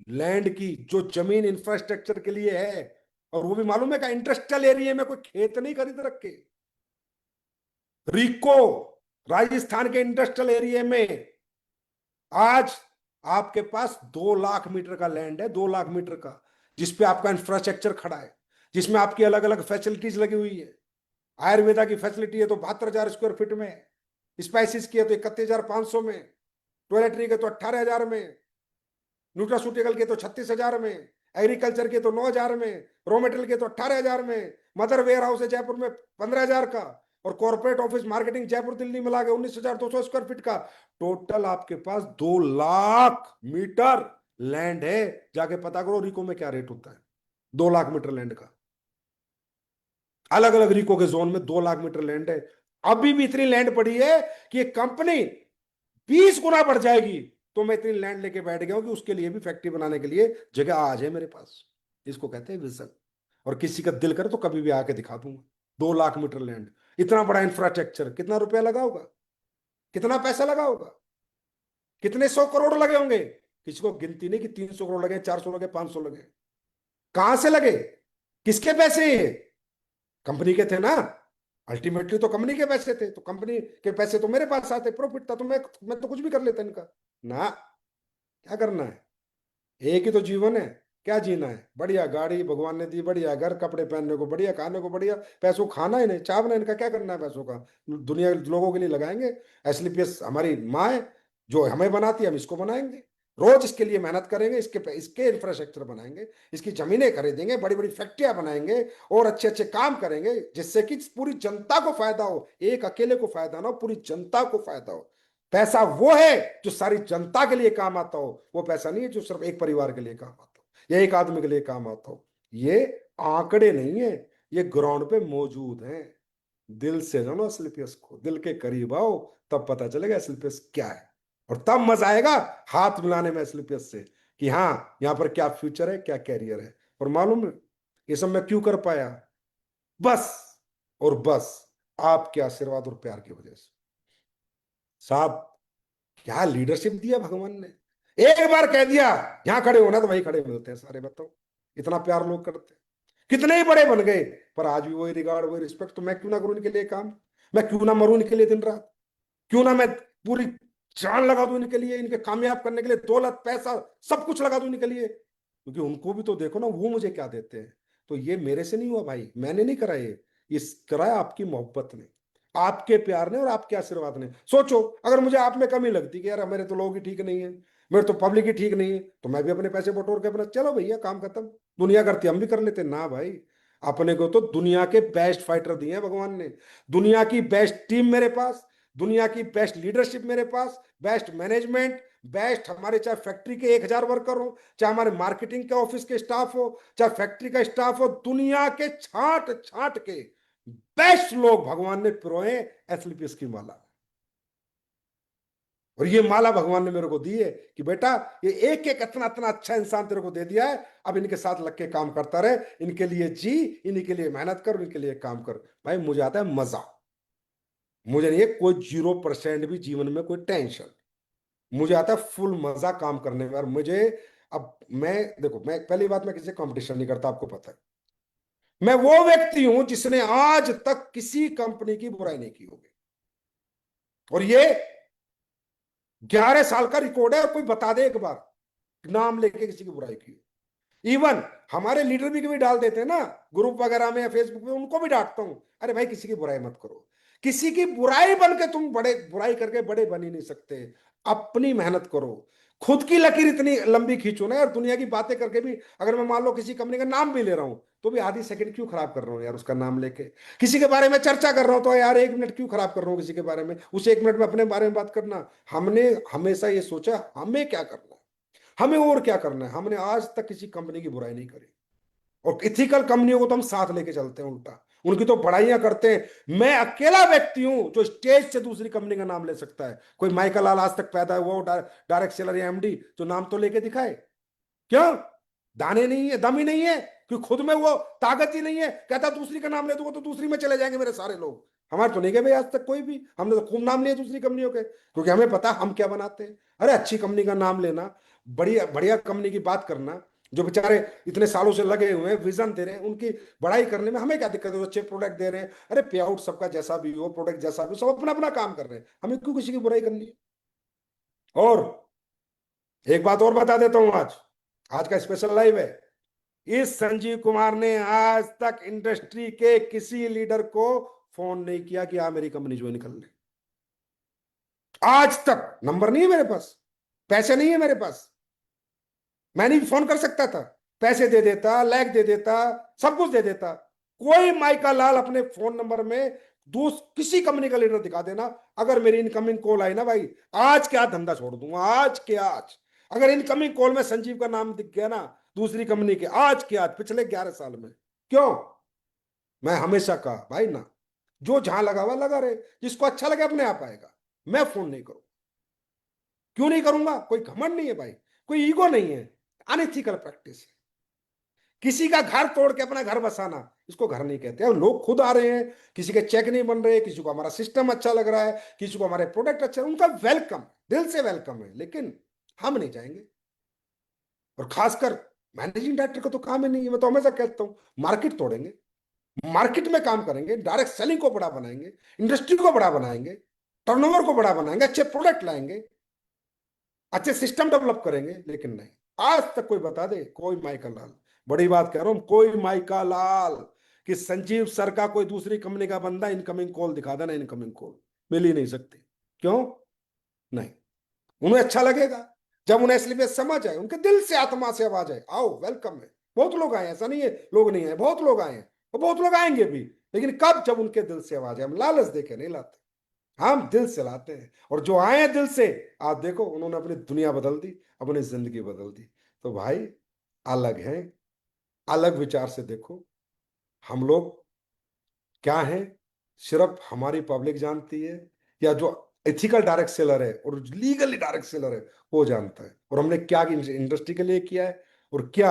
लैंड की जो जमीन इंफ्रास्ट्रक्चर के लिए है, और वो भी मालूम है का इंडस्ट्रियल एरिया में, कोई खेत नहीं खरीद रखे। रिको राजस्थान के इंडस्ट्रियल एरिया में आज आपके पास 2 लाख मीटर का लैंड है, 2 लाख मीटर का, जिसपे आपका इंफ्रास्ट्रक्चर खड़ा है, जिसमें आपकी अलग अलग फैसिलिटीज लगी हुई है। आयुर्वेदा की फैसिलिटी है तो 72,000 स्क्वायर फीट में, स्पाइसिस की है तो 31,500 में, टॉयलेटरी के तो 18,000 में, न्यूट्रास्यूटिकल के तो 36,000 में, एग्रीकल्चर के तो 9,000 में, रॉ मेटेरियल के तो 18,000 में, मदर वेयर हाउस है जयपुर में 15,000 का, और corporate office marketing Jaipur Delhi मिला के 19,200 स्क्वायर फीट का। टोटल आपके पास 2 लाख मीटर लैंड है। जाके पता करो रिको में क्या रेट होता है 2 लाख मीटर लैंड का। अलग अलग रिको के जोन में 2 लाख मीटर लैंड है। अभी भी इतनी लैंड पड़ी है कि ये कंपनी 20 गुना बढ़ जाएगी, तो मैं इतनी लैंड लेके बैठ गया हूं कि उसके लिए भी फैक्ट्री बनाने के लिए जगह आज है मेरे पास। इसको कहते हैं विजन। और किसी का दिल करे तो कभी भी आके दिखा दूंगा। 2 लाख मीटर लैंड, इतना बड़ा इंफ्रास्ट्रक्चर, कितना रुपया लगा होगा, कितना पैसा लगा होगा, कितने 100 करोड़ लगे होंगे। किसी को गिनती नहीं कि 300 करोड़ लगे, 400 लगे, 500 लगे। कहां से लगे, किसके पैसे ये? कंपनी के थे ना। अल्टीमेटली तो कंपनी के पैसे थे, तो कंपनी के पैसे तो मेरे पास आते, प्रॉफिट था, तो मैं तो कुछ भी कर लेता इनका ना। क्या करना है? एक ही तो जीवन है, क्या जीना है? बढ़िया गाड़ी भगवान ने दी, बढ़िया घर, कपड़े पहनने को बढ़िया, खाने को बढ़िया, पैसों को खाना ही नहीं चावना, इनका क्या करना है पैसों का? दुनिया के लोगों के लिए लगाएंगे। एसलीपीएस हमारी माँ है जो हमें बनाती है, हम इसको बनाएंगे। रोज इसके लिए मेहनत करेंगे, इसके इंफ्रास्ट्रक्चर बनाएंगे, इसकी जमीनें खरीदेंगे, बड़ी बड़ी फैक्ट्रियां बनाएंगे, और अच्छे अच्छे काम करेंगे, जिससे कि पूरी जनता को फायदा हो। एक अकेले को फायदा ना हो, पूरी जनता को फायदा हो। पैसा वो है जो सारी जनता के लिए काम आता हो, वो पैसा नहीं है जो सिर्फ एक परिवार के लिए काम आता हो या एक आदमी के लिए काम आता हो। ये आंकड़े नहीं है, ये ग्राउंड पे मौजूद हैं। दिल से जानो एसएलपीएस को, दिल के करीब आओ, तब पता चलेगा एसएलपीएस क्या है। और तब मजा आएगा हाथ मिलाने में एसएलपीएस से, कि हाँ यहाँ पर क्या फ्यूचर है, क्या कैरियर है। और मालूम है ये सब मैं क्यों कर पाया? बस और बस आपके आशीर्वाद और प्यार की वजह से। साहब क्या लीडरशिप दिया भगवान ने। एक बार कह दिया यहां खड़े होना, तो वही खड़े मिलते हैं सारे। बताओ इतना प्यार लोग करते हैं, कितने ही बड़े बन गए, पर आज भी वही रिगार्ड, वही रिस्पेक्ट। तो मैं क्यों ना करूं इनके लिए काम? मैं क्यों ना मरूं इनके लिए दिन रात? क्यों ना मैं पूरी जान लगा दूं इनके लिए, इनके कामयाब करने के लिए, दौलत पैसा सब कुछ लगा दूं इनके लिए? क्योंकि उनको भी तो देखो ना, वो मुझे क्या देते हैं। तो ये मेरे से नहीं हुआ भाई, मैंने नहीं करा ये कराया आपकी मोहब्बत ने, आपके प्यार ने और आपके आशीर्वाद ने। सोचो अगर मुझे आप में कमी लगती कि यार मेरे तो लोग ही ठीक नहीं है, मेरे तो पब्लिक ही ठीक नहीं है, तो मैं भी अपने पैसे बटोर के अपना चलो भैया काम खत्म, दुनिया करती हम भी कर लेते ना भाई। अपने को तो दुनिया के बेस्ट फाइटर दिए हैं भगवान ने, दुनिया की बेस्ट टीम मेरे पास, दुनिया की बेस्ट लीडरशिप मेरे पास, बेस्ट मैनेजमेंट, बेस्ट हमारे चाहे फैक्ट्री के 1,000 वर्कर हो, चाहे हमारे मार्केटिंग के ऑफिस के स्टाफ हो, चाहे फैक्ट्री का स्टाफ हो, दुनिया के छांट छांट के बेस्ट लोग भगवान ने पिरोए एसएलपीएस की माला। और ये माला भगवान ने मेरे को दी है कि बेटा ये एक एक इतना इतना अच्छा इंसान तेरे को दे दिया है, अब इनके साथ लग के काम करता रहे, इनके लिए जी, इन्हीं के लिए मेहनत कर, इनके लिए काम कर। भाई मुझे आता है मजा, मुझे नहीं है कोई 0% भी जीवन में कोई टेंशन, मुझे आता है फुल मजा काम करने में। और मुझे अब मैं देखो, मैं पहली बात मैं किसी से कंपटीशन नहीं करता, आपको पता है। मैं वो व्यक्ति हूं जिसने आज तक किसी कंपनी की बुराई नहीं की होगी, और ये 11 साल का रिकॉर्ड है। और कोई बता दे एक बार नाम लेके किसी की बुराई की। इवन हमारे लीडर भी कभी डाल देते हैं ना ग्रुप वगैरह में या फेसबुक पे, उनको भी डांटता हूं, अरे भाई किसी की बुराई मत करो। किसी की बुराई बन के तुम बड़े, बुराई करके बड़े बन ही नहीं सकते। अपनी मेहनत करो, खुद की लकीर इतनी लंबी खींचो ना यार। दुनिया की बातें करके भी अगर मैं मान लो किसी कंपनी का नाम भी ले रहा हूं, तो भी आधी सेकंड क्यों खराब कर रहा हूं यार उसका नाम लेके। किसी के बारे में चर्चा कर रहा हूं तो यार 1 मिनट क्यों खराब कर रहा हूं किसी के बारे में, उस 1 मिनट में अपने बारे में बात करना। हमने हमेशा ये सोचा हमें क्या करना है, हमें और क्या करना है। हमने आज तक किसी कंपनी की बुराई नहीं करी, और इथिकल कंपनियों को तो हम साथ लेके चलते हैं उल्टा, उनकी तो बड़ाइयां करते हैं। मैं अकेला व्यक्ति हूं जो स्टेज से दूसरी कंपनी का नाम ले सकता है। कोई माइकल लाल आज तक पैदा हुआ डायरेक्ट सेलर या एमडी, तो नाम तो लेके दिखाए। क्यों? दाने नहीं है, दम ही नहीं है, कि खुद में वो ताकत ही नहीं है। कहता दूसरी का नाम ले दूंगा तो दूसरी में चले जाएंगे मेरे सारे लोग। हमारे तो नहीं गए भाई आज तक कोई भी, हमने तो खूब नाम लिए दूसरी कंपनियों के, क्योंकि हमें पता हम क्या बनाते हैं। अरे अच्छी कंपनी का नाम लेना, बढ़िया बढ़िया कंपनी की बात करना, जो बेचारे इतने सालों से लगे हुए हैं, विजन दे रहे हैं, उनकी बड़ाई करने में हमें क्या दिक्कत है। अच्छे प्रोडक्ट दे रहे हैं, अरे पे आउट सबका जैसा भी हो, प्रोडक्ट जैसा भी हो, सब अपना अपना काम कर रहे हैं, हमें क्यों किसी की बुराई करनी है। और एक बात और बता देता हूं, आज आज का स्पेशल लाइव है। इस संजीव कुमार ने आज तक इंडस्ट्री के किसी लीडर को फोन नहीं किया कि आप मेरी कंपनी ज्वाइन कर ले। आज तक नंबर नहीं है मेरे पास, पैसे नहीं है मेरे पास, मैं नहीं फोन कर सकता था। पैसे दे देता, लैग दे देता, सब कुछ दे देता। कोई माइका लाल अपने फोन नंबर में किसी कंपनी का लीडर दिखा देना, अगर मेरी इनकमिंग कॉल आई ना भाई, आज के आज धंधा छोड़ दूंगा, आज के आज। अगर इनकमिंग कॉल में संजीव का नाम दिख गया ना दूसरी कंपनी के, आज के आज, पिछले 11 साल में। क्यों? मैं हमेशा कहा भाई ना, जो जहां लगा हुआ लगा रहे, जिसको अच्छा लगे अपने आप आएगा। मैं फोन नहीं करूं, क्यों नहीं करूंगा? कोई घमंड नहीं है भाई, कोई ईगो नहीं है, अनएथिकल प्रैक्टिस है। किसी का घर तोड़ के अपना घर बसाना, इसको घर नहीं कहते। अब लोग खुद आ रहे हैं, किसी के चेक नहीं बन रहे, किसी को हमारा सिस्टम अच्छा लग रहा है, किसी को हमारे प्रोडक्ट अच्छा, उनका वेलकम, दिल से वेलकम है, लेकिन हम नहीं जाएंगे। और खासकर मैनेजिंग डायरेक्टर का तो काम ही नहीं है। मैं तो हमेशा कहता हूं मार्केट तोड़ेंगे, मार्केट में काम करेंगे, डायरेक्ट सेलिंग को बड़ा बनाएंगे, इंडस्ट्री को बड़ा बनाएंगे, टर्नओवर को बड़ा बनाएंगे, अच्छे प्रोडक्ट लाएंगे, अच्छे सिस्टम डेवलप करेंगे। लेकिन नहीं, आज तक कोई बता दे, कोई माइका लाल, बड़ी बात कह रहा हूं, कोई माइका लाल कि संजीव सर का कोई दूसरी कंपनी का बंदा इनकमिंग कॉल दिखा देना, इनकमिंग कॉल मिल ही नहीं सकती। क्यों नहीं? उन्हें अच्छा लगेगा जब उन्हें इसलिए समझ आए, उनके दिल से आत्मा से आवाज आए, आओ वेलकम है। बहुत लोग आए, ऐसा नहीं है लोग नहीं आए, बहुत लोग आए हैं, और बहुत लोग आएंगे भी। लेकिन कब? जब उनके दिल से आवाज आए। हम लालच देके नहीं लाते, हम दिल से लाते हैं। और जो आए हैं दिल से, आप देखो उन्होंने अपनी दुनिया बदल दी, अपनी जिंदगी बदल दी। तो भाई अलग है, अलग विचार से देखो। हम लोग क्या है, सिर्फ हमारी पब्लिक जानती है, या जो एथिकल डायरेक्ट सेलर है और लीगली डायरेक्ट सेलर है वो जानता है। और हमने क्या इंडस्ट्री के लिए किया है, और क्या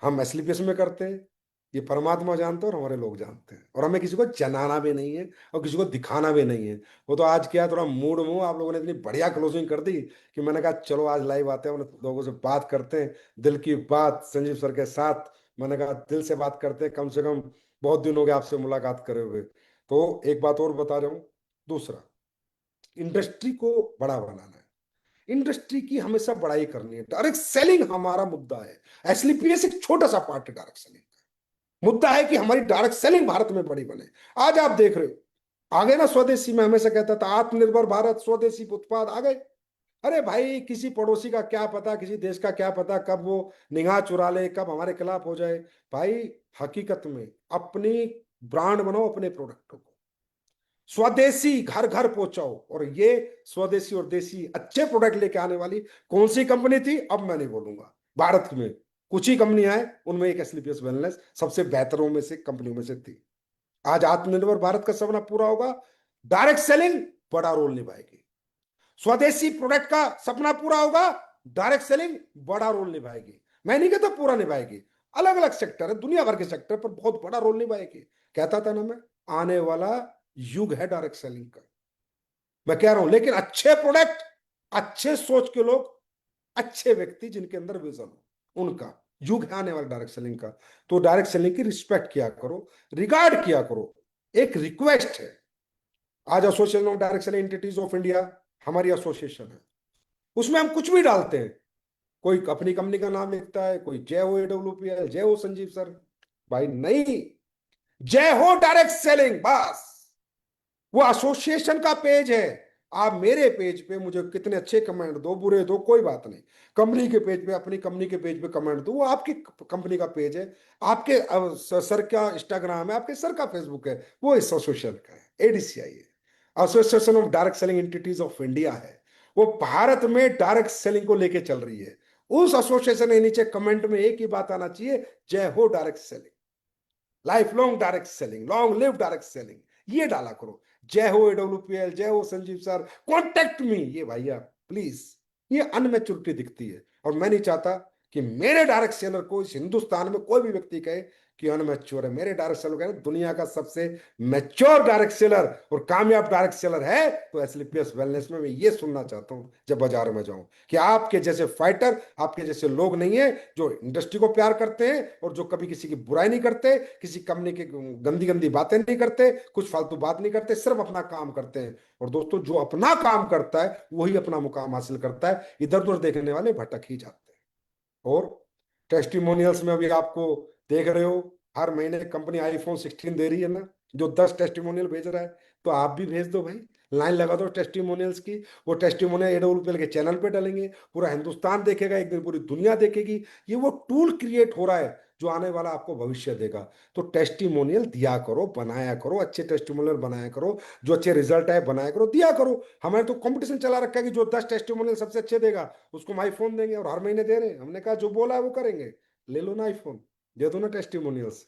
हम एसलीपीएस में करते हैं, ये परमात्मा जानते हैं और हमारे लोग जानते हैं। और हमें किसी को जनाना भी नहीं है और किसी को दिखाना भी नहीं है। वो तो आज क्या, थोड़ा मूड में आप लोगों ने इतनी बढ़िया क्लोजिंग कर दी कि मैंने कहा चलो आज लाइव आते हैं, लोगों से बात करते हैं, दिल की बात संजीव सर के साथ। मैंने कहा दिल से बात करते हैं, कम से कम बहुत दिन हो गए आपसे मुलाकात करे हुए। तो एक बात और बता रहा हूँ, दूसरा, इंडस्ट्री को बड़ा बनाना है, इंडस्ट्री की हमेशा बड़ाई करनी है। डायरेक्ट सेलिंग हमारा मुद्दा है, एसलीपीएस एक छोटा सा पार्ट है डायरेक्ट सेलिंग का। मुद्दा है कि हमारी डायरेक्ट सेलिंग भारत में बड़ी बने। आज आप देख रहे हो आगे ना स्वदेशी, में हमेशा कहता था आत्मनिर्भर भारत, स्वदेशी उत्पाद आ गए। अरे भाई किसी पड़ोसी का क्या पता, किसी देश का क्या पता कब वो निगाह चुरा ले, कब हमारे खिलाफ हो जाए। भाई हकीकत में अपनी ब्रांड बनाओ, अपने प्रोडक्टों को स्वदेशी घर घर पहुंचाओ। और ये स्वदेशी और देसी अच्छे प्रोडक्ट लेके आने वाली कौन सी कंपनी थी, अब मैं नहीं बोलूंगा। भारत में कुछ ही कंपनियां हैं, उनमें एक एसलीपीएस वेलनेस सबसे बेहतरों में से, कंपनियों में से थी। आज आत्मनिर्भर भारत का सपना पूरा होगा, डायरेक्ट सेलिंग बड़ा रोल निभाएगी। स्वदेशी प्रोडक्ट का सपना पूरा होगा, डायरेक्ट सेलिंग बड़ा रोल निभाएगी। मैं नहीं कहता पूरा निभाएगी, अलग अलग सेक्टर है, दुनिया भर के सेक्टर पर बहुत बड़ा रोल निभाएगी। कहता था ना मैं, आने वाला युग है डायरेक्ट सेलिंग का, मैं कह रहा हूं। लेकिन अच्छे प्रोडक्ट, अच्छे सोच के लोग, अच्छे व्यक्ति जिनके अंदर विजन हो, उनका युग है आने वाला डायरेक्ट सेलिंग का। तो डायरेक्ट सेलिंग की रिस्पेक्ट किया करो, रिगार्ड किया करो। एक रिक्वेस्ट है, आज association of direct selling entities of India हमारी एसोसिएशन है, उसमें हम कुछ भी डालते हैं। कोई अपनी कंपनी का नाम लिखता है, कोई जय हो AWPL, जय हो संजीव सर। भाई नहीं, जय हो डायरेक्ट सेलिंग बस। वो एसोसिएशन का पेज है। आप मेरे पेज पे मुझे कितने अच्छे कमेंट दो, बुरे दो, कोई बात नहीं। कंपनी के पेज पे, अपनी कंपनी के पेज पे कमेंट दो, वो आपकी कंपनी का पेज है। आपके सर का इंस्टाग्राम है, आपके सर का फेसबुक है, वो इस एसोसिएशन का है, ADCI है, association of direct selling entities of India है। वो भारत में डायरेक्ट सेलिंग को लेके चल रही है। उस एसोसिएशन के नीचे कमेंट में एक ही बात आना चाहिए, जय हो direct selling, life long direct selling, long live direct selling, ये डाला करो। जय हो AWPL, जय हो संजीव सर, कॉन्टेक्ट मी, ये भैया प्लीज। ये अनमेच्योरिटी दिखती है, और मैं नहीं चाहता कि मेरे डायरेक्ट सेलर को इस हिंदुस्तान में कोई भी व्यक्ति कहे कि अनमेच्योर है। मेरे डायरेक्ट सेलर कहे दुनिया का सबसे मैच्योर डायरेक्ट सेलर और कामयाब डायरेक्ट सेलर है तो SLPS वेलनेस में मैं ये सुनना चाहता हूं जब बाजार में जाऊं, कि आपके जैसे फाइटर, आपके जैसे लोग नहीं है जो इंडस्ट्री को प्यार करते हैं और जो कभी किसी की बुराई नहीं करते, किसी कंपनी की गंदी गंदी बातें नहीं करते, कुछ फालतू बात नहीं करते, सिर्फ अपना काम करते हैं। और दोस्तों, जो अपना काम करता है वही अपना मुकाम हासिल करता है, इधर उधर देखने वाले भटक ही जाते हैं। और टेस्टिमोनियल्स में अभी आपको देख रहे हो, हर महीने कंपनी iPhone 16 दे रही है ना, जो 10 टेस्टिमोनियल भेज रहा है, तो आप भी भेज दो भाई, लाइन लगा दो टेस्टिमोनियल्स की। वो टेस्टिमोनियल AWPL के चैनल पे डालेंगे, पूरा हिंदुस्तान देखेगा, एक दिन पूरी दुनिया देखेगी। ये वो टूल क्रिएट हो रहा है जो आने वाला आपको भविष्य देगा। तो टेस्टिमोनियल दिया करो, बनाया करो, अच्छे टेस्टिमोनियल बनाया करो, जो अच्छे रिजल्ट आए बनाया करो, दिया करो। हमारे तो कंपटीशन चला रखा है कि जो 10 टेस्टिमोनियल सबसे अच्छे देगा उसको हम आईफोन देंगे, और हर महीने दे रहे हैं। हमने कहा जो बोला है वो करेंगे, ले लो ना आईफोन, दे दो ना टेस्टिमोनियल्स।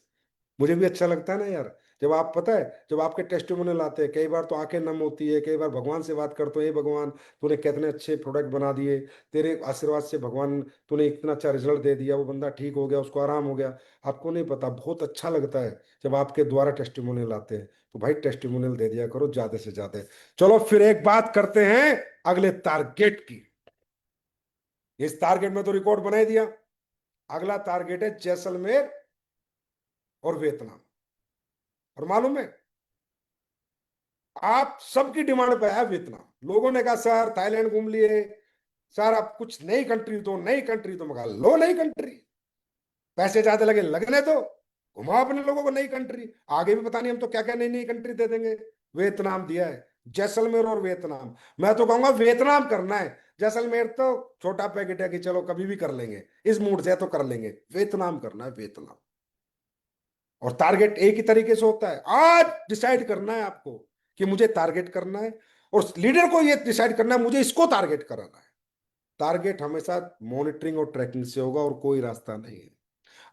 मुझे भी अच्छा लगता है ना यार, जब आप पता है, जब आपके टेस्टिमोनियल आते हैं, कई बार तो आंखें नम होती है, कई बार भगवान से बात करते हो, हे भगवान तूने कितने अच्छे प्रोडक्ट बना दिए, तेरे आशीर्वाद से भगवान तूने इतना अच्छा रिजल्ट दे दिया, वो बंदा ठीक हो गया, उसको आराम हो गया। आपको नहीं पता, बहुत अच्छा लगता है जब आपके द्वारा टेस्टिमोनियल आते हैं। तो भाई टेस्टिमोनियल दे दिया करो ज्यादा से ज्यादा। चलो फिर एक बात करते हैं अगले टारगेट की। इस टारगेट में तो रिकॉर्ड बना ही दिया। अगला टारगेट है जैसलमेर और वियतनाम। और मालूम है, आप सबकी डिमांड पे है वियतनाम। लोगों ने कहा सर थाईलैंड घूम लिए, सर आप कुछ नई कंट्री दो, नई कंट्री तो। मगा लो नई कंट्री, पैसे ज्यादा लगे लगने दो, घुमाओ अपने लोगों को नई कंट्री। आगे भी पता नहीं हम तो क्या क्या नई नई कंट्री दे देंगे। वियतनाम दिया है, जैसलमेर और वियतनाम। मैं तो कहूंगा वियतनाम करना है। जैसलमेर तो छोटा पैकेट है कि चलो कभी भी कर लेंगे, इस मूड से तो कर लेंगे। वियतनाम करना है, वियतनाम। और टारगेट एक ही तरीके से होता है, आज डिसाइड करना है आपको कि मुझे टारगेट करना है, और लीडर को ये डिसाइड करना है मुझे इसको टारगेट कराना है। टारगेट हमेशा मॉनिटरिंग और ट्रैकिंग से होगा, और कोई रास्ता नहीं है।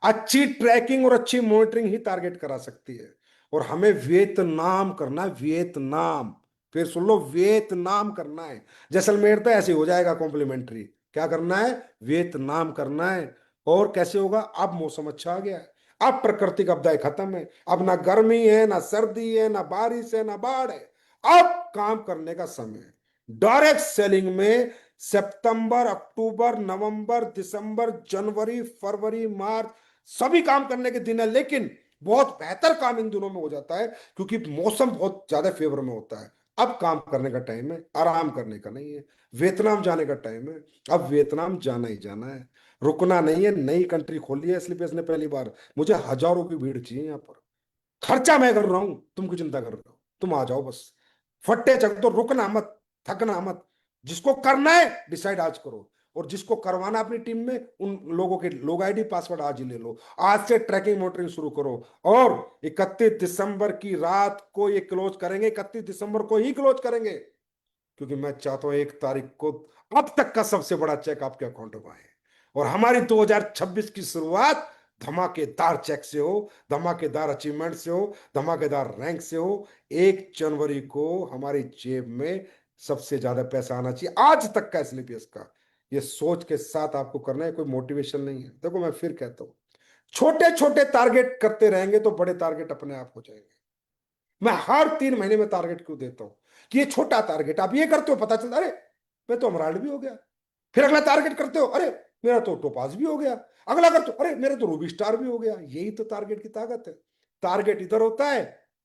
अच्छी ट्रैकिंग और अच्छी मॉनिटरिंग ही टारगेट करा सकती है। और हमें वियतनाम करना है, वियतनाम। फिर सुन लो, वियतनाम करना है। जैसलमेर तो ऐसे हो जाएगा कॉम्प्लीमेंट्री। क्या करना है? वियतनाम करना है। और कैसे होगा? अब मौसम अच्छा आ गया है, अब प्राकृतिक आपदाएं खत्म है, अब ना गर्मी है, ना सर्दी है, ना बारिश है, ना बाढ़ है। अब काम करने का समय है। डायरेक्ट सेलिंग में सितंबर, अक्टूबर, नवंबर, दिसंबर, जनवरी, फरवरी, मार्च सभी काम करने के दिन है। लेकिन बहुत बेहतर काम इन दिनों में हो जाता है क्योंकि मौसम बहुत ज्यादा फेवर में होता है। अब काम करने का टाइम है, आराम करने का नहीं है। वियतनाम जाने का टाइम है, अब वियतनाम जाना ही जाना है, रुकना नहीं है। नई कंट्री खोली है इसलिए इसने पहली बार। मुझे हजारों की भीड़ चाहिए यहाँ पर। खर्चा मैं कर रहा हूं, तुम क्यों चिंता कर रहे हो? तुम आ जाओ बस, फट्टे चक दो, रुकना मत, थकना मत। जिसको करना है डिसाइड आज करो, और जिसको करवाना अपनी टीम में, उन लोगों के लोग आईडी पासवर्ड आज ही ले लो। आज से ट्रैकिंग मोटरिंग शुरू करो, और 31 दिसंबर की रात को ये क्लोज करेंगे। 31 दिसंबर को ही क्लोज करेंगे, क्योंकि मैं चाहता हूं 1 तारीख को अब तक का सबसे बड़ा चेक आपके अकाउंट में आए, और हमारी 2026 की शुरुआत धमाकेदार चेक से हो, धमाकेदार अचीवमेंट से हो, धमाकेदार रैंक से हो। 1 जनवरी को हमारी जेब में सबसे ज्यादा पैसा आना चाहिए आज तक का एसएलपीएस का। ये सोच के साथ आपको करना है, कोई मोटिवेशन नहीं है। देखो मैं फिर कहता हूँ, छोटे छोटे टारगेट करते रहेंगे तो बड़े टारगेट अपने आप हो जाएंगे। मैं हर 3 महीने में टारगेट क्यों देता हूं कि ये छोटा टारगेट आप ये करते हो, पता चलता अरे मैं तो अमराल्ड भी हो गया। फिर अगला टारगेट करते हो, अरे मेरा तो टोपाज भी हो गया। अगला करते हो, अरे मेरा तो रूबी स्टार भी हो गया। यही तो टारगेट की ताकत है। टारगेट इधर होता है,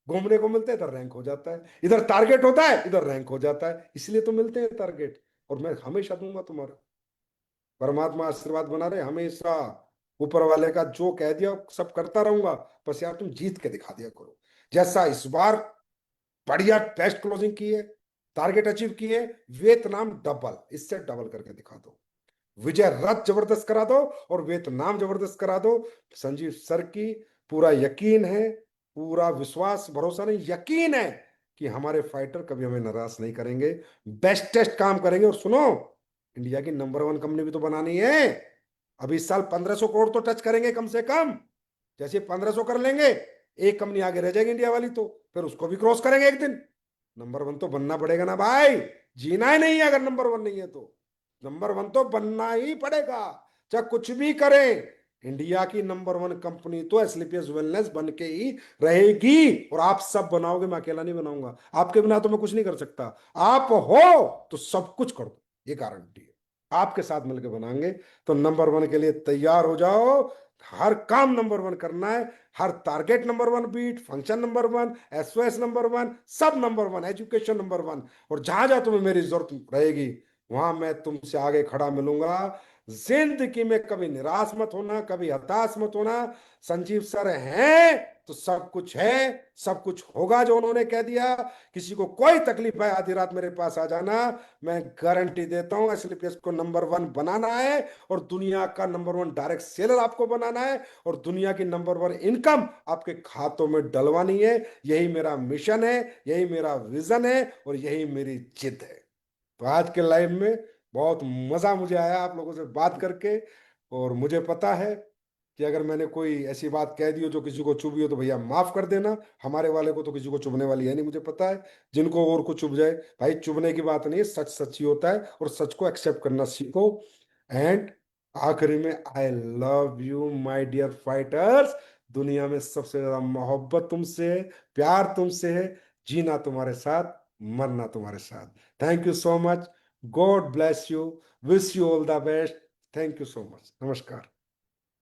घूमने को मिलते हैं, इधर रैंक हो जाता है। इधर टारगेट होता है, इधर रैंक हो जाता है। इसलिए तो मिलते हैं टारगेट। और मैं हमेशा दूंगा तुम्हारा। परमात्मा आशीर्वाद बना रहे हमेशा। ऊपर वाले का जो कह दिया सब करता रहूंगा। बस यार तुम जीत के दिखा दिया करो। जैसा इस बार बढ़िया बेस्ट क्लोजिंग की है, टारगेट अचीव किए, वियतनाम डबल, इससे डबल करके दिखा दो। विजय रथ जबरदस्त करा दो और वियतनाम जबरदस्त करा दो। संजीव सर की पूरा यकीन है, पूरा विश्वास भरोसा नहीं, यकीन है कि हमारे फाइटर कभी हमें निराश नहीं करेंगे। बेस्टेस्ट काम करेंगे। और सुनो, इंडिया की नंबर 1 कंपनी भी तो बनानी है। अभी इस साल 1500 करोड़ तो टच करेंगे कम से कम। जैसे 1500 कर लेंगे, एक कंपनी आगे रह जाएगी इंडिया वाली, तो फिर उसको भी क्रॉस करेंगे एक दिन। नंबर 1 तो बनना पड़ेगा ना भाई। जीना ही नहीं है अगर नंबर 1 नहीं है तो। नंबर 1 तो बनना ही पड़ेगा, चाहे कुछ भी करें। इंडिया की नंबर 1 कंपनी तो एसलीपीएस वेलनेस बन के ही रहेगी। और आप सब बनाओगे, मैं अकेला नहीं बनाऊंगा। आपके बिना तो मैं कुछ नहीं कर सकता। आप हो तो सब कुछ कर दो, ये गारंटी है। आपके साथ मिलकर बनाएंगे। तो नंबर 1 के लिए तैयार हो जाओ। हर काम नंबर 1 करना है। हर target number 1 beat, function number 1, SOS number 1, सब नंबर 1, एजुकेशन नंबर 1। और जहां जहां तुम्हें मेरी जरूरत रहेगी वहां मैं तुमसे आगे खड़ा मिलूंगा। जिंदगी में कभी निराश मत होना, कभी हताश मत होना। संजीव सर हैं तो सब कुछ है, सब कुछ होगा जो उन्होंने कह दिया। किसी को कोई तकलीफ है आधी रात मेरे पास आ जाना। मैं गारंटी देता हूं एसलीपीएस को नंबर 1 बनाना है। और दुनिया का नंबर 1 डायरेक्ट सेलर आपको बनाना है। और दुनिया की नंबर 1 इनकम आपके खातों में डलवानी है। यही मेरा मिशन है, यही मेरा विजन है और यही मेरी जिद है। तो आज के लाइव में बहुत मजा मुझे आया आप लोगों से बात करके। और मुझे पता है कि अगर मैंने कोई ऐसी बात कह दी हो जो किसी को चुभी हो तो भैया माफ कर देना। हमारे वाले को तो किसी को चुभने वाली है नहीं, मुझे पता है। जिनको और को चुभ जाए, भाई चुभने की बात नहीं है, सच सच ही होता है। और सच को एक्सेप्ट करना सीखो। एंड आखिरी में, I love you my dear fighters. दुनिया में सबसे ज्यादा मोहब्बत तुमसे है, प्यार तुमसे है। जीना तुम्हारे साथ, मरना तुम्हारे साथ। Thank you so much. God bless you. Wish you all the best. Thank you so much. नमस्कार।